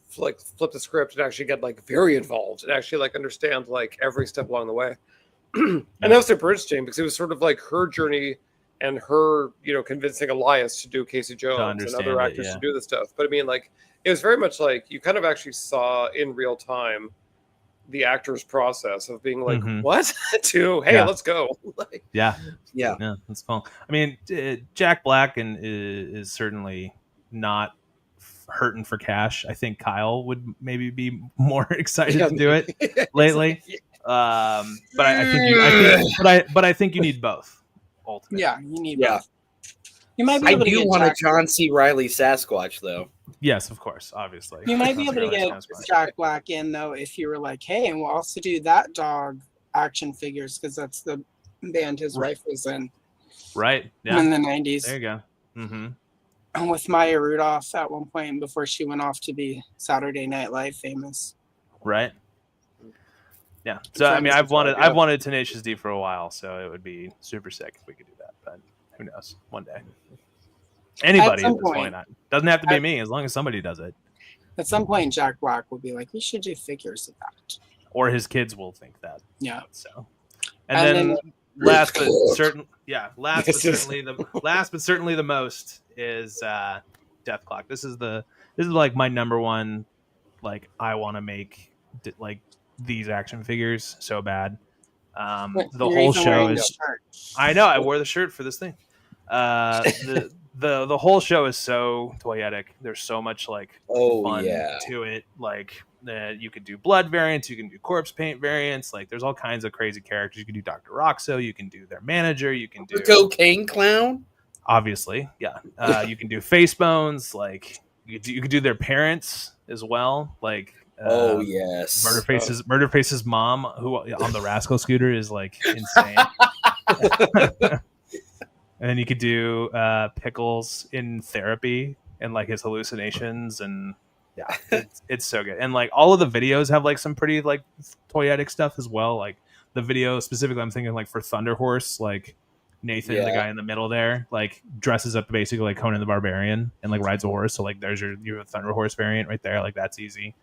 D: flip the script and actually get like very involved and actually like understand like every step along the way. And that was super interesting because it was sort of like her journey and her, convincing Elias to do Casey Jones and other actors to do this stuff. But I mean, like, it was very much like you kind of actually saw in real time the actor's process of being like, what? to, hey, let's go. Like,
C: yeah, that's cool. I mean, Jack Black is certainly not hurting for cash. I think Kyle would maybe be more excited to do it lately. But I think you need both. Ultimately.
B: Yeah, you need both. You might be able
E: I do
B: to
E: want
B: get
E: a John C. Reilly Sasquatch though.
C: Yes, of course, obviously.
B: You might be able to get Jack Black in though if you were like, hey, and we'll also do that dog action figures because that's the band his wife was in.
C: Right. Yeah.
B: In the 90s.
C: There you go.
B: with Maya Rudolph at one point before she went off to be Saturday Night Live famous.
C: Right. Yeah. So I mean, I've wanted Tenacious D for a while, so it would be super sick if we could do that. But who knows? One day. Anybody at this point. Doesn't have to be me, as long as somebody does it.
B: At some point, Jack Black will be like, "We should do figures of that,"
C: or his kids will think that.
B: Yeah.
C: So, and then last but certainly the most is Death Clock. This is like my number one. Like, I want to make like these action figures so bad. The whole show is. I know. I wore the shirt for this thing. The whole show is so toyetic. There's so much like fun to it. Like you could do blood variants, you can do corpse paint variants. Like there's all kinds of crazy characters. You can do Dr. Roxo, you can do their manager, you can do
E: Cocaine Clown.
C: Obviously, yeah. You can do face bones. Like you could do their parents as well. Like Murderface's mom, who on the Rascal scooter is like insane. And then you could do Pickles in therapy and like his hallucinations, and it's so good. And like all of the videos have like some pretty like toyetic stuff as well. Like the video specifically, I'm thinking like for Thunder Horse, like Nathan, the guy in the middle there, like dresses up basically like Conan the Barbarian and like rides a horse. So like you have a Thunder Horse variant right there. Like that's easy.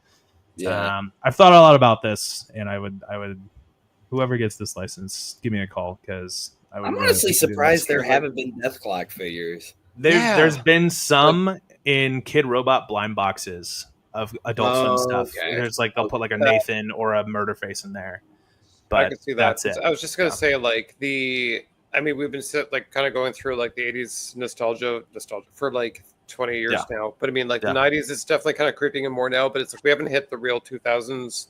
C: Yeah. I've thought a lot about this, and I would whoever gets this license, give me a call, because I'm
E: honestly surprised there haven't been Death Clock figures.
C: There's been some in Kid Robot blind boxes of Adult Swim stuff. Okay. There's like they'll put like a Nathan or a Murderface in there. But I can see that. That's it.
D: I was just gonna say like we've been like kind of going through like the 80s nostalgia for like 20 years now. But I mean like the 90s is definitely kind of creeping in more now. But it's like we haven't hit the real 2000s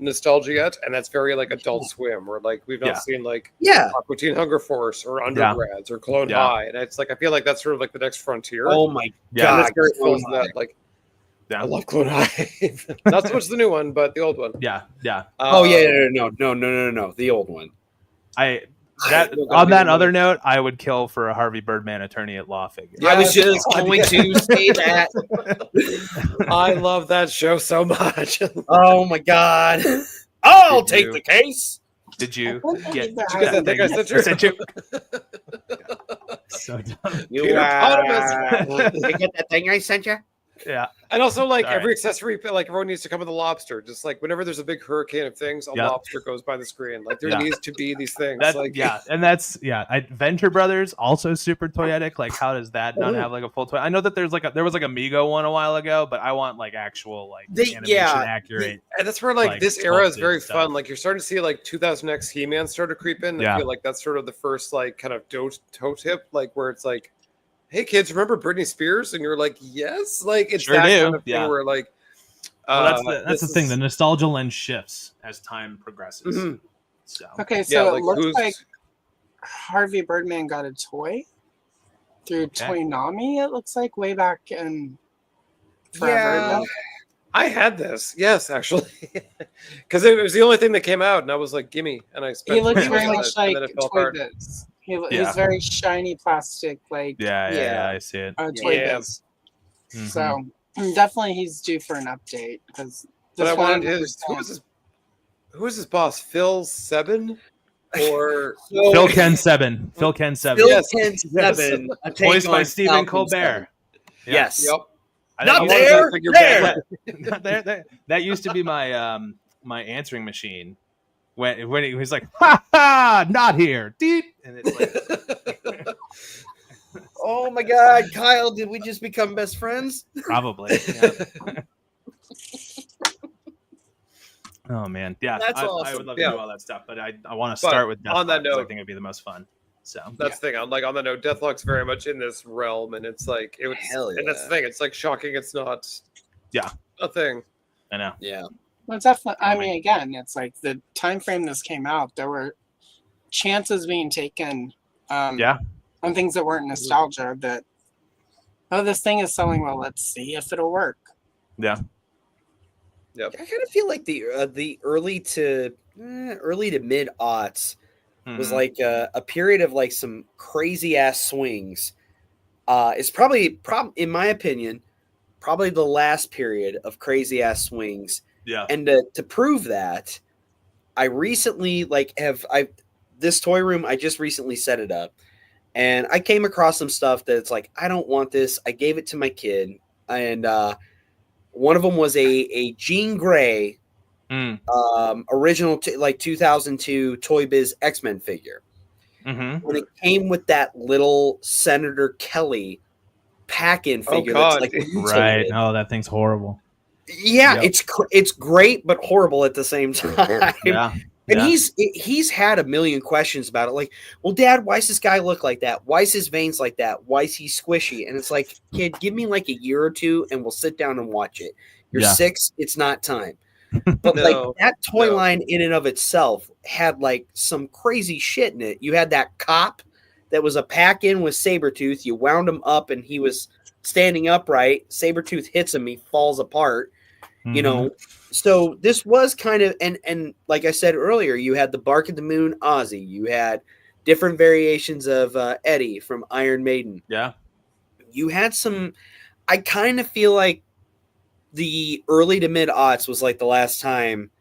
D: nostalgia yet, and that's very like Adult Swim, where like we've not seen like Aqua Teen Hunger Force or Undergrads or Clone High, and it's like I feel like that's sort of like the next frontier.
E: Oh my god,
D: it's very close to that. Like I love Clone High, not so much the new one, but the old one.
C: No,
E: the old one.
C: On that other note, I would kill for a Harvey Birdman attorney at law figure.
E: I was just going to say that.
D: I love that show so much.
E: Oh my god! I'll take the case.
C: Did you get
D: I sent you?
C: So dumb.
E: You get that thing I sent you?
C: Yeah.
D: And also, like, every accessory, like, everyone needs to come with a lobster. Just like whenever there's a big hurricane of things, a lobster goes by the screen. Like, there needs to be these things.
C: Venture Brothers, also super toyetic. Like, how does that not have like a full toy? I know that there was like a Mego one a while ago, but I want like actual like animation accurate.
D: And that's where like this era is very fun. Like, you're starting to see like 2000X He-Man start to creep in. I feel like that's sort of the first like kind of toe tip, like where it's like, hey kids, remember Britney Spears? And you're like, yes, like it's that kind of thing where like
C: that's the thing. The nostalgia lens shifts as time progresses.
B: Mm-hmm. So it looks like Harvey Birdman got a toy through Toynami. It looks like way back in forever ago.
D: I had this, yes, actually, because it was the only thing that came out, and I was like, "Gimme!" And I spent.
B: He looks very much like Toy Biz. He's very shiny plastic, like
C: I see it.
B: Toy Biz. Mm-hmm. So definitely, he's due for an update because.
D: But I wanted who is his boss? Phil Sebin or
C: Phil Ken Sebin? Phil Ken Sebin.
E: Ken Sebin.
C: Voiced by Stephen Colbert.
E: Yes.
D: Yep.
E: Not there.
C: That used to be my my answering machine. When he was like, ha ha, not here, deep, and it's like,
E: oh my god, Kyle, did we just become best friends?
C: Probably. Yeah. Oh man,
E: that's awesome.
C: I would love to do all that stuff, but I want to start with Deathlock.
D: On that note,
C: I think it'd be the most fun. So
D: that's the thing. On that note, Deathlock's very much in this realm, and it's like and that's the thing. It's like shocking. It's not. A thing.
C: I know.
E: Yeah.
B: Well, it's definitely. I mean, again, it's like the time frame this came out. There were chances being taken. On things that weren't nostalgia. That this thing is selling well. Let's see if it'll work.
C: Yeah.
E: Yep. I kind of feel like the early to mid aughts was like a period of like some crazy ass swings is probably in my opinion, probably the last period of crazy ass swings.
C: Yeah.
E: And to prove that, I recently this toy room, I just recently set it up, and I came across some stuff that it's like, I don't want this. I gave it to my kid, and one of them was a Jean Grey original 2002 Toy Biz X-Men figure.
C: Mm-hmm.
E: And it came with that little Senator Kelly pack-in figure.
D: God.
E: That's like
C: Right. Oh, that thing's horrible.
E: Yeah, yep. It's great but horrible at the same time.
C: Yeah.
E: And he's had a million questions about it. Like, well, Dad, why does this guy look like that? Why is his veins like that? Why is he squishy? And it's like, kid, give me like a year or two and we'll sit down and watch it. You're 6, it's not time. But that toy line in and of itself had like some crazy shit in it. You had that cop that was a pack-in with Sabretooth. You wound him up and he was standing upright. Sabretooth hits him, he falls apart. Mm-hmm. You know, so this was kind of and like I said earlier, you had the Bark at the Moon Ozzy. You had different variations of Eddie from Iron Maiden.
C: Yeah.
E: You had some. I kind of feel like the early to mid aughts was like the last time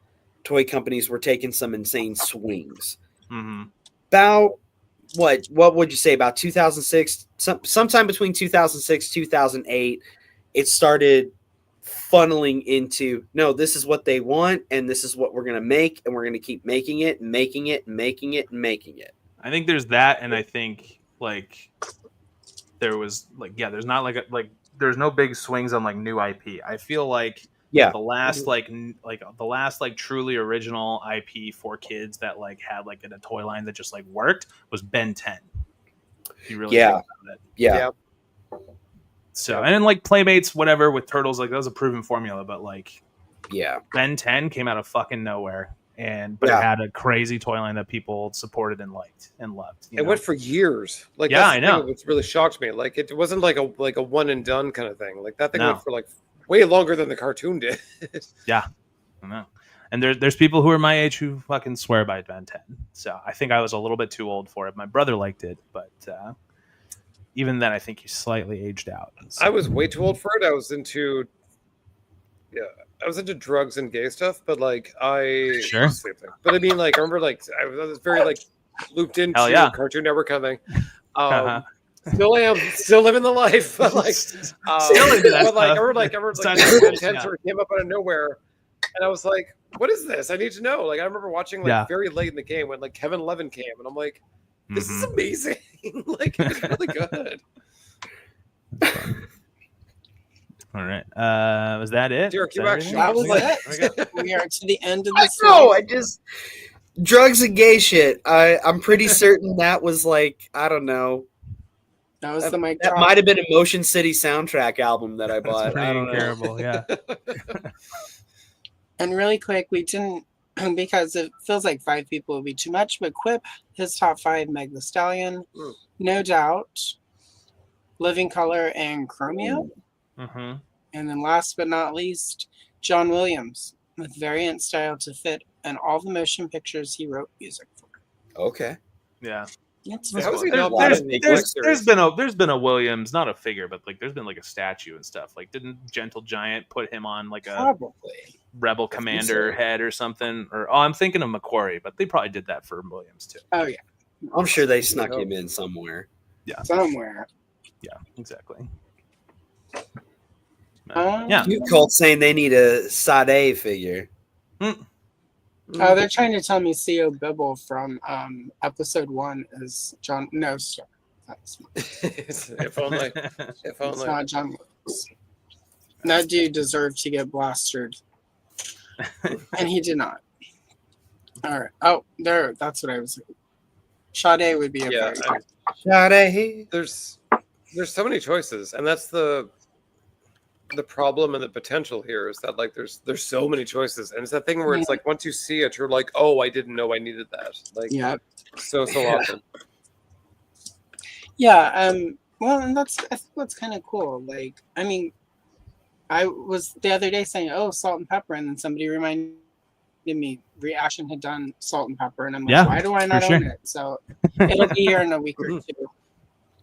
E: toy companies were taking some insane swings.
C: Mm-hmm.
E: About what would you say, about 2006? Sometime between 2006 2008, it started funneling into, no, this is what they want and this is what we're going to make, and we're going to keep making it and making it and making it and making it.
C: I think there's that, and I think like there was like, yeah, there's not like there's no big swings on like new IP. I feel like the last the last truly original IP for kids that like had like in a toy line that just like worked was Ben 10. If you really think about it.
E: Yeah.
C: So, and then like Playmates, whatever, with Turtles, like that was a proven formula, but like, Ben 10 came out of fucking nowhere, but it had a crazy toy line that people supported and liked and loved.
D: It went for years. Like,
C: yeah, I know.
D: It's really shocked me. Like, it wasn't like a one and done kind of thing. Like that thing went for like way longer than the cartoon did.
C: Yeah, I know. And there's people who are my age who fucking swear by Ben 10. So I think I was a little bit too old for it. My brother liked it, but even then, I think he's slightly aged out. So.
D: I was way too old for it. I was into drugs and gay stuff, but like
C: sure.
D: But I mean, like I remember, like I was very like looped into Cartoon Network kind of thing. Still living the life, but like still into that. But like I remember Ben 10 sort of came up out of nowhere, and I was like, "What is this? I need to know." Like I remember watching very late in the game when like Kevin Levin came, and I'm like, "This is amazing!" Like it's really good.
C: All right. Was that it?
D: Derek,
B: that was it. We are to the end of this.
E: No, I just drugs and gay shit. I'm pretty certain that was like, I don't know.
B: That was the mic
E: drop. That might have been a Motion City soundtrack album that I bought.
C: That's pretty terrible, yeah.
B: And really quick, we didn't, because it feels like 5 people would be too much, but Quip, his top 5, Meg the Stallion, No Doubt, Living Color, and Chromeo.
C: Mm-hmm.
B: And then last but not least, John Williams, with variant style to fit and all the motion pictures he wrote music for.
E: Okay.
C: Yeah.
B: There's
C: been a Williams, not a figure, but like there's been like a statue and stuff. Like, didn't Gentle Giant put him on like a Rebel Commander head or something? Or I'm thinking of McQuarrie, but they probably did that for Williams too.
B: Oh yeah,
E: I'm sure they snuck him in somewhere.
C: Yeah,
B: somewhere.
C: Yeah, exactly.
E: You Colt saying they need a Sade figure.
B: Oh, they're trying to tell me C.O. Bibble from episode 1 is John. No, sir.
D: If only.
B: It's not John Williams. That dude deserved to get blasted, and he did not. All right. Oh, there. That's what I was saying. Sade would be a
E: Sade.
D: There's so many choices, and that's the problem and the potential here is that like there's so many choices, and it's that thing where it's like once you see it, you're like, oh, I didn't know I needed that. Like, so often.
B: Yeah. Well, and I think what's kind of cool. Like, I mean, I was the other day saying, "Oh, Salt and Pepper," and then somebody reminded me Reaction had done Salt and Pepper, and I'm like, why do I not own it? So it'll be here in a week or two.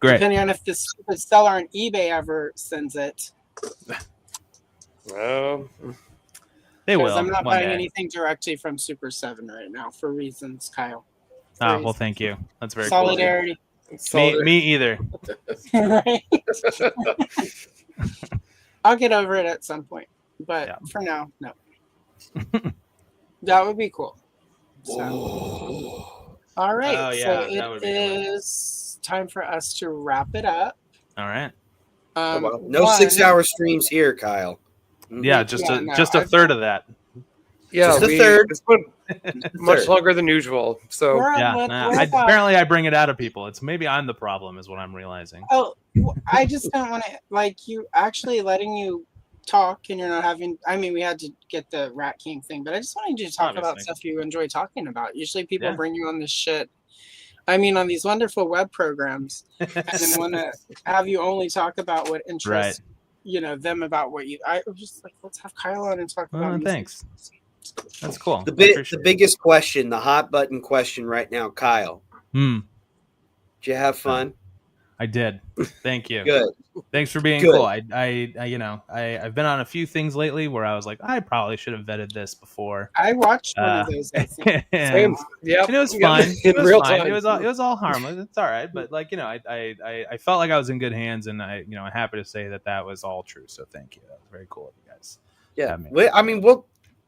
C: Great.
B: Depending on if the seller on eBay ever sends it.
C: They will.
B: I'm not buying anything directly from Super 7 right now for reasons, Kyle.
C: Well, thank you. That's very
B: Solidarity.
C: Cool. Me either.
B: Right? I'll get over it at some point, but for now, no. That would be cool. So, all right. So it is time for us to wrap it up.
C: All right.
E: No 6-hour streams here, Kyle.
C: Yeah, just a third of that.
D: Yeah,
E: just a third.
D: This one much longer than usual. So
C: apparently I bring it out of people. It's maybe I'm the problem, is what I'm realizing.
B: Oh, I just don't want to you actually letting you talk, and you're not having. I mean, we had to get the Rat King thing, but I just wanted you to talk about stuff you enjoy talking about. Usually, people bring you on this shit. I mean, on these wonderful web programs, and then want to have you only talk about what interests them about what you. I was just like, let's have Kyle on and talk about.
C: Thanks. That's cool.
E: The biggest question, the hot button question right now, Kyle. Did you have fun?
C: I did. Thank you.
E: Good.
C: Thanks for being cool. I've been on a few things lately where I was like, I probably should have vetted this before.
B: I watched one of those.
D: Same. Yeah.
C: And it was fun. It was fine. It was all harmless. It's all right. But I felt like I was in good hands, and I'm happy to say that was all true. So thank you. That was very cool of you guys.
E: Yeah.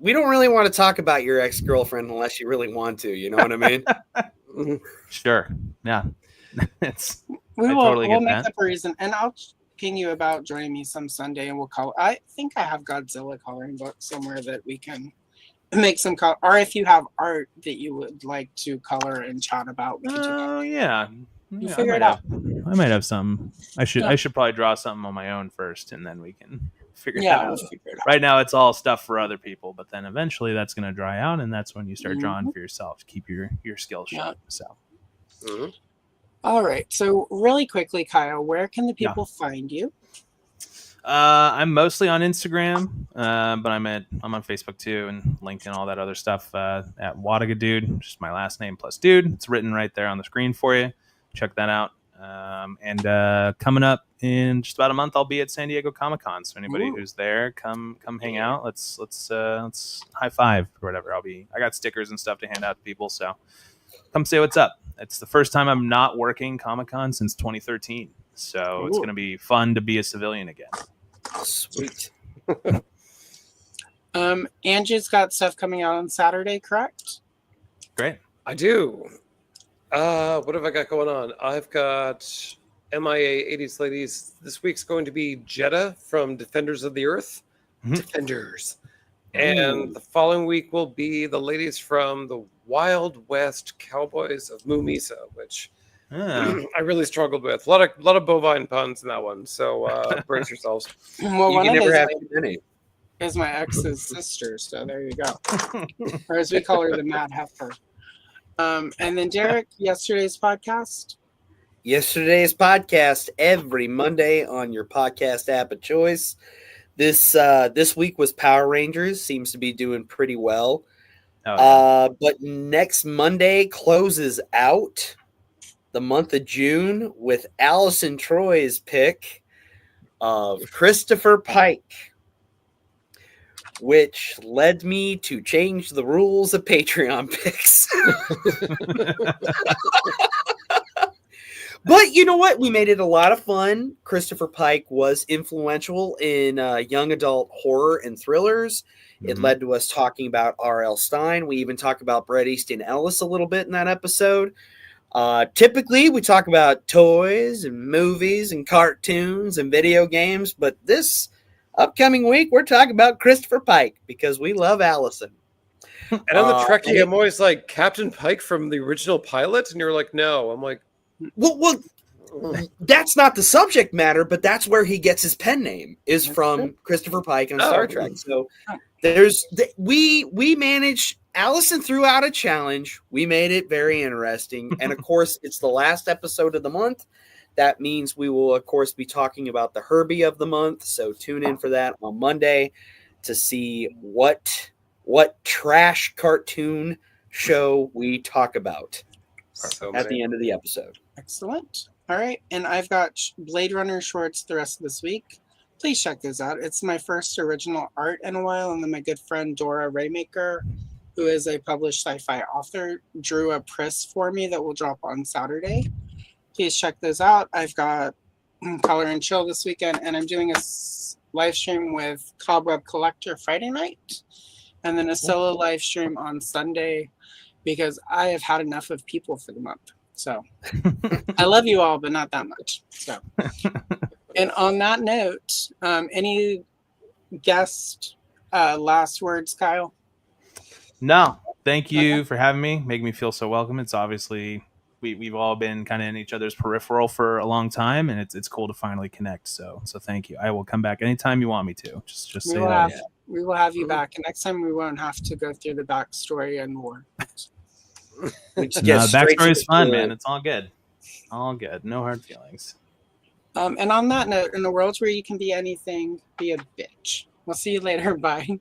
E: We don't really want to talk about your ex-girlfriend unless you really want to. You know what I mean?
C: Sure. Yeah.
B: We'll make up a reason, and I'll ping you about joining me some Sunday, and we'll call. I think I have Godzilla coloring books somewhere that we can make some color. Or if you have art that you would like to color and chat about, we can do that.
C: Yeah.
B: You figure it out.
C: I might have some. I should probably draw something on my own first, and then we can figure it out.
B: We'll figure it out.
C: Right now, it's all stuff for other people, but then eventually that's going to dry out, and that's when you start drawing for yourself to keep your skills sharp. So.
D: Mm-hmm.
B: All right. So really quickly, Kyle, where can the people find you?
C: I'm mostly on Instagram, but I'm on Facebook too, and LinkedIn, all that other stuff at Wlodyga Dude, just my last name plus Dude. It's written right there on the screen for you. Check that out. And coming up in just about a month, I'll be at San Diego Comic-Con. So anybody who's there, come hang out. Let's high five or whatever. I got stickers and stuff to hand out to people. So come say what's up. It's the first time I'm not working Comic-Con since 2013. So it's going to be fun to be a civilian again.
E: Sweet.
B: Angie's got stuff coming out on Saturday, correct?
C: Great.
D: I do. What have I got going on? I've got MIA 80s Ladies. This week's going to be Jeddah from Defenders of the Earth. Defenders. And the following week will be the ladies from the Wild West Cowboys of Mumisa, which I really struggled with. A lot of bovine puns in that one, so brace yourselves.
B: Well,
E: you can never have too many.
B: Is my ex's sister, so there you go. Or as we call her, the Mad Heifer. And then Derek, yesterday's podcast
E: every Monday on your podcast app of choice. This week was Power Rangers. Seems to be doing pretty well. But next Monday closes out the month of June with Allison Troy's pick of Christopher Pike, which led me to change the rules of Patreon picks. But you know what? We made it a lot of fun. Christopher Pike was influential in young adult horror and thrillers. It led to us talking about R.L. Stine. We even talked about Bret Easton Ellis a little bit in that episode. Typically, we talk about toys and movies and cartoons and video games. But this upcoming week, we're talking about Christopher Pike because we love Allison.
D: And on the Trekkie, I'm always like, Captain Pike from the original pilot? And you're like, no. I'm like,
E: well, that's not the subject matter, but that's where he gets his pen name is from Christopher Pike on Star Trek. So we managed. Allison threw out a challenge. We made it very interesting, and of course, it's the last episode of the month. That means we will, of course, be talking about the Herbie of the month. So tune in for that on Monday to see what trash cartoon show we talk about at the end of the episode.
B: Excellent. All right, and I've got Blade Runner shorts the rest of this week. Please check those out. It's my first original art in a while, and then my good friend Dora Raymaker, who is a published sci-fi author, drew a press for me that will drop on Saturday. Please check those out. I've got Color and Chill this weekend, and I'm doing a live stream with Cobweb Collector Friday night, and then a solo live stream on Sunday, because I have had enough of people for the month. So I love you all, but not that much. So, and on that note, any guest last words, Kyle?
C: No, thank you for having me. Make me feel so welcome. It's obviously we've all been kind of in each other's peripheral for a long time, and it's cool to finally connect. So thank you. I will come back anytime you want me to. Just say that.
B: We will have you back, and next time we won't have to go through the backstory and more.
C: Backstory is fun, man. It's all good. All good. No hard feelings.
B: And on that note, in a world where you can be anything, be a bitch. We'll see you later. Bye.